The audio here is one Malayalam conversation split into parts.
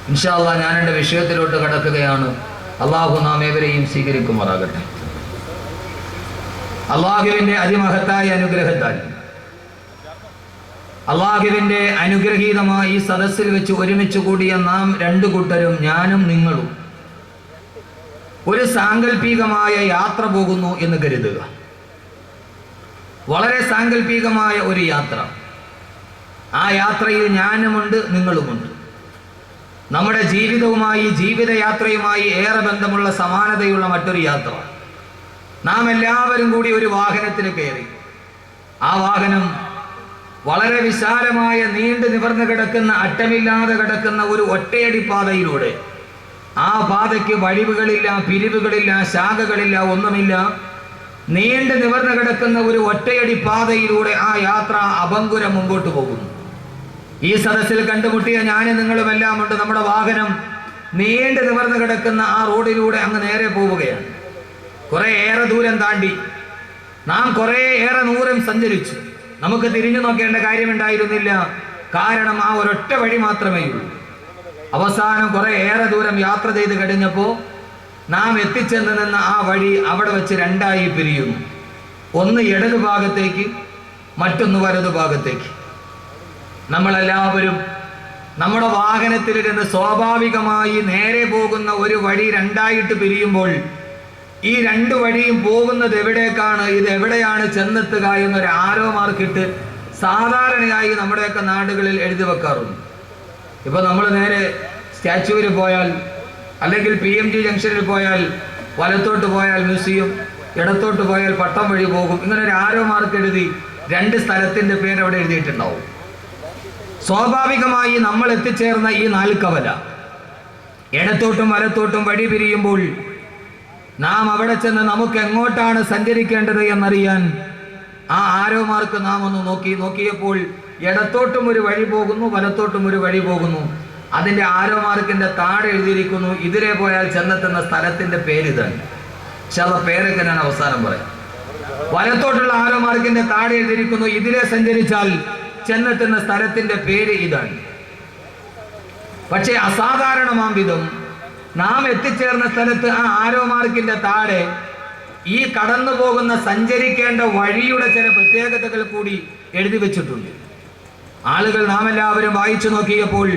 ഇൻഷാ അല്ലാഹ് ഞാൻ എൻ്റെ വിഷയത്തിലോട്ട് കടക്കുകയാണ്. അള്ളാഹു നാം ഏവരെയും സ്വീകരിക്കുമാറാകട്ടെ. അള്ളാഹുവിൻ്റെ അതിമഹത്തായ അനുഗ്രഹത്താൽ അള്ളാഹുവിൻ്റെ അനുഗ്രഹീതമായ ഈ സദസ്സിൽ വെച്ച് ഒരുമിച്ച് കൂടിയ നാം രണ്ടു കൂട്ടരും, ഞാനും നിങ്ങളും, ഒരു സാങ്കല്പികമായ യാത്ര പോകുന്നു എന്ന് കരുതുക. വളരെ സാങ്കല്പികമായ ഒരു യാത്ര. ആ യാത്രയിൽ ഞാനുമുണ്ട്, നിങ്ങളുമുണ്ട്. നമ്മുടെ ജീവിതവുമായി, ജീവിതയാത്രയുമായി ഏറെ ബന്ധമുള്ള സമാനതയുള്ള മറ്റൊരു യാത്ര. നാം എല്ലാവരും കൂടി ഒരു വാഹനത്തിൽ കയറി. ആ വാഹനം വളരെ വിശാലമായ, നീണ്ടു നിവർന്നു കിടക്കുന്ന, അറ്റമില്ലാതെ കിടക്കുന്ന ഒരു ഒറ്റയടി പാതയിലൂടെ, ആ പാതയ്ക്ക് വഴിവുകളില്ല, പിരിവുകളില്ല, ശാഖകളില്ല, ഒന്നുമില്ല, നീണ്ടു നിവർന്നു കിടക്കുന്ന ഒരു ഒറ്റയടി പാതയിലൂടെ ആ യാത്ര അഭംഗുരം മുമ്പോട്ട് പോകുന്നു. ഈ സദസ്സിൽ കണ്ടുമുട്ടിയ ഞാനും നിങ്ങളുമെല്ലാം ഉണ്ട്. നമ്മുടെ വാഹനം നീണ്ടു നിവർന്നു കിടക്കുന്ന ആ റോഡിലൂടെ അങ്ങ് നേരെ പോവുകയാണ്. കുറെ ഏറെ ദൂരം താണ്ടി നാം കുറെ ഏറെ ദൂരം സഞ്ചരിച്ചു. നമുക്ക് തിരിഞ്ഞു നോക്കേണ്ട കാര്യമുണ്ടായിരുന്നില്ല. കാരണം ആ ഒരൊറ്റ വഴി മാത്രമേ ഉള്ളൂ. അവസാനം കുറെ ഏറെ ദൂരം യാത്ര ചെയ്ത് കഴിഞ്ഞപ്പോൾ നാം എത്തിച്ചെന്ന് നിന്ന ആ വഴി അവിടെ വെച്ച് രണ്ടായി പിരിയുന്നു. ഒന്ന് ഇടതു ഭാഗത്തേക്ക്, മറ്റൊന്ന് വലതു ഭാഗത്തേക്ക്. നമ്മളെല്ലാവരും നമ്മുടെ വാഹനത്തിലിരുന്ന് സ്വാഭാവികമായി നേരെ പോകുന്ന ഒരു വഴി രണ്ടായിട്ട് പിരിയുമ്പോൾ ഈ രണ്ടു വഴിയും പോകുന്നത് എവിടേക്കാണ്, ഇത് എവിടെയാണ് ചെന്നെത്തുക എന്നൊരു ആരോ മാർക്കിട്ട് സാധാരണയായി നമ്മുടെയൊക്കെ നാടുകളിൽ എഴുതി വെക്കാറുണ്ട്. ഇപ്പൊ നമ്മൾ നേരെ സ്റ്റാച്യൂവിൽ പോയാൽ, അല്ലെങ്കിൽ PMG ജംഗ്ഷനിൽ പോയാൽ വലത്തോട്ട് പോയാൽ മ്യൂസിയം, ഇടത്തോട്ട് പോയാൽ പട്ടം വഴി പോകും. ഇങ്ങനെ ഒരു ആരോ മാർക്ക് എഴുതി രണ്ട് സ്ഥലത്തിന്റെ പേര് അവിടെ എഴുതിയിട്ടുണ്ടാവും. സ്വാഭാവികമായി നമ്മൾ എത്തിച്ചേർന്ന ഈ നാൽക്കവല, ഇടത്തോട്ടും വലത്തോട്ടും വഴി പിരിയുമ്പോൾ നാം അവിടെ ചെന്ന് നമുക്ക് എങ്ങോട്ടാണ് സഞ്ചരിക്കേണ്ടത് എന്നറിയാൻ ആ ആരോ മാർക്ക് നാം ഒന്ന് നോക്കിയപ്പോൾ ഇടത്തോട്ടും ഒരു വഴി പോകുന്നു, വലത്തോട്ടും ഒരു വഴി പോകുന്നു. അതിന്റെ ആരോ മാർക്കിന്റെ താഴെ എഴുതിയിരിക്കുന്നു ഇതിലെ പോയാൽ ചെന്നെത്തുന്ന സ്ഥലത്തിന്റെ പേര് ഇതാണ്. ചില പേരൊക്കെ ഞാൻ അവസാനം പറയാം. വലത്തോട്ടുള്ള ആരോ മാർക്കിന്റെ താഴെ എഴുതിയിരിക്കുന്നു ഇതിലെ സഞ്ചരിച്ചാൽ ചെന്നെത്തുന്ന സ്ഥലത്തിന്റെ പേര് ഇതാണ്. പക്ഷേ അസാധാരണമാം വിധം നാം എത്തിച്ചേർന്ന സ്ഥലത്ത് ആ ആരോ മാർക്കിന്റെ താഴെ ഈ കടന്നു പോകുന്ന സഞ്ചരിക്കേണ്ട വഴിയുടെ ചില പ്രത്യേകതകൾ കൂടി എഴുതി വെച്ചിട്ടുണ്ട്. ആളുകൾ നാം എല്ലാവരും വായിച്ചു നോക്കിയപ്പോൾ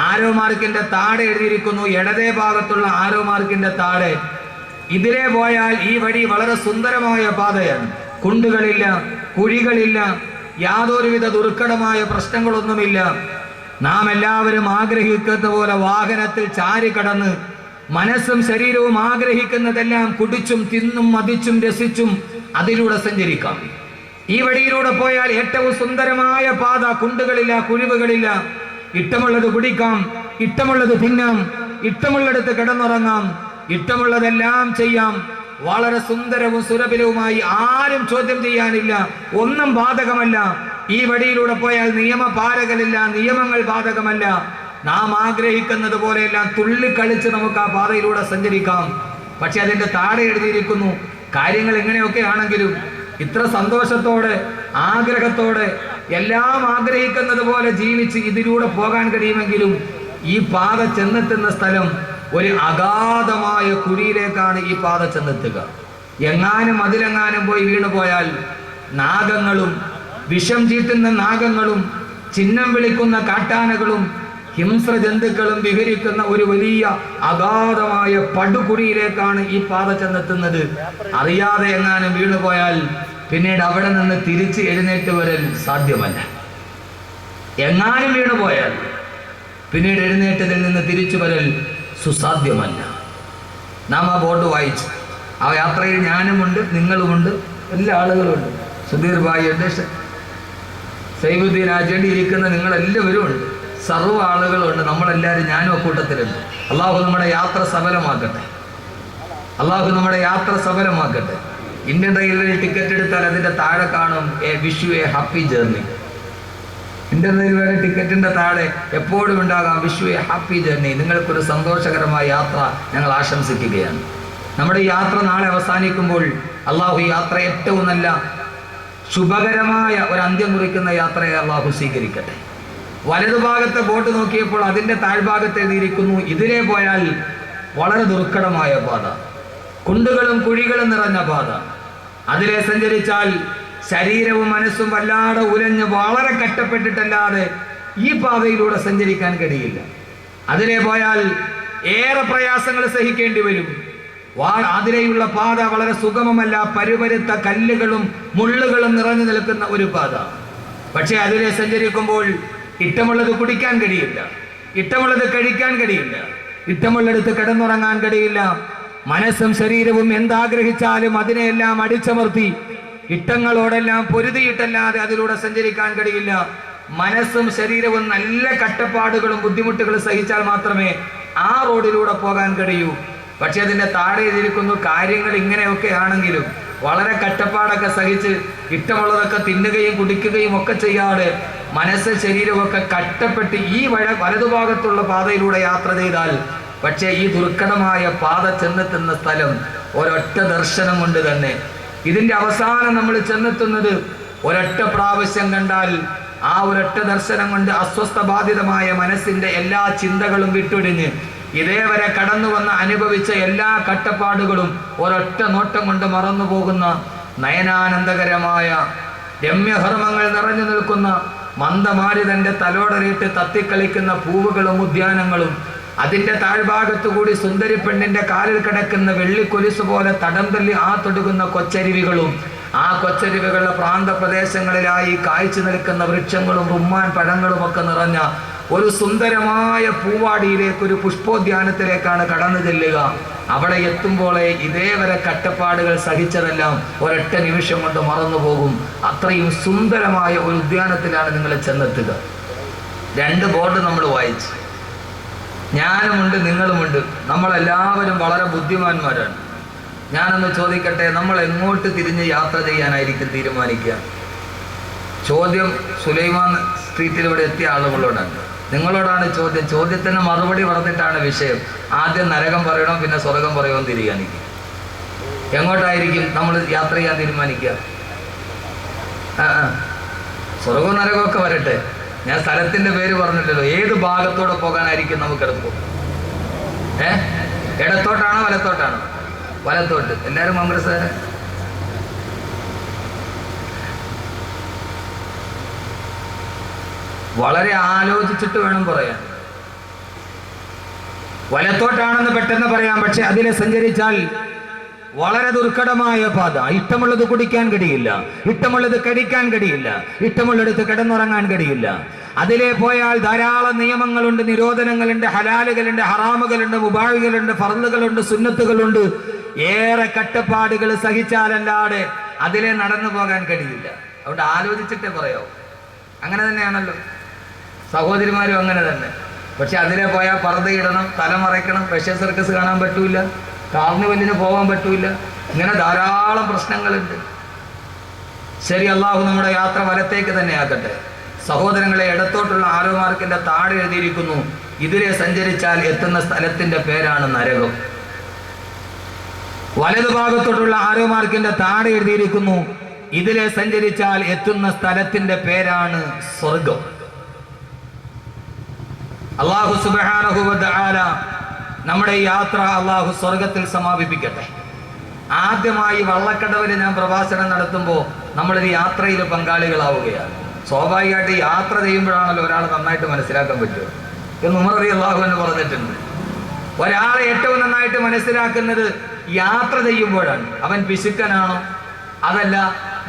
ആരോ മാർക്കിന്റെ താഴെ എഴുതിയിരിക്കുന്നു, ഇടതേ ഭാഗത്തുള്ള ആരോ മാർക്കിന്റെ താഴെ ഇതിലെ പോയാൽ ഈ വഴി വളരെ സുന്ദരമായ പാതയാണ്. കുണ്ടുകളില്ല, കുഴികളില്ല, യാതൊരുവിധ ദുർഘടമായ പ്രശ്നങ്ങളൊന്നുമില്ല. നാം എല്ലാവരും ആഗ്രഹിക്കുന്ന പോലെ വാഹനത്തിൽ ചാരി കടന്ന് മനസ്സും ശരീരവും ആഗ്രഹിക്കുന്നതെല്ലാം കുടിച്ചും തിന്നും മതിച്ചും രസിച്ചും അതിലൂടെ സഞ്ചരിക്കാം. ഈ വഴിയിലൂടെ പോയാൽ ഏറ്റവും സുന്ദരമായ പാത, കുണ്ടുകളില്ല, കുഴിവുകളില്ല. ഇഷ്ടമുള്ളത് കുടിക്കാം, ഇഷ്ടമുള്ളത് തിന്നാം, ഇഷ്ടമുള്ളിടത്ത് കിടന്നുറങ്ങാം, ഇഷ്ടമുള്ളതെല്ലാം ചെയ്യാം. വളരെ സുന്ദരവും സുലഭവുമായി, ആരും ചോദ്യം ചെയ്യാനില്ല, ഒന്നും ബാധകമല്ല. ഈ വഴിയിലൂടെ പോയാൽ നിയമപാലകരില്ല, നിയമങ്ങൾ ബാധകമല്ല. നാം ആഗ്രഹിക്കുന്നത് പോലെയെല്ലാം തുള്ളിക്കളിച്ച് നമുക്ക് ആ പാതയിലൂടെ സഞ്ചരിക്കാം. പക്ഷെ അതിന്റെ താഴെ എഴുതിയിരിക്കുന്നു കാര്യങ്ങൾ എങ്ങനെയൊക്കെ ആണെങ്കിലും ഇത്ര സന്തോഷത്തോടെ, ആഗ്രഹത്തോടെ, എല്ലാം ആഗ്രഹിക്കുന്നത് പോലെ ജീവിച്ച് ഇതിലൂടെ പോകാൻ കഴിയുമെങ്കിലും ഈ പാത ചെന്നെത്തുന്ന സ്ഥലം ഒരു അഗാധമായ കുഴിയിലേക്കാണ് ഈ പാത ചെന്നെത്തുക. എങ്ങാനും അതിലെങ്ങാനും പോയി വീണു പോയാൽ നാഗങ്ങളും, വിഷം ചീറ്റുന്ന നാഗങ്ങളും, ചിഹ്നം വിളിക്കുന്ന കാട്ടാനകളും, ഹിംസ്ര ജന്തുക്കളും വിഹരിക്കുന്ന ഒരു വലിയ അഗാധമായ പടുകുഴിയിലേക്കാണ് ഈ പാത ചെന്നെത്തുന്നത്. അറിയാതെ എങ്ങാനും വീണുപോയാൽ പിന്നീട് അവിടെ നിന്ന് തിരിച്ച് എഴുന്നേറ്റ് വരൽ സാധ്യമല്ല. എങ്ങാനും വീണുപോയാൽ പിന്നീട് എഴുന്നേറ്റതിൽ നിന്ന് തിരിച്ചു വരൽ സുസാധ്യമല്ല. നാം ആ ബോർഡ് വായിച്ചു. ആ യാത്രയിൽ ഞാനുമുണ്ട്, നിങ്ങളുമുണ്ട്, എല്ലാ ആളുകളുമുണ്ട്. സുധീർ ഭായി ഉണ്ട്, സൈബുദ്ദീൻ ആചേണ്ടി ഇരിക്കുന്ന നിങ്ങളെല്ലാവരും ഉണ്ട്, സർവ്വ ആളുകളുണ്ട്. നമ്മളെല്ലാവരും, ഞാനും അക്കൂട്ടത്തിലുണ്ട്. അള്ളാഹു നമ്മുടെ യാത്ര സഫലമാക്കട്ടെ. അള്ളാഹു നമ്മുടെ യാത്ര സഫലമാക്കട്ടെ. ഇന്ത്യൻ റെയിൽവേയിൽ ടിക്കറ്റ് എടുത്താൽ അതിൻ്റെ താഴെ കാണും wish you A happy journey. Indian റെയിൽവേയുടെ ടിക്കറ്റിൻ്റെ താഴെ എപ്പോഴും ഉണ്ടാകാം wish you A happy journey. നിങ്ങൾക്കൊരു സന്തോഷകരമായ യാത്ര ഞങ്ങൾ ആശംസിക്കുകയാണ്. നമ്മുടെ ഈ യാത്ര നാളെ അവസാനിക്കുമ്പോൾ അള്ളാഹു ഈ യാത്ര ഏറ്റവും നല്ല ശുഭകരമായ ഒരു അന്ത്യം കുറിക്കുന്ന യാത്രയെ അള്ളാഹു സ്വീകരിക്കട്ടെ. വലതുഭാഗത്തെ ബോട്ട് നോക്കിയപ്പോൾ അതിന്റെ താഴ്ഭാഗത്ത് എഴുതിയിരിക്കുന്നു ഇതിലേ പോയാൽ വളരെ ദുർഘടമായ പാത, കുണ്ടുകളും കുഴികളും നിറഞ്ഞ പാത. അതിലെ സഞ്ചരിച്ചാൽ ശരീരവും മനസ്സും വല്ലാതെ ഉലഞ്ഞ് വളരെ കഷ്ടപ്പെട്ടിട്ടല്ലാതെ ഈ പാതയിലൂടെ സഞ്ചരിക്കാൻ കഴിയില്ല. അതിലെ പോയാൽ ഏറെ പ്രയാസങ്ങൾ സഹിക്കേണ്ടി വരും. അതിലെയുള്ള പാത വളരെ സുഗമമല്ല, പരുപരുത്ത കല്ലുകളും മുള്ളുകളും നിറഞ്ഞു നിൽക്കുന്ന ഒരു പാത. പക്ഷെ അതിലെ സഞ്ചരിക്കുമ്പോൾ ഇഷ്ടമുള്ളത് കുടിക്കാൻ കഴിയില്ല, ഇഷ്ടമുള്ളത് കഴിക്കാൻ കഴിയില്ല, ഇഷ്ടമുള്ളിടത്ത് കിടന്നുറങ്ങാൻ കഴിയില്ല. മനസ്സും ശരീരവും എന്താഗ്രഹിച്ചാലും അതിനെയെല്ലാം അടിച്ചമർത്തി ഇഷ്ടങ്ങളോടെല്ലാം പൊരുതിയിട്ടല്ലാതെ അതിലൂടെ സഞ്ചരിക്കാൻ കഴിയില്ല. മനസ്സും ശരീരവും നല്ല കഷ്ടപ്പാടുകളും ബുദ്ധിമുട്ടുകളും സഹിച്ചാൽ മാത്രമേ ആ റോഡിലൂടെ പോകാൻ കഴിയൂ. പക്ഷെ അതിന്റെ താഴെ എഴുതിയിരിക്കുന്നു കാര്യങ്ങൾ ഇങ്ങനെയൊക്കെ ആണെങ്കിലും വളരെ കഷ്ടപ്പാടൊക്കെ സഹിച്ച് ഇഷ്ടമുള്ളതൊക്കെ തിന്നുകയും കുടിക്കുകയും ഒക്കെ ചെയ്യാതെ മനസ്സ് ശരീരമൊക്കെ കഷ്ടപ്പെട്ട് ഈ വലതുഭാഗത്തുള്ള പാതയിലൂടെ യാത്ര ചെയ്താൽ പക്ഷേ ഈ ദുർഘടമായ പാത ചെന്നെത്തുന്ന സ്ഥലം ഒരൊറ്റ ദർശനം കൊണ്ട് തന്നെ. ഇതിന്റെ അവസാനം നമ്മൾ ചെന്നെത്തുന്നത് ഒരൊറ്റ പ്രാവശ്യം കണ്ടാൽ ആ ഒരൊറ്റ ദർശനം കൊണ്ട് അസ്വസ്ഥ ബാധിതമായ മനസ്സിന്റെ എല്ലാ ചിന്തകളും വിട്ടൊഴിഞ്ഞ് ഇതേവരെ കടന്നു വന്ന് അനുഭവിച്ച എല്ലാ കഷ്ടപ്പാടുകളും ഒരൊറ്റ നോട്ടം കൊണ്ട് മറന്നു പോകുന്ന നയനാനന്ദകരമായ രമ്യഹർമ്മങ്ങൾ നിറഞ്ഞു നിൽക്കുന്ന മന്ദമാരുതന്റെ തലോടലിട്ട് തത്തിക്കളിക്കുന്ന പൂവുകളും ഉദ്യാനങ്ങളും അതിന്റെ താഴ്ഭാഗത്തു കൂടി സുന്ദരി പെണ്ണിന്റെ കാലിൽ കിടക്കുന്ന വെള്ളിക്കൊലിസ് പോലെ തടം തല്ലി തൊടുകുന്ന കൊച്ചരുവികളും ആ കൊച്ചരുവികളുടെ പ്രാന്തപ്രദേശങ്ങളിലായി കായ്ച്ചു നിൽക്കുന്ന വൃക്ഷങ്ങളും റുമ്മാൻ പഴങ്ങളും ഒക്കെ നിറഞ്ഞ ഒരു സുന്ദരമായ പൂവാടിയിലേക്ക്, ഒരു പുഷ്പോദ്യാനത്തിലേക്കാണ് കടന്നു ചെല്ലുക. അവിടെ എത്തുമ്പോഴേ ഇതേവരെ കഷ്ടപ്പാടുകൾ സഹിച്ചതെല്ലാം ഒരൊറ്റ നിമിഷം കൊണ്ട് മറന്നു പോകും. അത്രയും സുന്ദരമായ ഒരു ഉദ്യാനത്തിലാണ് നിങ്ങൾ ചെന്നെത്തുക. 2 ബോർഡ് നമ്മൾ വായിച്ചു. ഞാനുമുണ്ട്, നിങ്ങളുമുണ്ട്. നമ്മളെല്ലാവരും വളരെ ബുദ്ധിമാന്മാരാണ്. ഞാനൊന്ന് ചോദിക്കട്ടെ, നമ്മൾ എങ്ങോട്ട് തിരിഞ്ഞ് യാത്ര ചെയ്യാനായിരിക്കും തീരുമാനിക്കുക? ചോദ്യം സുലൈമാൻ സ്ട്രീറ്റിലൂടെ എത്തിയ ആളുകളോടാണ്, നിങ്ങളോടാണ് ചോദ്യം. ചോദ്യത്തിന് മറുപടി പറഞ്ഞിട്ടാണ് വിഷയം. ആദ്യം നരകം പറയണം, പിന്നെ സ്വർഗം പറയുമെന്ന് തീരുമാനിക്കും. എങ്ങോട്ടായിരിക്കും നമ്മൾ യാത്ര ചെയ്യാൻ തീരുമാനിക്കുക? സ്വർഗവും നരകമൊക്കെ വരട്ടെ, ഞാൻ സ്ഥലത്തിന്റെ പേര് പറഞ്ഞില്ലല്ലോ. ഏത് ഭാഗത്തോടെ പോകാനായിരിക്കും നമുക്ക് എടുക്കും? ഇടത്തോട്ടാണോ വലത്തോട്ടാണോ? വലത്തോട്ട്. എല്ലാവരും കോൺഗ്രസ്സുകാരെ? വളരെ ആലോചിച്ചിട്ട് വേണം പറയാൻ. വലത്തോട്ടാണെന്ന് പെട്ടെന്ന് പറയാം, പക്ഷെ അതിലെ സഞ്ചരിച്ചാൽ വളരെ ദുർഘടമായ പാത. ഇഷ്ടമുള്ളത് കുടിക്കാൻ കഴിയില്ല, ഇഷ്ടമുള്ളത് കഴിക്കാൻ കഴിയില്ല, ഇഷ്ടമുള്ളിടത്ത് കിടന്നുറങ്ങാൻ കഴിയില്ല. അതിലെ പോയാൽ ധാരാളം നിയമങ്ങളുണ്ട്, നിരോധനങ്ങളുണ്ട്, ഹലാലുകളുണ്ട്, ഹറാമുകളുണ്ട്, മുബാഹികളുണ്ട്, ഫർളുകളുണ്ട്, സുന്നത്തുകളുണ്ട്. ഏറെ കഷ്ടപ്പാടുകൾ സഹിച്ചാലല്ലാതെ അതിലെ നടന്നു പോകാൻ കഴിയില്ല. അതുകൊണ്ട് ആലോചിച്ചിട്ടേ പറയാവൂ. അങ്ങനെ തന്നെയാണല്ലോ, സഹോദരിമാരും അങ്ങനെ തന്നെ. പക്ഷെ അതിലെ പോയാൽ പർദ്ദയിടണം, തലമറയ്ക്കണം, റഷ്യൻ സർക്കസ് കാണാൻ പറ്റൂല, കാർണിവലിന് പോകാൻ പറ്റൂല. ഇങ്ങനെ ധാരാളം പ്രശ്നങ്ങളുണ്ട്. ശരി, അള്ളാഹു നമ്മുടെ യാത്ര വലത്തേക്ക് തന്നെ ആക്കട്ടെ. സഹോദരങ്ങളെ, ഇടത്തോട്ടുള്ള ആരോ മാർക്കിന്റെ താഴെ എഴുതിയിരിക്കുന്നു ഇതിലെ സഞ്ചരിച്ചാൽ എത്തുന്ന സ്ഥലത്തിന്റെ പേരാണ് നരകം. വലതുഭാഗത്തോട്ടുള്ള ആരോ മാർക്കിന്റെ താഴെ എഴുതിയിരിക്കുന്നു ഇതിലെ സഞ്ചരിച്ചാൽ എത്തുന്ന സ്ഥലത്തിന്റെ പേരാണ് സ്വർഗം. അല്ലാഹു സുബ്ഹാനഹു വ തആല നമ്മുടെ യാത്ര അല്ലാഹു സ്വർഗത്തിൽ സമാപിപ്പിക്കട്ടെ. ആദ്യമായി വള്ളക്കടവിൽ ഞാൻ പ്രഭാഷണം നടത്തുമ്പോൾ നമ്മളൊരു യാത്രയിൽ പങ്കാളികളാവുകയാണ്. സ്വാഭാവികമായിട്ട് യാത്ര ചെയ്യുമ്പോഴാണല്ലോ ഒരാൾ നന്നായിട്ട് മനസ്സിലാക്കാൻ പറ്റുക എന്ന് ഉമർ റളിയല്ലാഹു അൻഹു പറഞ്ഞിട്ടുണ്ട്. ഒരാളെ ഏറ്റവും നന്നായിട്ട് മനസ്സിലാക്കുന്നത് യാത്ര ചെയ്യുമ്പോഴാണ്. അവൻ പിശുക്കനാണോ അതല്ല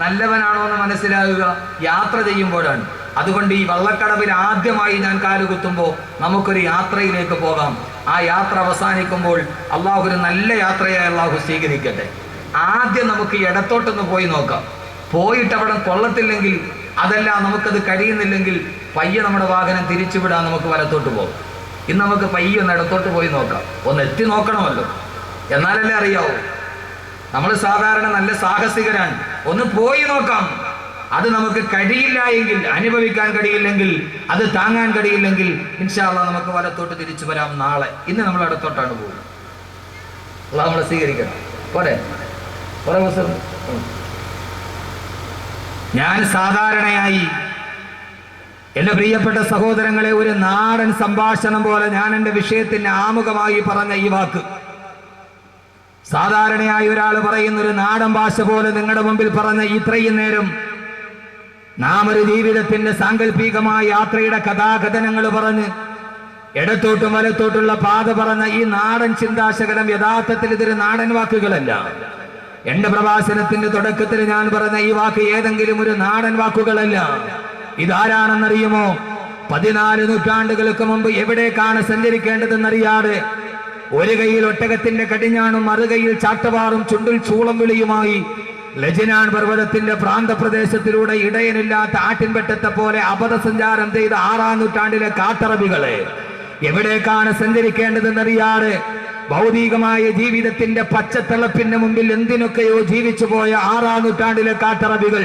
നല്ലവനാണോ എന്ന് മനസ്സിലാകുക യാത്ര ചെയ്യുമ്പോഴാണ്. അതുകൊണ്ട് ഈ വള്ളക്കടവിൽ ആദ്യമായി ഞാൻ കാലുകുത്തുമ്പോൾ നമുക്കൊരു യാത്രയിലേക്ക് പോകാം. ആ യാത്ര അവസാനിക്കുമ്പോൾ അള്ളാഹു ഒരു നല്ല യാത്രയായി അള്ളാഹു സ്വീകരിക്കട്ടെ. ആദ്യം നമുക്ക് ഇടത്തോട്ടൊന്ന് പോയി നോക്കാം. പോയിട്ട് അവിടെ കൊള്ളത്തില്ലെങ്കിൽ, അതല്ല നമുക്കത് കഴിയുന്നില്ലെങ്കിൽ പയ്യെ നമ്മുടെ വാഹനം തിരിച്ചുവിടാൻ നമുക്ക് വലത്തോട്ട് പോകും. ഇന്ന് നമുക്ക് പയ്യെ ഒന്ന് ഇടത്തോട്ട് പോയി നോക്കാം. ഒന്ന് എത്തി നോക്കണമല്ലോ, എന്നാലല്ലേ അറിയാവൂ. നമ്മൾ സാധാരണ നല്ല സാഹസികരാണ്. ഒന്ന് പോയി നോക്കാം. അത് നമുക്ക് കഴിയില്ല എങ്കിൽ, അനുഭവിക്കാൻ കഴിയില്ലെങ്കിൽ, അത് താങ്ങാൻ കഴിയില്ലെങ്കിൽ ഇൻഷാ അല്ലാഹ് നമുക്ക് വലത്തോട്ട് തിരിച്ചു വരാം നാളെ. ഇന്ന് നമ്മൾ ഇടത്തോട്ടാണ് പോകുന്നത്. അല്ലാഹു നമ്മളെ സ്വീകരിക്കണം. പോരെ? ഞാൻ സാധാരണയായി എന്റെ പ്രിയപ്പെട്ട സഹോദരങ്ങളെ, ഒരു നാടൻ സംഭാഷണം പോലെ ഞാൻ എൻ്റെ വിഷയത്തിന് ആമുഖമായി പറഞ്ഞ ഈ വാക്ക് സാധാരണയായി ഒരാൾ പറയുന്ന ഒരു നാടൻ ഭാഷ പോലെ നിങ്ങളുടെ മുമ്പിൽ പറഞ്ഞ ഇത്രയും നേരം നാം ഒരു ജീവിതത്തിന്റെ സാങ്കല്പികമായ യാത്രയുടെ കഥാകഥനങ്ങൾ പറഞ്ഞ് ഇടത്തോട്ടും വലത്തോട്ടുള്ള പാത പറഞ്ഞ ഈ നാടൻ ചിന്താശകലം യഥാർത്ഥത്തിൽ ഇതൊരു നാടൻ വാക്കുകളല്ല. എന്റെ പ്രഭാഷണത്തിന്റെ തുടക്കത്തിൽ ഞാൻ പറഞ്ഞ ഈ വാക്ക് ഏതെങ്കിലും ഒരു നാടൻ വാക്കുകളല്ല. ഇതാരാണെന്നറിയുമോ? 14 നൂറ്റാണ്ടുകൾക്ക് മുമ്പ് എവിടേക്കാണ് സഞ്ചരിക്കേണ്ടതെന്നറിയാതെ ഒരു കൈയിൽ ഒട്ടകത്തിന്റെ കടിഞ്ഞാണും മറുകൈയിൽ ചാട്ടവാറും ചുണ്ടിൽ ചൂളം വിളിയുമായി ലജ്നാൻ പർവ്വതത്തിന്റെ പ്രാന്തപ്രദേശത്തിലൂടെ ഇടയനില്ലാത്ത ആട്ടിൻപെട്ടത്തെ പോലെ അബദ്ധസഞ്ചാരം ചെയ്ത 6-ാം നൂറ്റാണ്ടിലെ കാട്ടറബികളെ എവിടേക്കാണ് സഞ്ചരിക്കേണ്ടതെന്നറിയാതെ ഭൗതികമായ ജീവിതത്തിന്റെ പച്ചത്തിളപ്പിന്റെ മുമ്പിൽ എന്തിനൊക്കെയോ ജീവിച്ചു പോയ 6-ാം നൂറ്റാണ്ടിലെ കാട്ടറബികൾ,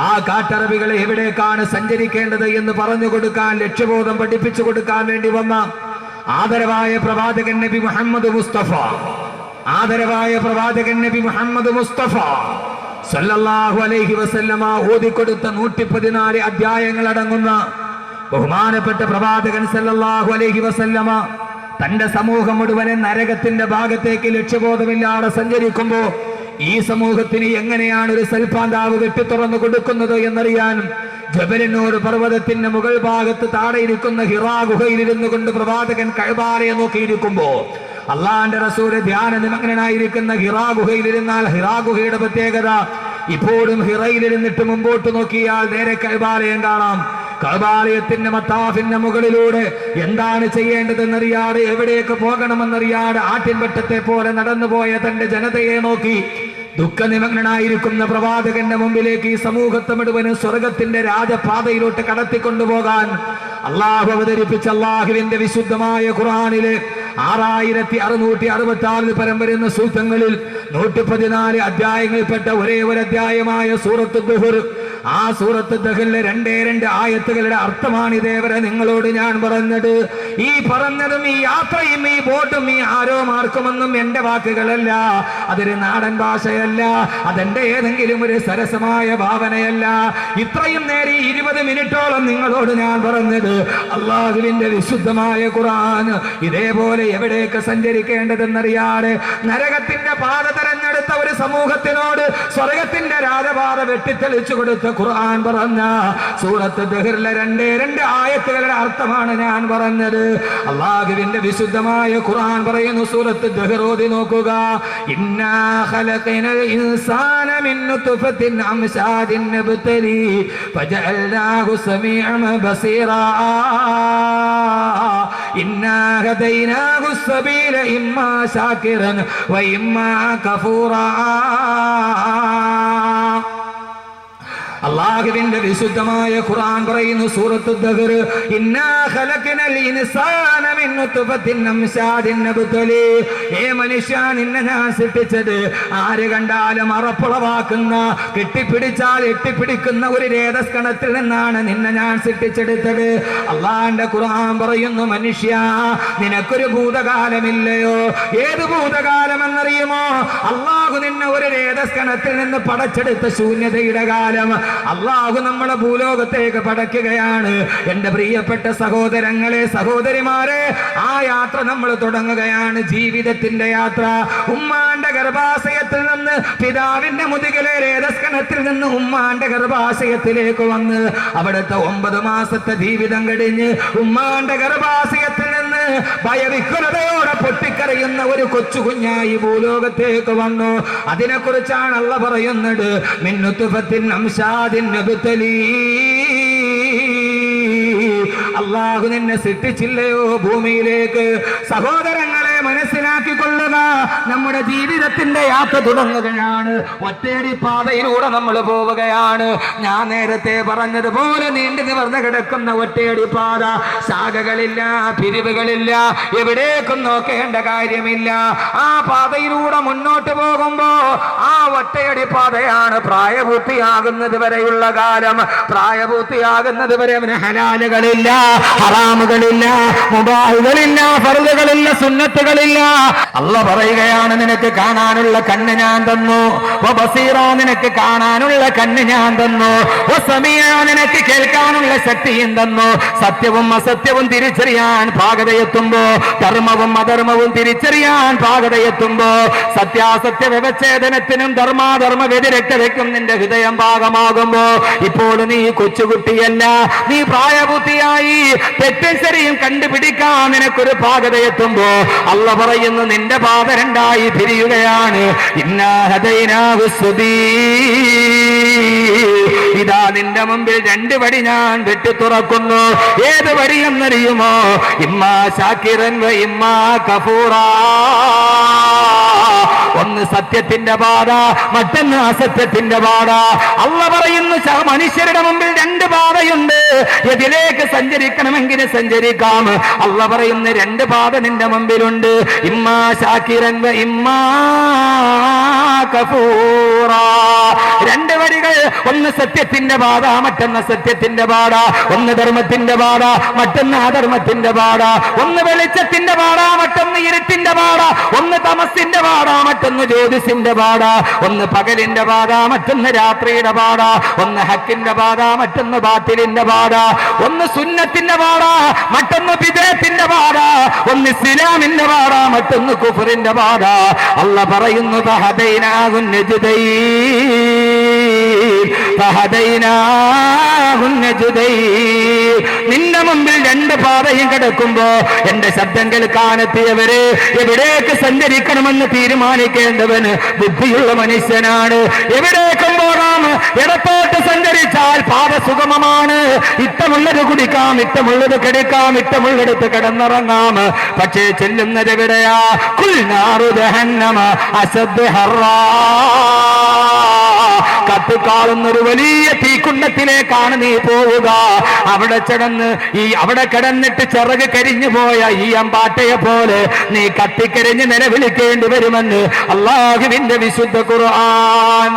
ആ കാട്ടറബികളെ എവിടേക്കാണ് സഞ്ചരിക്കേണ്ടത് എന്ന് പറഞ്ഞു കൊടുക്കാൻ, ലക്ഷ്യബോധം പഠിപ്പിച്ചു കൊടുക്കാൻ വേണ്ടി വന്ന ആദരവായ പ്രവാചകൻ നബി മുഹമ്മദ് മുസ്തഫ, ആദരവായ പ്രവാചകൻ നബി മുഹമ്മദ് മുസ്തഫ സല്ലല്ലാഹു അലൈഹി വസല്ലമ ഓതിക്കൊടുത്ത 114 അധ്യായങ്ങൾ അടങ്ങുന്ന ബഹുമാനപ്പെട്ട പ്രവാചകൻ സല്ലല്ലാഹു അലൈഹി വസല്ലമ തന്റെ സമൂഹം മുഴുവനെ നരകത്തിന്റെ ഭാഗത്തേക്ക് ലക്ഷ്യബോധമില്ലാതെ സഞ്ചരിക്കുമ്പോ ഈ സമൂഹത്തിന് എങ്ങനെയാണ് ഒരു സൽപാന്താവ് വെട്ടിത്തുറന്നു കൊടുക്കുന്നത് എന്നറിയാനും ജബലന്നൂർ പർവ്വതത്തിന്റെ മുകൾ ഭാഗത്ത് താഴെയിരിക്കുന്ന ഹിറാ ഗുഹയിലിരുന്നു കൊണ്ട് പ്രവാചകൻ കഅബയെ നോക്കിയിരിക്കുമ്പോ അള്ളാന്റെ റസൂല് ധ്യാന നിമഗ്നനായിരിക്കുന്ന ഹിറാ ഗുഹയിലിരുന്നാൽ ഹിറാ ഗുഹയുടെ പ്രത്യേകത ഇപ്പോഴും ഹിറയിലിരുന്നിട്ട് മുമ്പോട്ട് നോക്കിയാൽ നേരെ കഅബാലയം കാണാം. കഅബാലയത്തിന്റെ മത്താഫിന്റെ മുകളിലൂടെ എന്താണ് ചെയ്യേണ്ടതെന്നറിയാതെ എവിടേക്ക് പോകണമെന്നറിയാതെ ആട്ടിൻപറ്റത്തെ പോലെ നടന്നുപോയ തന്റെ ജനതയെ നോക്കി ദുഃഖനിമഗ്നനായിരിക്കുന്ന പ്രവാചകന്റെ മുമ്പിലേക്ക് ഈ സമൂഹത്തെ മുഴുവനും സ്വർഗത്തിന്റെ രാജപാതയിലോട്ട് കടത്തിക്കൊണ്ടുപോകാൻ അള്ളാഹു അവതരിപ്പിച്ച അള്ളാഹുവിന്റെ വിശുദ്ധമായ ഖുർആനിലെ 6666 പരം വരുന്ന സൂക്തങ്ങളിൽ 114 അധ്യായങ്ങളിൽപ്പെട്ട ഒരേ ഒരു അധ്യായമായ സൂറത്ത് ദുഹർ, ആ സൂറത്ത് ദഹറിലെ 2 ആയത്തുകളുടെ അർത്ഥമാണ് ഇതേവരെ നിങ്ങളോട് ഞാൻ പറഞ്ഞത്. ഈ പറഞ്ഞതും ഈ യാത്രയും ഈ ബോട്ടും ഈ ആരോ മാർക്കുമെന്നും എന്റെ വാക്കുകളല്ല, അതൊരു നാടൻ ഭാഷയല്ല, അതെന്റെ ഏതെങ്കിലും ഒരു സരസമായ ഭാവനയല്ല. ഇത്രയും നേരെ 20 മിനിറ്റോളം നിങ്ങളോട് ഞാൻ പറഞ്ഞത് അള്ളാഹുവിന്റെ വിശുദ്ധമായ ഖുർആൻ ഇതേപോലെ എവിടേക്ക് സഞ്ചരിക്കേണ്ടതെന്നറിയാതെ നരകത്തിന്റെ പാത തെരഞ്ഞെടുത്ത ഒരു സമൂഹത്തിനോട് സ്വർഗത്തിന്റെ രാജപാത വെട്ടിത്തെളിച്ചു കൊടുത്ത ഖുർആൻ പറഞ്ഞ സൂറത്ത് ദഹറിലെ 2 ആയത്തുകളുടെ അർത്ഥമാണ് ഞാൻ പറഞ്ഞത്. അല്ലാഹുവിന്റെ വിശുദ്ധമായ ഖുർആൻ പറയുന്നു, സൂറത്ത് ദഹർ ഓതി നോക്കുക. ഇന്നാ ഖലഖനൽ ഇൻസാന മിൻ നുത്ഫത്തിൻ അംശാദിൻ നബ്തലി ഫജഅൽനാഹു സമീഅൻ ബസീറാ ഇന്നാ ഹദൈനാഹു സബീല ഇമ്മാ ശാകിറൻ വ ഇമ്മാ കഫൂറാ. അല്ലാഹുവിന്റെ വിശുദ്ധമായ ഖുർആൻ പറയുന്നു സൂറത്ത് ദഹർ, ഇന്നാ ഖലഖനൽ ഇൻസാന മിൻ നുത്ഫത്തിൻ അംശാദിൻ നബ്തലി. ഏ മനുഷ്യ, നിന്നെ ഞാൻ സൃഷ്ടിച്ചത് ആര് കണ്ടാലും അറപ്പുളവാക്കുന്ന, കെട്ടിപ്പിടിച്ചാൽ എട്ടിപ്പിടിക്കുന്ന ഒരു രേതസ്കണത്തിൽ നിന്നാണ് നിന്നെ ഞാൻ സൃഷ്ടിച്ചെടുത്തത്. അള്ളാന്റെ ഖുർആൻ പറയുന്നു, മനുഷ്യ നിനക്കൊരു ഭൂതകാലമില്ലയോ? ഏത് ഭൂതകാലമെന്നറിയുമോ? അള്ളാഹു നിന്നെ ഒരു രേതസ്കണത്തിൽ നിന്ന് പടച്ചെടുത്ത ശൂന്യതയുടെ കാലം അള്ളാഹു നമ്മളെ ഭൂലോകത്തേക്ക് പടയ്ക്കുകയാണ്. എന്റെ പ്രിയപ്പെട്ട സഹോദരങ്ങളെ, സഹോദരിമാരെ, ആ യാത്ര നമ്മൾ തുടങ്ങുകയാണ്, ജീവിതത്തിന്റെ യാത്ര. ഉമ്മാന്റെ ഗർഭാശയത്തിൽ നിന്ന്, പിതാവിന്റെ മുതുകിലെ രേതസ്കണത്തിൽ നിന്ന് ഉമ്മാന്റെ ഗർഭാശയത്തിലേക്ക് വന്ന് അവിടുത്തെ 9 മാസത്തെ ജീവിതം കഴിഞ്ഞ് ഉമ്മാന്റെ ഗർഭാശയത്തിൽ നിന്ന് ഭയവിഹ്വലതയോടെ പൊട്ടിക്കരയുന്ന ഒരു കൊച്ചു കുഞ്ഞായി ഭൂലോകത്തേക്ക് വന്നു. അതിനെക്കുറിച്ചാണ് അല്ലാഹ് പറയുന്നത്, മിൻ നുത്ഫത്തിൻ അംശാദിൻ നബ്തലി. അല്ലാഹു നിന്നെ സൃഷ്ടിച്ചില്ലയോ ഭൂമിയിലേക്ക്? സഹോദരങ്ങളെ, മനസ്സിലാക്കിക്കൊള്ളുക, നമ്മുടെ ജീവിതത്തിന്റെ യാത്ര തുടങ്ങുകയാണ്. ഒറ്റയടി പാതയിലൂടെ നമ്മൾ പോവുകയാണ്. ഞാൻ നേരത്തെ പറഞ്ഞതുപോലെ നീണ്ടു നിവർന്ന് കിടക്കുന്ന ഒറ്റയടി പാത, ശാഖകളില്ല, പിരിവുകളില്ല, എവിടേക്കും നോക്കേണ്ട കാര്യമില്ല. ആ പാതയിലൂടെ മുന്നോട്ട് പോകുമ്പോ ആ ഒറ്റയടി പാതയാണ് പ്രായപൂർത്തിയാകുന്നത് വരെയുള്ള കാലം. പ്രായപൂർത്തിയാകുന്നത് വരെ അവന് ഹലാലുകളില്ല, ഹറാമുകളില്ല, മുബാഹുകളില്ല, ഫർളുകളില്ല, സുന്നത്തുകൾ കണ്ണുകളില്ല. അല്ലാഹു പറയുകയാണ്, നിനക്ക് കാണാനുള്ള കണ്ണ് ഞാൻ തന്നു. വബസീറ, നിനക്ക് കാണാനുള്ള കണ്ണ് ഞാൻ തന്നു. വസമിയ, നിനക്ക് കേൾക്കാനുള്ള ശക്തിയും തന്നു. സത്യവും അസത്യവും തിരിച്ചറിയാൻ പാകതയെത്തുമ്പോ, ധർമ്മവും അധർമ്മവും തിരിച്ചറിയാൻ പാകതയെത്തുമ്പോ, സത്യാസത്യ വ്യവച്ഛേദനത്തിനും ധർമാധർമ്മ വ്യതിരക്തതയ്ക്കും നിന്റെ ഹൃദയം ഭാഗമാകുമ്പോ, ഇപ്പോൾ നീ കൊച്ചുകുട്ടിയല്ല, നീ പ്രായപൂർത്തിയായി. തെറ്റും ശരിയും കണ്ടുപിടിക്കാൻ നിനക്കൊരു പാകതയെത്തുമ്പോ അല്ലാഹു പറയുന്നു, നിന്റെ പാത രണ്ടായി പിരിയുകയാണ്. ഇന്നാ ഹദൈനാഹു സബീൽ, ഇതാ നിന്റെ മുമ്പിൽ രണ്ട് വഴി ഞാൻ വെട്ടി തുറക്കുന്നു. ഏത് വഴി എന്നറിയുമോ? ഇമ്മാ ശാകിറൻ വ ഇമ്മാ കഫൂറാ. ഒന്ന് സത്യത്തിന്റെ പാത, മറ്റൊന്ന് അസത്യത്തിന്റെ പാത. അല്ലാഹു പറയുന്നു, മനുഷ്യരുടെ മുമ്പിൽ രണ്ട് പാതയുണ്ട്. ഇതിലേക്ക് സഞ്ചരിക്കണമെങ്കിൽ സഞ്ചരിക്കാം. അല്ലാഹു പറയുന്ന രണ്ട് പാത നിന്റെ മുമ്പിലുണ്ട്. ഇമ്മാ ശാകിറൻ വ ഇമ്മാ കഫൂറാ. രണ്ട് വഴികൾ, ഒന്ന് സത്യത്തിന്റെ പാത, മറ്റൊന്ന് സത്യത്തിന്റെ പാത. ഒന്ന് ധർമ്മത്തിന്റെ പാത, മറ്റൊന്ന് അധർമ്മത്തിന്റെ പാത. ഒന്ന് വെളിച്ചത്തിന്റെ പാത, മറ്റൊന്ന് ഇരുട്ടിന്റെ പാത. ഒന്ന് തമസിന്റെ പാത, മറ്റൊന്ന് ജ്യോതിസിന്റെ പാത. ഒന്ന് പകലിന്റെ പാത, മറ്റൊന്ന് രാത്രിയുടെ പാത. ഒന്ന് ഹക്കിന്റെ പാത, മറ്റൊന്ന് ബാത്തിലിന്റെ പാത. ഒന്ന് സുന്നത്തിന്റെ പാത, മറ്റൊന്ന് ബിദ്അത്തിന്റെ പാത. ഒന്ന് ഇസ്ലാമിന്റെ പാത, മറ്റൊന്ന് കുഫറിന്റെ പാത. അല്ലാഹു പറയുന്നു, ഫഹദൈനാഹു നജ്ദൈൻ. നിന്റെ മുമ്പിൽ രണ്ട് പാതയും കിടക്കുമ്പോ എന്റെ ശബ്ദം കേൾക്കാനെത്തിയവര് എവിടേക്ക് സഞ്ചരിക്കണമെന്ന് തീരുമാനിക്കേണ്ടവന് ബുദ്ധിയുള്ള മനുഷ്യനാണ്. എവിടേക്കും പോകാം. ഇടത്തോട്ട് സഞ്ചരിച്ചാൽ പാത സുഗമമാണ്. ഇഷ്ടമുള്ളത് കുടിക്കാം, ഇഷ്ടമുള്ളത് കെടുക്കാം, ഇഷ്ടമുള്ളിടത്ത് കിടന്നിറങ്ങാം. പക്ഷേ ചെല്ലുന്നത് എവിടെയാ? കുൽനാറു ജഹന്നമ അശദ്ദു ഹർറാ. കത്തിക്കാളുന്നൊരു വലിയ തീക്കുണ്ടത്തിലേക്കാണ് നീ പോവുക. അവിടെ കിടന്നിട്ട് ചിറക് കരിഞ്ഞു പോയ ഈ അമ്പാട്ടയെ പോലെ നീ കത്തിക്കരിഞ്ഞ് നിലവിളിക്കേണ്ടി വരുമെന്ന് അല്ലാഹുവിന്റെ വിശുദ്ധ ഖുർആൻ.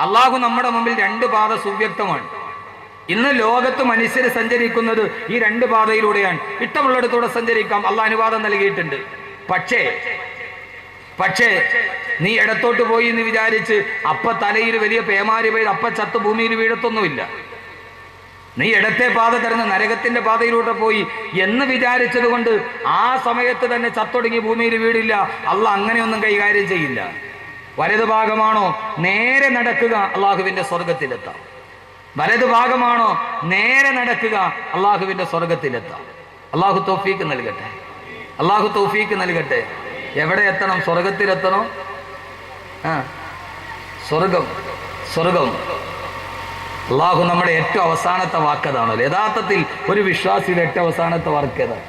അള്ളാഹു നമ്മുടെ മുമ്പിൽ രണ്ട് പാത സുവ്യക്തമാണ്. ഇന്ന് ലോകത്ത് മനുഷ്യർ സഞ്ചരിക്കുന്നത് ഈ രണ്ട് പാതയിലൂടെയാണ്. ഇഷ്ടമുള്ളിടത്തൂടെ സഞ്ചരിക്കാം, അള്ളാഹ് അനുവാദം നൽകിയിട്ടുണ്ട്. പക്ഷേ നീ ഇടത്തോട്ട് പോയി എന്ന് വിചാരിച്ച് അപ്പ തലയിൽ വലിയ പേമാരി പെയ്ത് അപ്പ ചത്ത് ഭൂമിയിൽ വീഴത്തൊന്നുമില്ല. നീ ഇടത്തെ പാത തിരഞ്ഞ് നരകത്തിന്റെ പാതയിലൂടെ പോയി എന്ന് വിചാരിച്ചത് കൊണ്ട് ആ സമയത്ത് തന്നെ ചത്തൊടുങ്ങി ഭൂമിയിൽ വീടില്ല. അള്ളാഹ് അങ്ങനെയൊന്നും കൈകാര്യം ചെയ്യില്ല. വലതു ഭാഗമാണോ നേരെ നടക്കുക, അള്ളാഹുവിന്റെ സ്വർഗത്തിലെത്താം. വലതു ഭാഗമാണോ നേരെ നടക്കുക, അള്ളാഹുവിന്റെ സ്വർഗത്തിലെത്താം. അള്ളാഹു തൗഫീക്ക് നൽകട്ടെ, അള്ളാഹു തൗഫീക്ക് നൽകട്ടെ. എവിടെ എത്തണം? സ്വർഗത്തിലെത്തണോ? സ്വർഗം. അള്ളാഹു നമ്മുടെ ഏറ്റവും അവസാനത്തെ വാക്കതാണല്ലോ. യഥാർത്ഥത്തിൽ ഒരു വിശ്വാസിയുടെ ഏറ്റവും അവസാനത്തെ വാക്കേതാണ്.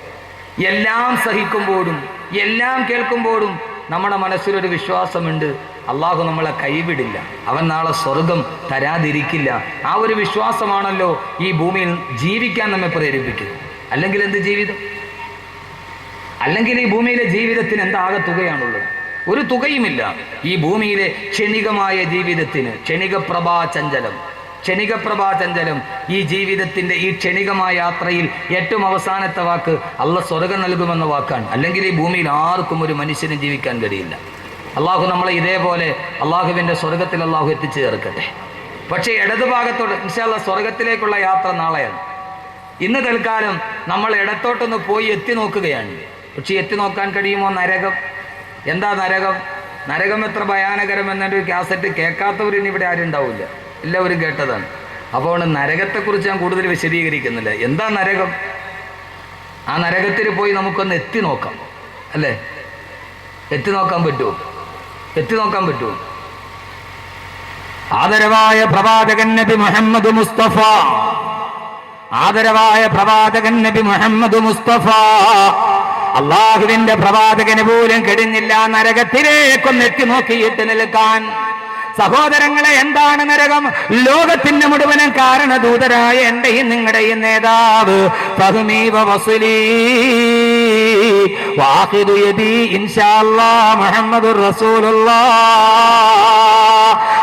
എല്ലാം സഹിക്കുമ്പോഴും എല്ലാം കേൾക്കുമ്പോഴും നമ്മുടെ മനസ്സിലൊരു വിശ്വാസമുണ്ട്, അള്ളാഹു നമ്മളെ കൈവിടില്ല, അവൻ നാളെ സ്വർഗം തരാതിരിക്കില്ല. ആ ഒരു വിശ്വാസമാണല്ലോ ഈ ഭൂമിയിൽ ജീവിക്കാൻ നമ്മെ പ്രേരിപ്പിക്കുന്നത്. അല്ലെങ്കിൽ എന്ത് ജീവിതം? അല്ലെങ്കിൽ ഈ ഭൂമിയിലെ ജീവിതത്തിന് എന്താകെ തുകയാണുള്ളത്? ഒരു തുകയുമില്ല. ഈ ഭൂമിയിലെ ക്ഷണികമായ ജീവിതത്തിന് ക്ഷണികപ്രഭാചഞ്ചലം ഈ ജീവിതത്തിന്റെ ഈ ക്ഷണികമായ യാത്രയിൽ ഏറ്റവും അവസാനത്തെ വാക്ക് അള്ളാഹ് സ്വർഗം നൽകുമെന്ന വാക്കാണ്. അല്ലെങ്കിൽ ഈ ഭൂമിയിൽ ആർക്കും ഒരു മനുഷ്യനും ജീവിക്കാൻ കഴിയില്ല. അള്ളാഹു നമ്മളെ ഇതേപോലെ അള്ളാഹുവിന്റെ സ്വർഗത്തിൽ അള്ളാഹു എത്തിച്ചു ചേർക്കട്ടെ. പക്ഷേ ഇടതുഭാഗത്തോട് ഇൻഷാ അല്ലാഹ് സ്വർഗത്തിലേക്കുള്ള യാത്ര നാളെയാണ്. ഇന്ന് തൽക്കാലം നമ്മൾ ഇടത്തോട്ടൊന്ന് പോയി എത്തി നോക്കുകയാണ്. പക്ഷെ എത്തി നോക്കാൻ കഴിയുമോ? നരകം. എന്താ നരകം? നരകം എത്ര ഭയാനകരം എന്നൊരു കാസറ്റ് കേൾക്കാത്തവരിനി ഇവിടെ ആരും ഉണ്ടാവില്ല, എല്ലാവരും കേട്ടതാണ്. അപ്പോൾ നരകത്തെക്കുറിച്ച് ഞാൻ കൂടുതൽ വിശദീകരിക്കുന്നില്ല. എന്താ നരകം? ആ നരകത്തിൽ പോയി നമുക്കൊന്ന് എത്തി നോക്കാം, അല്ലേ? എത്തി നോക്കാൻ പറ്റുമോ? ആദരവായ പ്രവാചകൻ നബി മുഹമ്മദ് മുസ്തഫ അള്ളാഹുവിന്റെ പ്രവാചകന് പോലും കഴിഞ്ഞില്ല നരകത്തിലേക്കൊന്ന് എത്തി നോക്കിയിട്ട് നിൽക്കാൻ. സഹോദരങ്ങളെ, എന്താണ് നരകം? ലോകത്തിന്റെ മുഴുവനും കാരണദൂതരായ എന്റെയും നിങ്ങളുടെയും നേതാവ് ഫഹ്മീവ വസുലീ വാഖിദു യദി ഇൻഷാ അല്ലാഹ് മുഹമ്മദുർ റസൂലുള്ളാഹ്.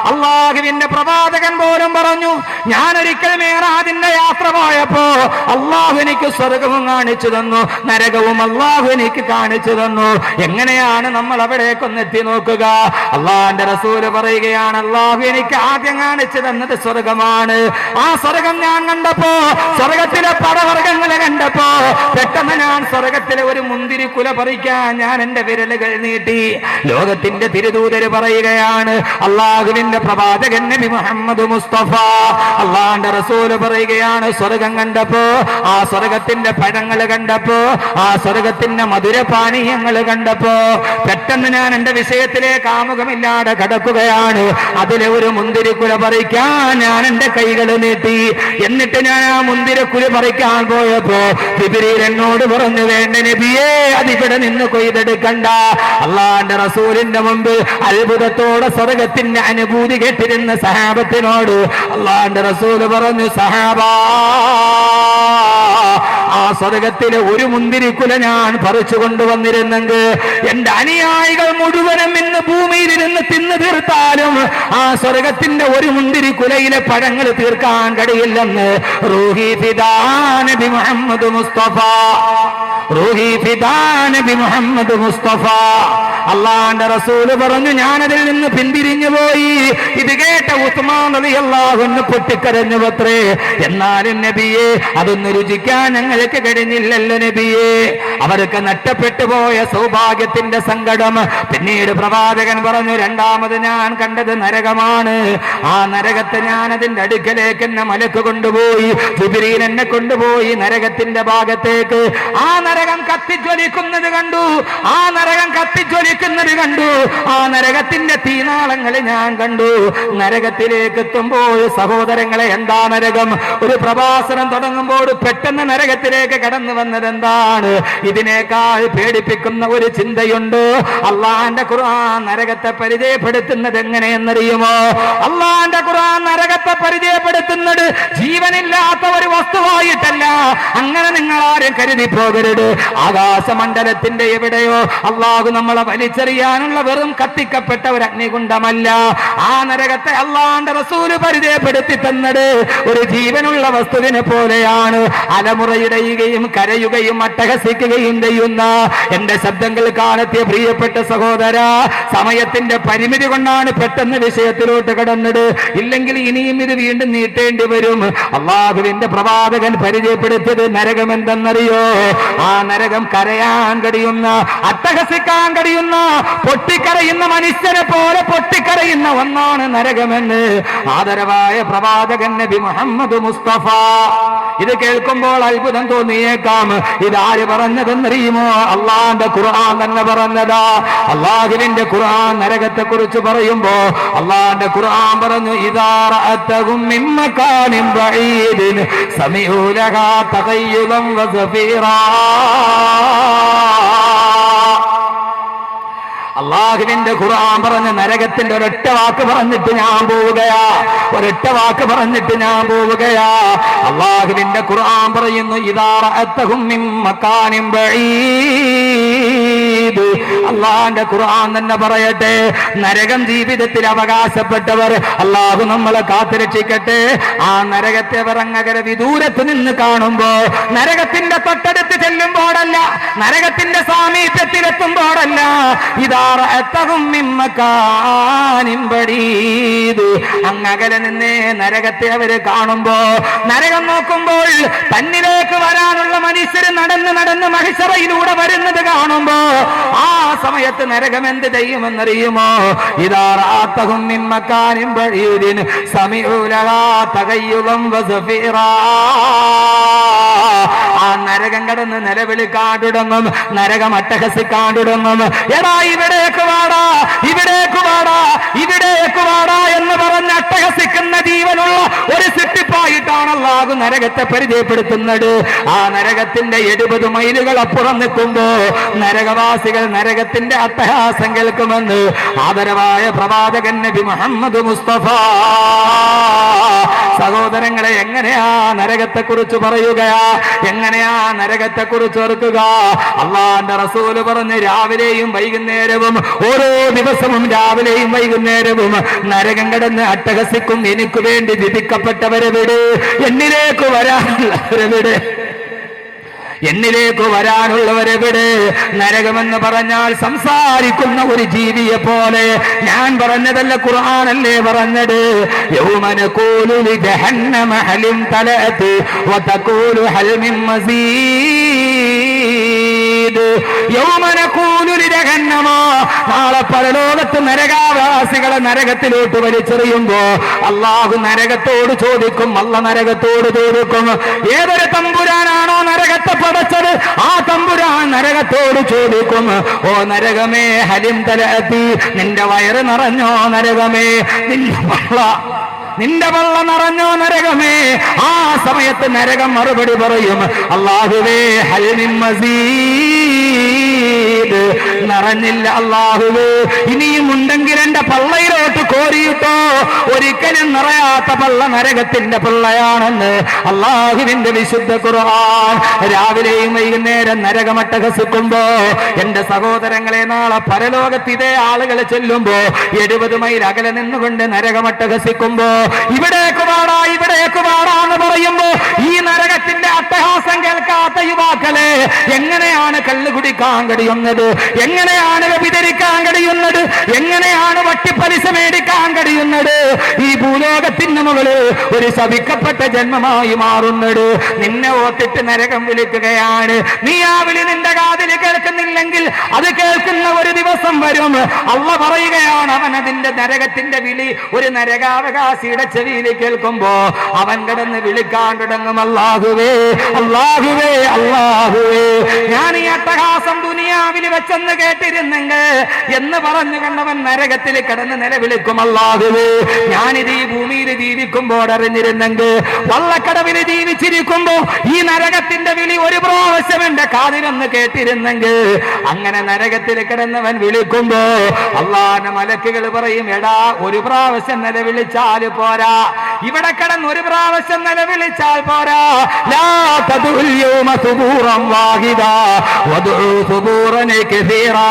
അള്ളാഹുവിന്റെ പ്രവാചകൻ പ്രവാചകൻ പോലും പറഞ്ഞു, ഞാൻ ഒരിക്കൽ മേറാജിന്റെ യാത്ര പോയപ്പോ അള്ളാഹു എനിക്ക് സ്വർഗവും കാണിച്ചു തന്നു, നരകവും അള്ളാഹു എനിക്ക് കാണിച്ചു തന്നു. എങ്ങനെയാണ് നമ്മൾ അവിടേക്കൊന്ന് എത്തി നോക്കുക? അള്ളാഹിന്റെ റസൂല് പറയുകയാണ്, അള്ളാഹു എനിക്ക് ആദ്യം കാണിച്ചു തന്നത് സ്വർഗമാണ്. ആ സ്വർഗം ഞാൻ കണ്ടപ്പോ, സ്വർഗത്തിലെ പടവർഗങ്ങളെ കണ്ടപ്പോ പെട്ടെന്ന് ഞാൻ സ്വർഗത്തിലെ ഒരു മുന്തിരി കുല പറിക്കാൻ ഞാൻ എന്റെ വിരലുകൾ നീട്ടി. ലോകത്തിന്റെ തിരുദൂതര് പറയുകയാണ്, അള്ളാഹുവിന്റെ പ്രവാചകൻ നബി മുഹമ്മദ് മുസ്തഫ അള്ളാഹിന്റെ റസൂല് പറയുകയാണ്, സ്വർഗം കണ്ടപ്പോ, ആ സ്വർഗത്തിന്റെ പഴങ്ങൾ കണ്ടപ്പോ, ആ സ്വർഗത്തിന്റെ മധുരപാനീയങ്ങൾ കണ്ടപ്പോ പെട്ടെന്ന് ഞാൻ എന്റെ വിഷയത്തിലേക്ക് ആമുഖമില്ലാതെ കടക്കുകയാണ്. അതിലെ ഒരു മുന്തിരിക്കുല പറിക്കാൻ ഞാൻ എന്റെ കൈകൾ നീട്ടി. എന്നിട്ട് ഞാൻ ആ മുന്തിരിക്കുല പറിക്കാൻ പോയപ്പോ ജിബ്രീൽ എന്നോട് പറഞ്ഞു, വേണ്ട നബിയേ, അതിവിടെ നിന്ന് കൊയ്തെടുക്കണ്ട. അള്ളാന്റെ റസൂലിന്റെ മുമ്പ് അത്ഭുതത്തോടെ സ്വർഗത്തിന്റെ അനുഭൂതി കേട്ടിരുന്ന സഹാബത്തിനോട് അള്ളാന്റെ റസൂല് പറഞ്ഞു, സഹാബാ, ആ സ്വർഗത്തിലെ ഒരു മുന്തിരിക്കുല ഞാൻ പറിച്ചു കൊണ്ടുവന്നിരുന്നെങ്കിൽ എന്റെ അനുയായികൾ മുഴുവനും ഇന്ന് ഭൂമിയിലിരുന്ന് തിന്നു തീർത്താലും ആ സ്വർഗത്തിന്റെ ഒരു മുന്തിരിക്കുലയിലെ പഴങ്ങൾ തീർക്കാൻ കഴിയില്ലെന്ന് റൂഹി ഫിദാ നബി മുഹമ്മദ് മുസ്തഫ, റൂഹി ഫിദാ നബി മുഹമ്മദ് മുസ്തഫ. അള്ളാന്റെ റസൂല് പറഞ്ഞു, ഞാനതിൽ നിന്ന് പിന്തിരിഞ്ഞു പോയി. ഇത് കേട്ട ഉസ്മാൻ റളിയല്ലാഹു അൻഹു പൊട്ടിക്കരഞ്ഞു അത്രേ. എന്നാലും നബിയെ, അതൊന്ന് രുചിക്കാൻ ഞങ്ങൾക്ക് കഴിഞ്ഞില്ലല്ലോ നബിയെ. അവർക്ക് നഷ്ടപ്പെട്ടു പോയ സൗഭാഗ്യത്തിന്റെ സങ്കടം. പിന്നീട് പ്രവാചകൻ പറഞ്ഞു, രണ്ടാമത് ഞാൻ കണ്ടത് നരകമാണ്. ആ നരകത്തെ ഞാൻ അതിന്റെ അടുക്കലേക്ക് എന്നെ മലക്ക് കൊണ്ടുപോയി. ജിബ്രീൽ എന്നെ കൊണ്ടുപോയി നരകത്തിന്റെ ഭാഗത്തേക്ക്. ആ നരകം കത്തിജ്വലിക്കുന്നത് കണ്ടു, ആ നരകം കത്തിജ്വലിക്കുന്നത് കണ്ടു, ആ നരകത്തിന്റെ തീനാളങ്ങൾ ഞാൻ കണ്ടു. നരകത്തിലേക്ക് എത്തുമ്പോൾ സഹോദരങ്ങളെ, എന്താ നരകം? ഒരു പ്രഭാഷണം തുടങ്ങുമ്പോൾ പെട്ടെന്ന് നരകത്തിലേക്ക് കടന്നു വന്നത് എന്താണ്? ഇതിനേക്കാൾ പേടിപ്പിക്കുന്ന ഒരു ചിന്തയുണ്ട്. അള്ളാന്റെ ഖുർആൻ നരകത്തെ പരിചയപ്പെടുത്തുന്നത് എങ്ങനെയെന്നറിയുമോ? അള്ളാന്റെ ഖുർആൻ നരകത്തെ പരിചയപ്പെടുത്തുന്നത് ജീവനില്ലാത്ത ഒരു വസ്തുവായിട്ടല്ല. അങ്ങനെ നിങ്ങൾ ആരും കരുതി പോകരുത്. ആകാശമണ്ഡലത്തിന്റെ എവിടെയോ അള്ളാഹു നമ്മളെ വലിച്ചെറിയാനുള്ള വെറും കത്തിക്കപ്പെട്ട ഒരു അഗ്നികുണ്ഡമല്ല. ആ നരകത്തെ അള്ളാന്റെ റസൂല് പരിചയപ്പെടുത്തി തന്നത് ഒരു ജീവനുള്ള വസ്തുവിനെ പോലെയാണ്. അലമുറയിടയുകയും കരയുകയും അട്ടഹസിക്കുകയും ചെയ്യുന്ന എന്റെ ശബ്ദങ്ങൾ കാണത്തിയ പ്രിയപ്പെട്ട സഹോദര, സമയത്തിന്റെ പരിമിതി കൊണ്ടാണ് പെട്ടെന്ന് വിഷയത്തിലോട്ട് കടന്നത്. ഇല്ലെങ്കിൽ ഇനിയും ഇത് വീണ്ടും നീട്ടേണ്ടി വരും. അള്ളാഹുവിന്റെ പ്രവാചകൻ പരിചയപ്പെടുത്തിയത് നരകം എന്തെന്നറിയോ? ആ നരകം കരയാൻ കഴിയുന്ന, അട്ടഹസിക്കാൻ കഴിയുന്ന, പൊട്ടിക്കരയുന്ന മനുഷ്യനെ പോലെ പൊട്ടിക്കരയുന്ന ഒന്നാണ് നരകമെന്ന് ആദരവായ പ്രവാചകൻ നബി മുഹമ്മദ് മുസ്തഫ. ഇത് കേൾക്കുമ്പോൾ അത്ഭുതം തോന്നിയേക്കാം. ഇതാര് പറഞ്ഞതെന്നറിയുമോ? അള്ളാന്റെ ഖുർആൻ തന്നെ പറഞ്ഞതാ. അള്ളാഹുവിന്റെ ഖുർആൻ നരകത്തെ കുറിച്ച് പറയുമ്പോ അള്ളാന്റെ ഖുർആൻ പറഞ്ഞു, ഇദാ റഅതഹും മിൻ മകാനിൻ ബഈദിൻ സമീഉ ലഹാ തഗയ്യുദൻ വസഫീറാ. അള്ളാഹുവിന്റെ ഖുർആൻ പറഞ്ഞ നരകത്തിന്റെ ഒരൊറ്റ വാക്ക് പറഞ്ഞിട്ട് ഞാൻ പോവുകയാ, ഒരൊറ്റ വാക്ക് പറഞ്ഞിട്ട് ഞാൻ പോവുകയാ. അള്ളാഹുവിന്റെ ഖുർആൻ പറയുന്നു, ഇദാ റഅതഹും മിൻ മകാനിൻ ബഈദ്. അള്ളാഹുവിന്റെ ഖുർആൻ തന്നെ പറയട്ടെ, നരകം ജീവിതത്തിൽ അവകാശപ്പെട്ടവർ അള്ളാഹു നമ്മളെ കാത്തുരക്ഷിക്കട്ടെ. ആ നരകത്തെ അവർ അങ്ങകരെ വിദൂരത്ത് നിന്ന് കാണുമ്പോ, നരകത്തിന്റെ തൊട്ടടുത്ത് ചെല്ലുമ്പോഴല്ല, നരകത്തിന്റെ സാമീപ്യത്തിലെത്തുമ്പോഴല്ല, ഇതാ അങ്ങകലെ നിന്നേ നരകത്തെ അവര് കാണുമ്പോ, നരകം നോക്കുമ്പോൾ തന്നിലേക്ക് വരാനുള്ള മനുഷ്യര് നടന്ന് നടന്ന് മഹിശറയിലൂടെ വരുന്നത് കാണുമ്പോ ആ സമയത്ത് നരകം എന്ത് ചെയ്യുമെന്നറിയുമോ? ഇദാ റഅതഹും മിൻ മകാനിൻ ബഈദിൻ സമീഉ ലഹാ തഗയ്യുദൻ വസഫീറാ. ആ നരകം കടന്ന് നിലവിളിക്കാൻ തുടങ്ങും, നരകം അട്ടഹസിക്കാൻ തുടങ്ങും. എടാ ഇവിടേക്ക് വാടാ, ഇവിടേക്ക് വാടാ, ഇവിടേക്ക് വാടാ എന്ന് പറഞ്ഞ് അട്ടഹസിക്കുന്ന ജീവനുള്ള ഒരു സിട്ടിപ്പായിട്ടാണ് അല്ലാഹു നരകത്തെ പരിചയപ്പെടുത്തുന്നത്. ആ നരകത്തിന്റെ 70 മൈലുകൾ അപ്പുറം നിൽക്കുമ്പോ നരകവാസികൾ നരകത്തിന്റെ അട്ടഹാസം കേൾക്കുമെന്ന് ആദരവായ പ്രവാചകൻ നബി മുഹമ്മദ് മുസ്തഫ സഹോദരങ്ങളെ, എങ്ങനെയാ നരകത്തെ കുറിച്ച് പറയുകയാ, എങ്ങനെയാ നരകത്തെ കുറിച്ച് ഓർക്കുക? അള്ളാന്റെ റസൂല് പറഞ്ഞ് രാവിലെയും വൈകുന്നേരവും ഓരോ ദിവസവും രാവിലെയും വൈകുന്നേരവും നരകം കിടന്ന് അട്ടഹസിക്കും. എനിക്ക് വേണ്ടി വിധിക്കപ്പെട്ടവരെവിടെ? എന്നിലേക്ക് വരാനുള്ളവരെവിടെ? എന്നിലേക്ക് വരാനുള്ളവരെവിടെ? നരകമെന്ന് പറഞ്ഞാൽ സംസാരിക്കുന്ന ഒരു ജീവിയെ പോലെ. ഞാൻ പറഞ്ഞതല്ല, ഖുർആനല്ലേ പറഞ്ഞത്. യൗമന ഖൂലു ലി ജഹന്നമ ഹലിം തലഅതി വതഖൂലു ഹൽ മിൻ മസീദ്. യൗമന ഖൂലു ലി ജഹന്നമ, നാളെ പരലോകത്ത് നരകാവാസികളെ നരകത്തിലോട്ട് വലിച്ചെറിയുമ്പോ അല്ലാഹു നരകത്തോട് ചോദിക്കും, അല്ല നരകത്തോട് ചോദിക്കും, ഏതൊരു തമ്പുരാനാണോ നരകത്തെ പടച്ചത് ആ തമ്പുരാൻ നരകത്തോട് ചോദിക്കും, ഓ നരകമേ, ഹലിം തലഅതി, നിന്റെ വയറ് നിറഞ്ഞോ നരകമേ? നിന്റെ വള്ള നിറഞ്ഞോ നരകമേ? ആ സമയത്ത് നരകം മറുപടി പറയും, അല്ലാഹുവേ, ഹൽ മിൻ മസീദ്, നിറഞ്ഞില്ല അല്ലാഹുവേ, ഇനിയും ഉണ്ടെങ്കിൽ എന്റെ പള്ളയിലോട്ട് കോരിയിട്ടോ. ഒരിക്കലും നിറയാത്ത പള്ള നരകത്തിന്റെ പള്ളയാണെന്ന് അല്ലാഹുവിന്റെ വിശുദ്ധ ഖുർആൻ. രാവിലെയും വൈകുന്നേരം നരകമട്ടഹസിക്കുമ്പോ എന്റെ സഹോദരങ്ങളെ, നാളെ പരലോകത്ത് ഇതേ ആളുകൾ ചെല്ലുമ്പോ 70 മൈൽ അകലെ നിന്നുകൊണ്ട് നരകമട്ടഹസിക്കുമ്പോ ഇവിടേക്ക് വാടാ, ഇവിടേക്ക് വാടാ എന്ന് പറയുമ്പോ ഈ നരകത്തിന്റെ അട്ടഹാസം കേൾക്കാത്ത യുവാക്കളെ, എങ്ങനെയാണ് കള്ളു കുടിക്കാൻ കഴിയുന്നത്? എങ്ങനെയാണ് വ്യഭിചരിക്കാൻ കഴിയുന്നത്? എങ്ങനെയാണ് വട്ടിപ്പലിശ മേടിക്കാൻ കഴിയുന്നത്? ഈ ഭൂലോകത്തിന് മുകളിൽ ഒരു ശപിക്കപ്പെട്ട ജന്മമായി മാറുന്നത്. നിന്നെ ഓർത്തിട്ട് നരകം വിളിക്കുകയാണ്. നീ ആ വിളി നിന്റെ കാതിൽ കേൾക്കുന്നില്ലെങ്കിൽ അത് കേൾക്കുന്ന ഒരു ദിവസം വരും. അള്ളാഹു പറയുകയാണ്, അവൻ അതിന്റെ നരകത്തിന്റെ വിളി ഒരു നരകാവകാശിയുടെ ചെവിയിൽ കേൾക്കുമ്പോ അവൻ കിടന്ന് വിളിക്കാൻ തുടങ്ങും, അല്ലാഹുവേ, അല്ലാഹുവേ, അല്ലാഹുവേ, ഞാൻ ഈ അട്ടഹാസം ദുനിയാവിൽ വെച്ചെന്ന് കേട്ടിരുന്നെങ്കിൽ എന്ന് പറഞ്ഞു കണ്ടവൻ നരകത്തിൽ കിടന്ന് നിലവിളിക്കും, അല്ലാഹുവേ, ഞാനിത് ഈ ഭൂമിയിൽ ജീവിക്കുമ്പോൾ അറിഞ്ഞിരുന്നെങ്കിൽ, വള്ളക്കടവിൽ ജീവിച്ചിരിക്കുമ്പോ ഈ നരകത്തിന്റെ വിളി ഒരു പ്രാവശ്യം എന്റെ കാതിലൊന്ന് കേട്ടിരുന്നെങ്കിൽ. അങ്ങനെ നരകത്തിൽ കിടന്നവൻ വിളിക്കുമ്പോ അള്ളാന്റെ മലക്കുകൾ പറയും, എടാ, ഒരു പ്രാവശ്യം നിലവിളിച്ചാൽ പോരാ, ഇവിടെ കിടന്ന് ഒരു പ്രാവശ്യം നിലവിളിച്ചാൽ പോരാ. ലാ തദുൽ യൗമ സുബൂറൻ വാഹിദാ വദഉ സുബൂറൻ കസീറാ.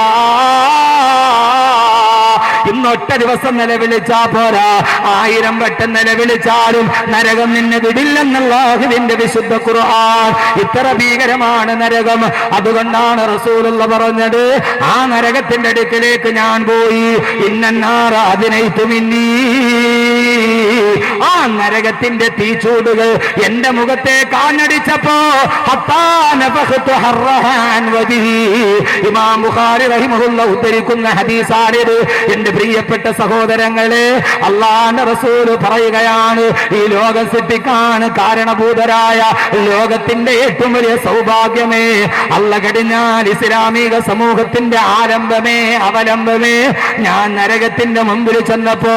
ഇന്നൊറ്റ ദിവസം നിലവിളിച്ചാ പോരാ, 1000 വട്ടം നിലവിളിച്ചാലും നരകം നിന്നെ വിടില്ലെന്നുള്ള അല്ലാഹുവിന്റെ വിശുദ്ധ ഖുർആൻ. ഇത്ര ഭീകരമാണ് നരകം. അതുകൊണ്ടാണ് റസൂലുള്ള പറഞ്ഞത്, ആ നരകത്തിന്റെ അടുക്കിലേക്ക് ഞാൻ പോയി, ഇന്നന്നാറ അതിനൈതു മിന്നീ, ആ നരകത്തിന്റെ തീച്ചൂടുകൾ എന്റെ മുഖത്തെ കാഞ്ഞടിച്ചപ്പോ ഇമാം ബുഖാരി റഹിമഹുല്ലാഹ് ഉദ്ധരിക്കുന്ന ഹദീസാണിത്. എന്റെ പ്രിയപ്പെട്ട സഹോദരങ്ങളെ, അല്ലാഹുവിന്റെ റസൂൽ പറയുകയാണ്, ഈ ലോകം സൃഷ്ടിക്കാൻ കാരണഭൂതരായ ലോകത്തിന്റെ ഏറ്റവും വലിയ സൗഭാഗ്യമേ, അല്ല കഴിഞ്ഞാൽ ഇസ്ലാമിക സമൂഹത്തിന്റെ ആരംഭമേ, അവലംബമേ, ഞാൻ നരകത്തിന്റെ മുമ്പിൽ ചെന്നപ്പോ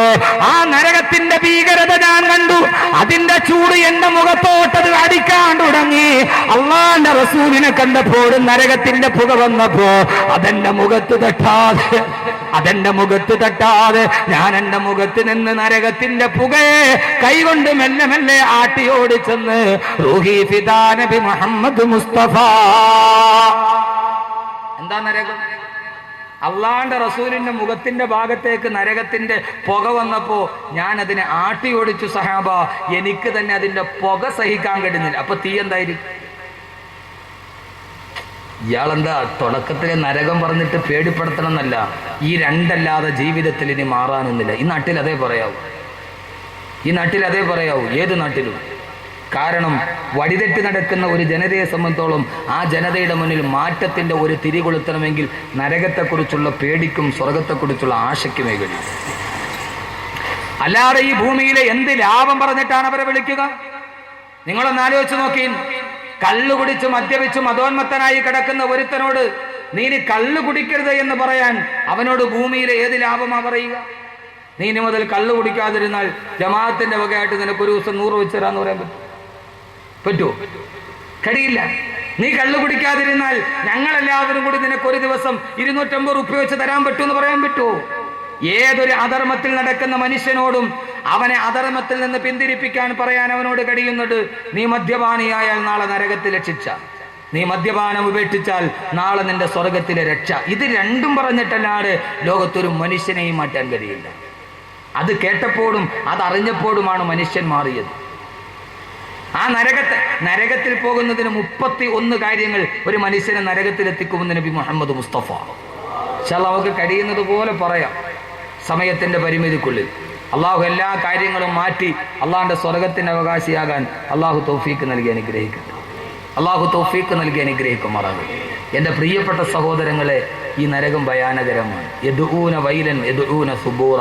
ആ നരകത്തിന്റെ ഭീകരത ഞാൻ കണ്ടു. അതിന്റെ ചൂട് എന്റെ മുഖത്തോട്ടത് അടിക്കാൻ തുടങ്ങി. അള്ളാന്റെ റസൂലിനെ കണ്ടപ്പോൾ നരകത്തിന്റെ പുക വന്നപ്പോ അതെന്റെ മുഖത്ത് തട്ടാതെ ഞാൻ എന്റെ മുഖത്ത് നിന്ന് നരകത്തിന്റെ പുകയെ കൈകൊണ്ട് മെല്ലെ മെല്ലെ ആട്ടിയോടിച്ചെന്ന് റൂഹി ഫിദാ നബി മുഹമ്മദ് മുസ്തഫ. എന്താ നരകം? അള്ളാന്റെ റസൂലിന്റെ മുഖത്തിന്റെ ഭാഗത്തേക്ക് നരകത്തിന്റെ പുക വന്നപ്പോ ഞാൻ അതിനെ ആട്ടി ഓടിച്ചു സഹാബ. എനിക്ക് തന്നെ അതിന്റെ പുക സഹിക്കാൻ കഴിയുന്നില്ല. അപ്പൊ തീ എന്തായിരിക്കും? ഇയാളെന്താ തുടക്കത്തിലെ നരകം പറഞ്ഞിട്ട് പേടിപ്പെടുത്തണം എന്നല്ല, ഈ രണ്ടല്ലാതെ ജീവിതത്തിൽ ഇനി മാറാനൊന്നുമില്ല. ഈ നാട്ടിൽ അതേ പറയാവൂ, ഏത് നാട്ടിലും. കാരണം വഴിതെറ്റി നടക്കുന്ന ഒരു ജനതയെ സംബന്ധിച്ചോളം ആ ജനതയുടെ മുന്നിൽ മാറ്റത്തിന്റെ ഒരു തിരി കൊളുത്തണമെങ്കിൽ നരകത്തെക്കുറിച്ചുള്ള പേടിക്കും സ്വർഗത്തെക്കുറിച്ചുള്ള ആശയ്ക്കുമേ കഴിയും. അല്ലാതെ ഈ ഭൂമിയിലെ എന്ത് ലാഭം പറഞ്ഞിട്ടാണ് അവരെ വിളിക്കുക? നിങ്ങളൊന്ന് ആലോചിച്ച് നോക്കി. കള്ളു കുടിച്ച് മദ്യപിച്ച് മതോന്മത്തനായി കിടക്കുന്ന ഒരുത്തനോട് നീ ഇനി കള്ളു കുടിക്കരുത് എന്ന് പറയാൻ അവനോട് ഭൂമിയിലെ ഏത് ലാഭമാ പറയുക? നീ ഇനി മുതൽ കള്ളു കുടിക്കാതിരുന്നാൽ ജമാഅത്തിന്റെ വകയായിട്ട് നിനക്ക് ഒരു ദിവസം 100 വെച്ച് തരാന്ന് പറയാൻ പറ്റുമോ? കഴിയില്ല. നീ കള്ളു കുടിക്കാതിരുന്നാൽ ഞങ്ങളെല്ലാവരും കൂടി നിനക്ക് ഒരു ദിവസം 250 റുപ്യ വെച്ച് തരാൻ പറ്റുമെന്ന് പറയാൻ പറ്റുമോ? ഏതൊരു അധർമ്മത്തിൽ നടക്കുന്ന മനുഷ്യനോടും അവനെ അധർമ്മത്തിൽ നിന്ന് പിന്തിരിപ്പിക്കാൻ പറയാൻ അവനോട് കഴിയുന്നത്, നീ മദ്യപാനിയായാൽ നാളെ നരകത്തിലെ ശിക്ഷ, നീ മദ്യപാനം ഉപേക്ഷിച്ചാൽ നാളെ നിന്റെ സ്വർഗത്തിലെ രക്ഷ. ഇത് രണ്ടും പറഞ്ഞിട്ടല്ലാതെ ലോകത്തൊരു മനുഷ്യനെയും മാറ്റാൻ കഴിയില്ല. അത് കേട്ടപ്പോഴും അതറിഞ്ഞപ്പോഴുമാണ് മനുഷ്യൻ മാറിയത്. ആ നരകത്തിൽ പോകുന്നതിന് 31 കാര്യങ്ങൾ ഒരു മനുഷ്യനെ നരകത്തിലെത്തിക്കുമെന്ന് നബി മുഹമ്മദ് മുസ്തഫ. നമുക്ക് കഴിയുന്നത് പോലെ പറയാം സമയത്തിന്റെ പരിമിതിക്കുള്ളിൽ. അള്ളാഹു എല്ലാ കാര്യങ്ങളും മാറ്റി അള്ളാഹിന്റെ സ്വർഗത്തിന്റെ അവകാശിയാകാൻ അള്ളാഹു തൗഫീക്ക് നൽകി അനുഗ്രഹിക്കട്ടെ. അള്ളാഹു തൗഫീക്ക് നൽകി അനുഗ്രഹിക്കുമാറാകട്ടെ. എൻ്റെ പ്രിയപ്പെട്ട സഹോദരങ്ങളെ, ഈ നരകം ഭയാനകരമാണ്. യദ്ഊന വൈലൻ യദ്ഊന സുബൂറ.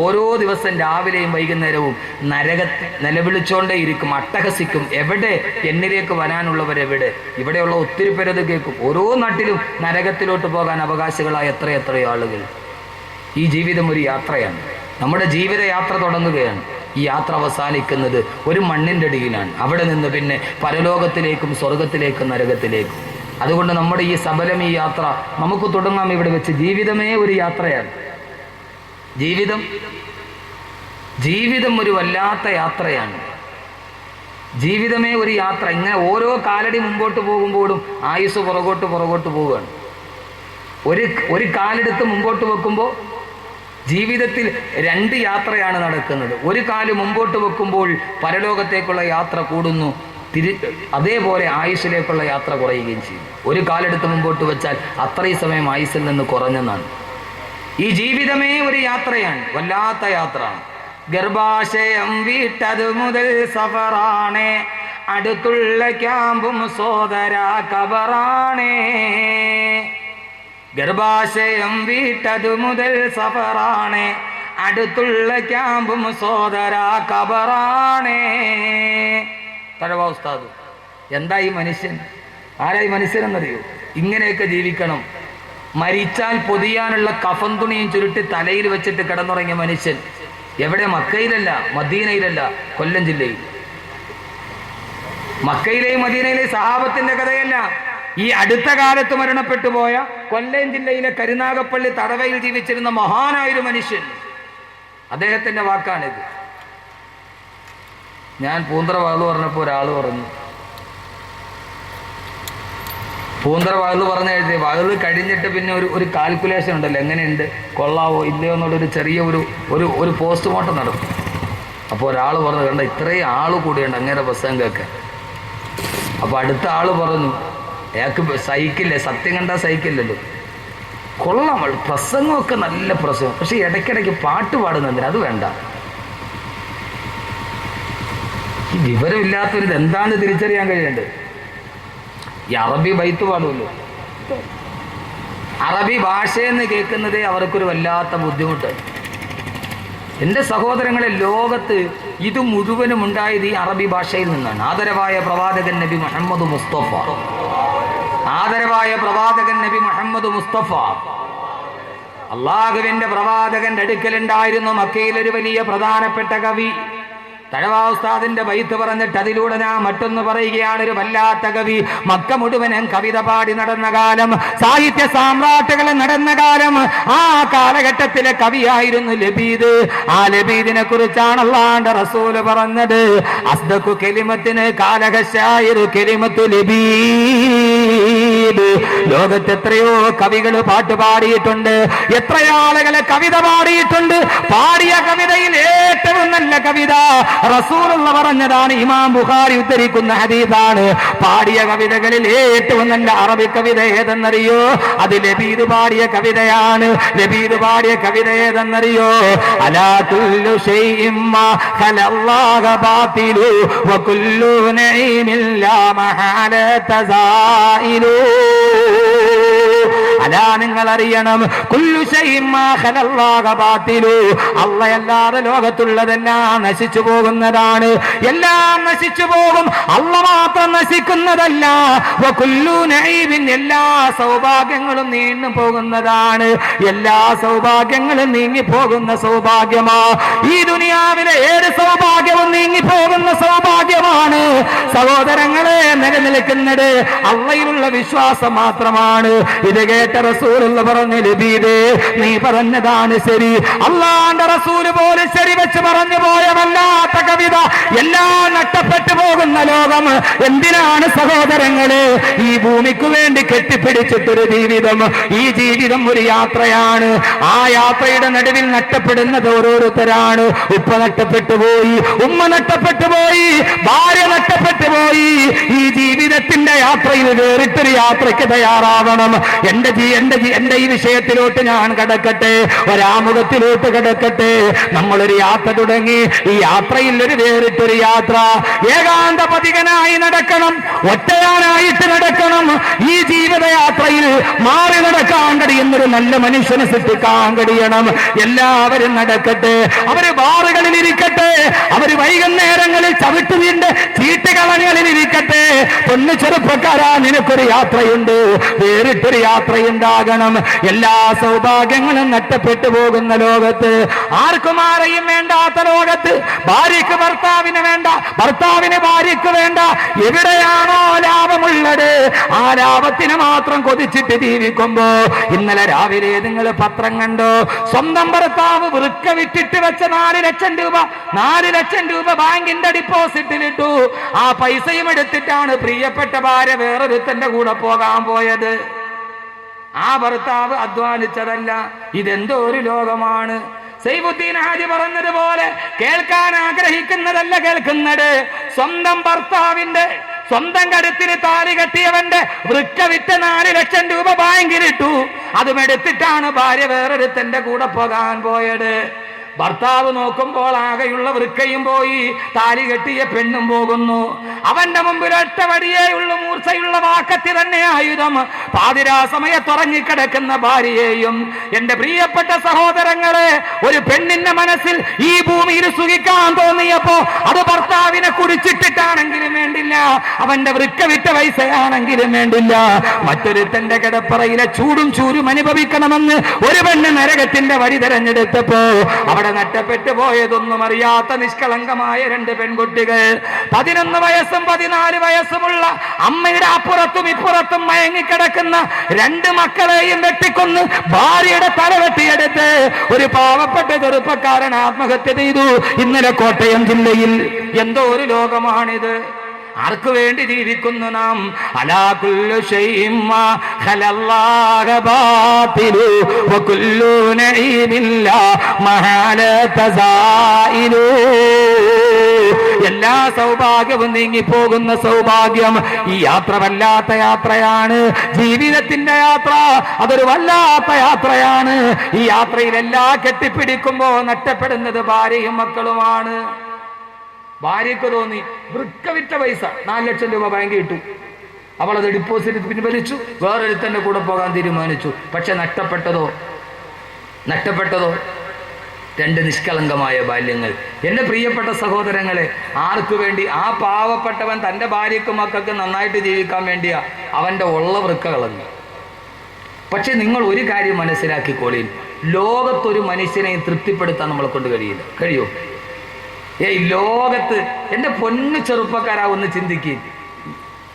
ഓരോ ദിവസം രാവിലെയും വൈകുന്നേരവും നരകത്തിൽ നിലവിളിച്ചോണ്ടേയിരിക്കും, അട്ടഹസിക്കും. എവിടെ? എന്നിലേക്ക് വരാനുള്ളവരെവിടെ? ഇവിടെയുള്ള ഒത്തിരി പേരത് കേൾക്കും. ഓരോ നാട്ടിലും നരകത്തിലോട്ട് പോകാൻ അവകാശികളായ എത്രയെത്രയോ ആളുകൾ. ഈ ജീവിതം ഒരു യാത്രയാണ്. നമ്മുടെ ജീവിതയാത്ര തുടങ്ങുകയാണ്. ഈ യാത്ര അവസാനിക്കുന്നത് ഒരു മണ്ണിൻ്റെ അടിയിലാണ്. അവിടെ നിന്ന് പിന്നെ പരലോകത്തിലേക്കും സ്വർഗത്തിലേക്കും നരകത്തിലേക്കും. അതുകൊണ്ട് നമ്മുടെ ഈ സബലം, ഈ യാത്ര നമുക്ക് തുടങ്ങാം ഇവിടെ വെച്ച്. ജീവിതമേ ഒരു യാത്രയാണ്. ജീവിതം ഒരു വല്ലാത്ത യാത്രയാണ്. ജീവിതമേ ഒരു യാത്ര. ഇങ്ങനെ ഓരോ കാലടി മുമ്പോട്ട് പോകുമ്പോഴും ആയുസ് പുറകോട്ട് പോവുകയാണ്. ഒരു കാലെടുത്ത് മുമ്പോട്ട് വെക്കുമ്പോൾ ജീവിതത്തിൽ 2 യാത്രയാണ് നടക്കുന്നത്. ഒരു കാല് മുമ്പോട്ട് വെക്കുമ്പോൾ പരലോകത്തേക്കുള്ള യാത്ര കൂടുന്നു, അതേപോലെ ആയുസ്സിലേക്കുള്ള യാത്ര കുറയുകയും ചെയ്യും. ഒരു കാലെടുത്ത് മുമ്പോട്ട് വെച്ചാൽ അത്രയും സമയം ആയുസ്സിൽ നിന്ന് കുറഞ്ഞെന്നാണ്. ഈ ജീവിതമേ ഒരു യാത്രയാണ്, വല്ലാത്ത യാത്ര. ഗർഭാശയം വീട്ടതു മുതൽ സഫറാണേ, അടുത്തുള്ള ക്യാമ്പും സോദര കബറാണേ. ഗർഭാശയം വീട്ടതു മുതൽ സഫറാണേ, അടുത്തുള്ള ക്യാമ്പും സോദര കബറാണേ. തഴവ ഉസ്താദ്, എന്താ ഈ മനുഷ്യൻ? ആരായി മനുഷ്യനെന്നറിയോ? ഇങ്ങനെയൊക്കെ ജീവിക്കണം. മരിച്ചാൽ പൊതിയാനുള്ള കഫൻ തുണിയും ചുരുട്ടി തലയിൽ വെച്ചിട്ട് കിടന്നുറങ്ങിയ മനുഷ്യൻ എവിടെ? മക്കയിലല്ല, മദീനയിലല്ല, കൊല്ലം ജില്ലയിൽ. മക്കയിലെയും മദീനയിലെയും സഹാബത്തിന്റെ കഥയല്ല. ഈ അടുത്ത കാലത്ത് മരണപ്പെട്ടു പോയ കൊല്ലം ജില്ലയിലെ കരുനാഗപ്പള്ളി തടവയിൽ ജീവിച്ചിരുന്ന മഹാനായൊരു മനുഷ്യൻ, അദ്ദേഹത്തിന്റെ വാക്കാണിത്. ഞാൻ പൂന്തറ വാള് പറഞ്ഞപ്പോൾ ഒരാൾ പറഞ്ഞു, പൂന്തറ വാള് പറഞ്ഞ എഴുതി വാള് കഴിഞ്ഞിട്ട് പിന്നെ ഒരു കാൽക്കുലേഷൻ ഉണ്ടല്ലോ, എങ്ങനെയുണ്ട്, കൊള്ളാവോ ഇല്ലയോ എന്നുള്ളൊരു ചെറിയ ഒരു പോസ്റ്റ്മോർട്ടം നടക്കും. അപ്പോൾ ഒരാൾ പറഞ്ഞു, കണ്ട ഇത്രയും ആൾ കൂടിയുണ്ട് അങ്ങനെ പ്രസംഗം കേൾക്കാൻ. അപ്പോൾ അടുത്ത ആൾ പറഞ്ഞു, അയാൾക്ക് സഹിക്കില്ലേ, സത്യം കണ്ടാൽ സഹിക്കില്ലല്ലോ. കൊള്ളാം, പ്രസംഗമൊക്കെ നല്ല പ്രസംഗം, പക്ഷെ ഇടയ്ക്കിടയ്ക്ക് പാട്ട് പാടുന്നതിന് അത് വേണ്ട. ഈ വിവരമില്ലാത്തവരിത് എന്താണ് തിരിച്ചറിയാൻ കഴിയേണ്ടത്? ഈ അറബി ബൈത്ത് പാടുമല്ലോ. അറബി ഭാഷയെന്ന് കേൾക്കുന്നതേ അവർക്കൊരു വല്ലാത്ത ബുദ്ധിമുട്ടാണ്. എൻ്റെ സഹോദരങ്ങളെ, ലോകത്ത് ഇത് മുഴുവനും ഉണ്ടായത് ഈ അറബി ഭാഷയിൽ നിന്നാണ്. ആദരവായ പ്രവാചകൻ നബി മുഹമ്മദ് മുസ്തഫ, ആദരവായ പ്രവാചകൻ നബി മുഹമ്മദ് മുസ്തഫ, അള്ളാഹുവിന്റെ പ്രവാചകന്റെ അടുക്കലുണ്ടായിരുന്നു മക്കയിലൊരു വലിയ പ്രധാനപ്പെട്ട കവി. തഴവാ ഉസ്താദിന്റെ ബൈത്ത് പറഞ്ഞിട്ട് അതിലൂടെ ഞാൻ മറ്റൊന്ന് പറയുകയാണ്. ഒരു വല്ലാത്ത കവി. മക്ക മുഴുവനും കവിത പാടി നടന്ന കാലം, സാഹിത്യ സാമ്രാട്ടുകൾ നടന്ന കാലം. ആ കാലഘട്ടത്തിലെ കവിയായിരുന്നു ലബീദ്. ആ ലബീദിനെ കുറിച്ചാണ് അല്ലാഹുവിന്റെ റസൂല് പറഞ്ഞത്, അസ്ദഖു കലിമത്തിന് കാലഹശായിറു കലിമത്തു ലബീദ്. ലോകത്ത് എത്രയോ കവികൾ പാട്ട് പാടിയിട്ടുണ്ട്, എത്രയോ ആളുകളെ കവിത പാടിയിട്ടുണ്ട്. പാടിയ കവിതയിൽ ഏറ്റവും നല്ല കവിത റസൂലുള്ള പറഞ്ഞതാണ്. ഇമാം ബുഖാരി ഉദ്ധരിക്കുന്ന ഹദീസാണ്. പാടിയ കവിതകളിൽ ഏറ്റവും നല്ല അറബി കവിത ഏതെന്നറിയോ? അത് ലബീദ് പാടിയ കവിതയാണ്. ലബീദ് പാടിയ കവിത ഏതെന്നറിയോ? അലാ കുല്ലു ശൈഇൻ മാ ഖലല്ലാഹ ബാതിലു വ കുല്ലു നഈമിൻ ലാ മഹാലത സായിലു. അലാ, നിങ്ങൾ അറിയണം, കുല്ലു ശൈഇൻ മാ ഖലല്ലാഹ ബാതിലു, അല്ലാഹ് ലോകത്തുള്ളതെല്ലാം നശിച്ചു പോകുന്നതാണ്. എല്ലാം നശിച്ചു പോകും, അല്ലാഹ് മാത്രം നശിക്കുന്നതല്ല. വകുല്ലു നഈബിൻ, എല്ലാ സൗഭാഗ്യങ്ങളും നീങ്ങി പോകുന്നതാണ്. എല്ലാ സൗഭാഗ്യങ്ങളും നീങ്ങി പോകുന്ന സൗഭാഗ്യമാ ഈ ദുനിയാവിലെ ഏത് സൗഭാഗ്യവും നീങ്ങി പോകുന്ന സൗഭാഗ്യമാണ്. സഹോദരങ്ങളെ, നിലനിൽക്കുന്നത് അല്ലാഹുവിലുള്ള വിശ്വാസം മാത്രമാണ്. ഇത് കേട്ട റസൂലുള്ള പറഞ്ഞു, ലബീദേ നീ പറഞ്ഞതാണ് ശരി, അള്ളാന്റെ റസൂല് പോലും ശരി വെച്ച് പറഞ്ഞു പോയ വല്ലാത്ത കവിത. എല്ലാം നഷ്ടപ്പെട്ടു പോകുന്ന ലോകം എന്തിനാണ് സഹോദരങ്ങളെ ഈ ഭൂമിക്ക് വേണ്ടി കെട്ടിപ്പിടിച്ചിട്ടൊരു ജീവിതം? ഈ ജീവിതം ഒരു യാത്രയാണ്. ആ യാത്രയുടെ നടുവിൽ നഷ്ടപ്പെടുന്നത് ഓരോരുത്തരാണ്. ഉപ്പ നഷ്ടപ്പെട്ടു പോയി, ഉമ്മ നഷ്ടപ്പെട്ടു പോയി, ഭാര്യ നഷ്ടപ്പെട്ടു പോയി. ഈ ജീവിതത്തിന്റെ യാത്രയിൽ വേറിട്ടൊരു യാത്രയ്ക്ക് തയ്യാറാവണം. എന്റെ ഈ വിഷയത്തിലോട്ട് ഞാൻ കടക്കട്ടെ, ഒരാമുഖത്തിലോട്ട് കടക്കട്ടെ. നമ്മളൊരു യാത്ര തുടങ്ങി. ഈ യാത്രയിൽ ഒരു വേറിട്ടൊരു യാത്ര. ഏകാന്തപതികനായി നടക്കണം, ഒറ്റയാനായിട്ട് നടക്കണം. ഈ ജീവിതയാത്രയിൽ മാറി നടക്കാൻ കഴിയുന്നൊരു നല്ല മനുഷ്യനെ സൃഷ്ടിക്കാൻ കഴിയണം. എല്ലാവരും നടക്കട്ടെ, അവര് ബാറുകളിൽ ഇരിക്കട്ടെ, അവര് വൈകുന്നേരങ്ങളിൽ ചവിട്ടുവിന്റെ ചീട്ടുകളങ്ങളിൽ ഇരിക്കട്ടെ. പൊന്നു ചെറുപ്പക്കാരാ, നിനക്കൊരു യാത്രയുണ്ട്, വേറിട്ടൊരു യാത്രയുണ്ടാകണം. എല്ലാ സൗഭാഗ്യങ്ങളും നഷ്ടപ്പെട്ടു പോകുന്ന ലോകത്ത്, ആർക്കും ആരെയും വേണ്ടാത്ത ലോകത്ത്, ഭാര്യയ്ക്ക് ഭർത്താവിന് വേണ്ട, ഭർത്താവിന് ഭാര്യയ്ക്ക് വേണ്ട, എവിടെയാണോ ലാഭമുള്ളത് ആ ലാഭത്തിന് മാത്രം കൊതിച്ചിട്ട് ജീവിക്കുമ്പോ, ഇന്നലെ രാവിലെ നിങ്ങൾ പത്രം കണ്ടോ? സ്വന്തം ഭർത്താവ് വൃക്ക വിറ്റിട്ട് വെച്ച 4 ലക്ഷം രൂപ ബാങ്കിന്റെ ഡിപ്പോസിറ്റിലിട്ടു. ആ പൈസയും എടുത്തിട്ടാണ് പ്രിയപ്പെട്ട ഭാര്യ വേറൊരുത്തന്റെ കൂടെ പോകാൻ പോയത്. ആ ഭർത്താവ് അധ്വാനിച്ചതല്ല. ഇതെന്തോ ഒരു ലോകമാണ്. സൈഫുദ്ദീൻ ഹാജി പറഞ്ഞതുപോലെ, കേൾക്കാൻ ആഗ്രഹിക്കുന്നതല്ല കേൾക്കുന്നത്. സ്വന്തം ഭർത്താവിന്റെ സ്വന്തം കഴുത്തിന് താലി കെട്ടിയവന്റെ വൃക്ക വിറ്റ് 4 ലക്ഷം രൂപ ബാങ്കിലിട്ടു. അതും എടുത്തിട്ടാണ് ഭാര്യ വേറൊരുത്തന്റെ കൂടെ പോകാൻ പോയത്. ഭർത്താവ് നോക്കുമ്പോൾ ആകെയുള്ള വൃക്കയും പോയി, താലി കെട്ടിയ പെണ്ണും പോകുന്നു. അവന്റെ മുമ്പിൽ ഒറ്റ വടിയേയുള്ള മൂർച്ചയുള്ള വാക്കത്തി തന്നെ ആയുധം. പാതിരാ സമയത്തുറങ്ങിക്കിടക്കുന്ന ഭാര്യയെയും. എന്റെ പ്രിയപ്പെട്ട സഹോദരങ്ങളെ, ഒരു പെണ്ണിന്റെ മനസ്സിൽ ഈ ഭൂമിയിൽ സുഖിക്കാൻ തോന്നിയപ്പോ അത് ഭർത്താവിനെ കുടിച്ചിട്ടിട്ടാണെങ്കിലും വേണ്ടില്ല, അവന്റെ വൃക്ക വിറ്റ പൈസയാണെങ്കിലും വേണ്ടില്ല, മറ്റൊരുത്തന്റെ കിടപ്പറയിലെ ചൂടും ചൂരും അനുഭവിക്കണമെന്ന് ഒരു പെണ്ണ് നരകത്തിന്റെ വഴി തെരഞ്ഞെടുത്തപ്പോ അവിടെ നഷ്ടപ്പെട്ടു പോയതൊന്നും അറിയാത്ത നിഷ്കളങ്കമായ 2 പെൺകുട്ടികൾ. 11 വയസ്സും 14 വയസ്സുമുള്ള അമ്മയുടെ അപ്പുറത്തും ഇപ്പുറത്തും മയങ്ങിക്കിടക്കുന്ന 2 മക്കളെയും വെട്ടിക്കൊന്ന് ഭാര്യയുടെ തല വെട്ടിയെടുത്ത് ഒരു പാവപ്പെട്ട ചെറുപ്പക്കാരൻ ആത്മഹത്യ ചെയ്തു. ഇന്നലെ കോട്ടയം ജില്ലയിൽ. എന്തോ ഒരു ലോകമാണിത്. ആർക്കു വേണ്ടി ജീവിക്കുന്നു നാം? അലാ കുല്ലു ശൈഇൻ മാ ഖലല്ലാഹ ബാതിലു വകുല്ലു നഈമില്ല മഹാല തസായിലു. എല്ലാ സൗഭാഗ്യവും നീങ്ങിപ്പോകുന്ന സൗഭാഗ്യം. ഈ യാത്ര വല്ലാത്ത യാത്രയാണ്. ജീവിതത്തിന്റെ യാത്ര അതൊരു വല്ലാത്ത യാത്രയാണ്. ഈ യാത്രയിൽ എല്ലാം കെട്ടിപ്പിടിക്കുമ്പോ നഷ്ടപ്പെടുന്നത് ഭാര്യയും മക്കളുമാണ്. ഭാര്യയ്ക്ക് തോന്നി വൃക്ക വിറ്റ പൈസ 4 ലക്ഷം രൂപ ബാങ്കിൽ ഇട്ടു, അവളത് ഡിപ്പോസിറ്റ് പിൻവലിച്ചു, വേറൊരുത്തന്റെ കൂടെ പോകാൻ തീരുമാനിച്ചു. പക്ഷെ നഷ്ടപ്പെട്ടതോ 2 നിഷ്കളങ്കമായ ബാല്യങ്ങൾ. എൻ്റെ പ്രിയപ്പെട്ട സഹോദരങ്ങളെ, ആർക്കു വേണ്ടി? ആ പാവപ്പെട്ടവൻ തൻ്റെ ഭാര്യയ്ക്കും മക്കൾക്ക് നന്നായിട്ട് ജീവിക്കാൻ വേണ്ടിയാ അവൻ്റെ ഉള്ള വൃക്ക കളഞ്ഞു. പക്ഷെ നിങ്ങൾ ഒരു കാര്യം മനസ്സിലാക്കിക്കോളീൻ, ലോകത്തൊരു മനുഷ്യനെയും തൃപ്തിപ്പെടുത്താൻ നമ്മളെ കൊണ്ട് കഴിയോ? ലോകത്ത് എൻ്റെ പൊന്നു ചെറുപ്പക്കാരാ ഒന്ന് ചിന്തിക്കുക.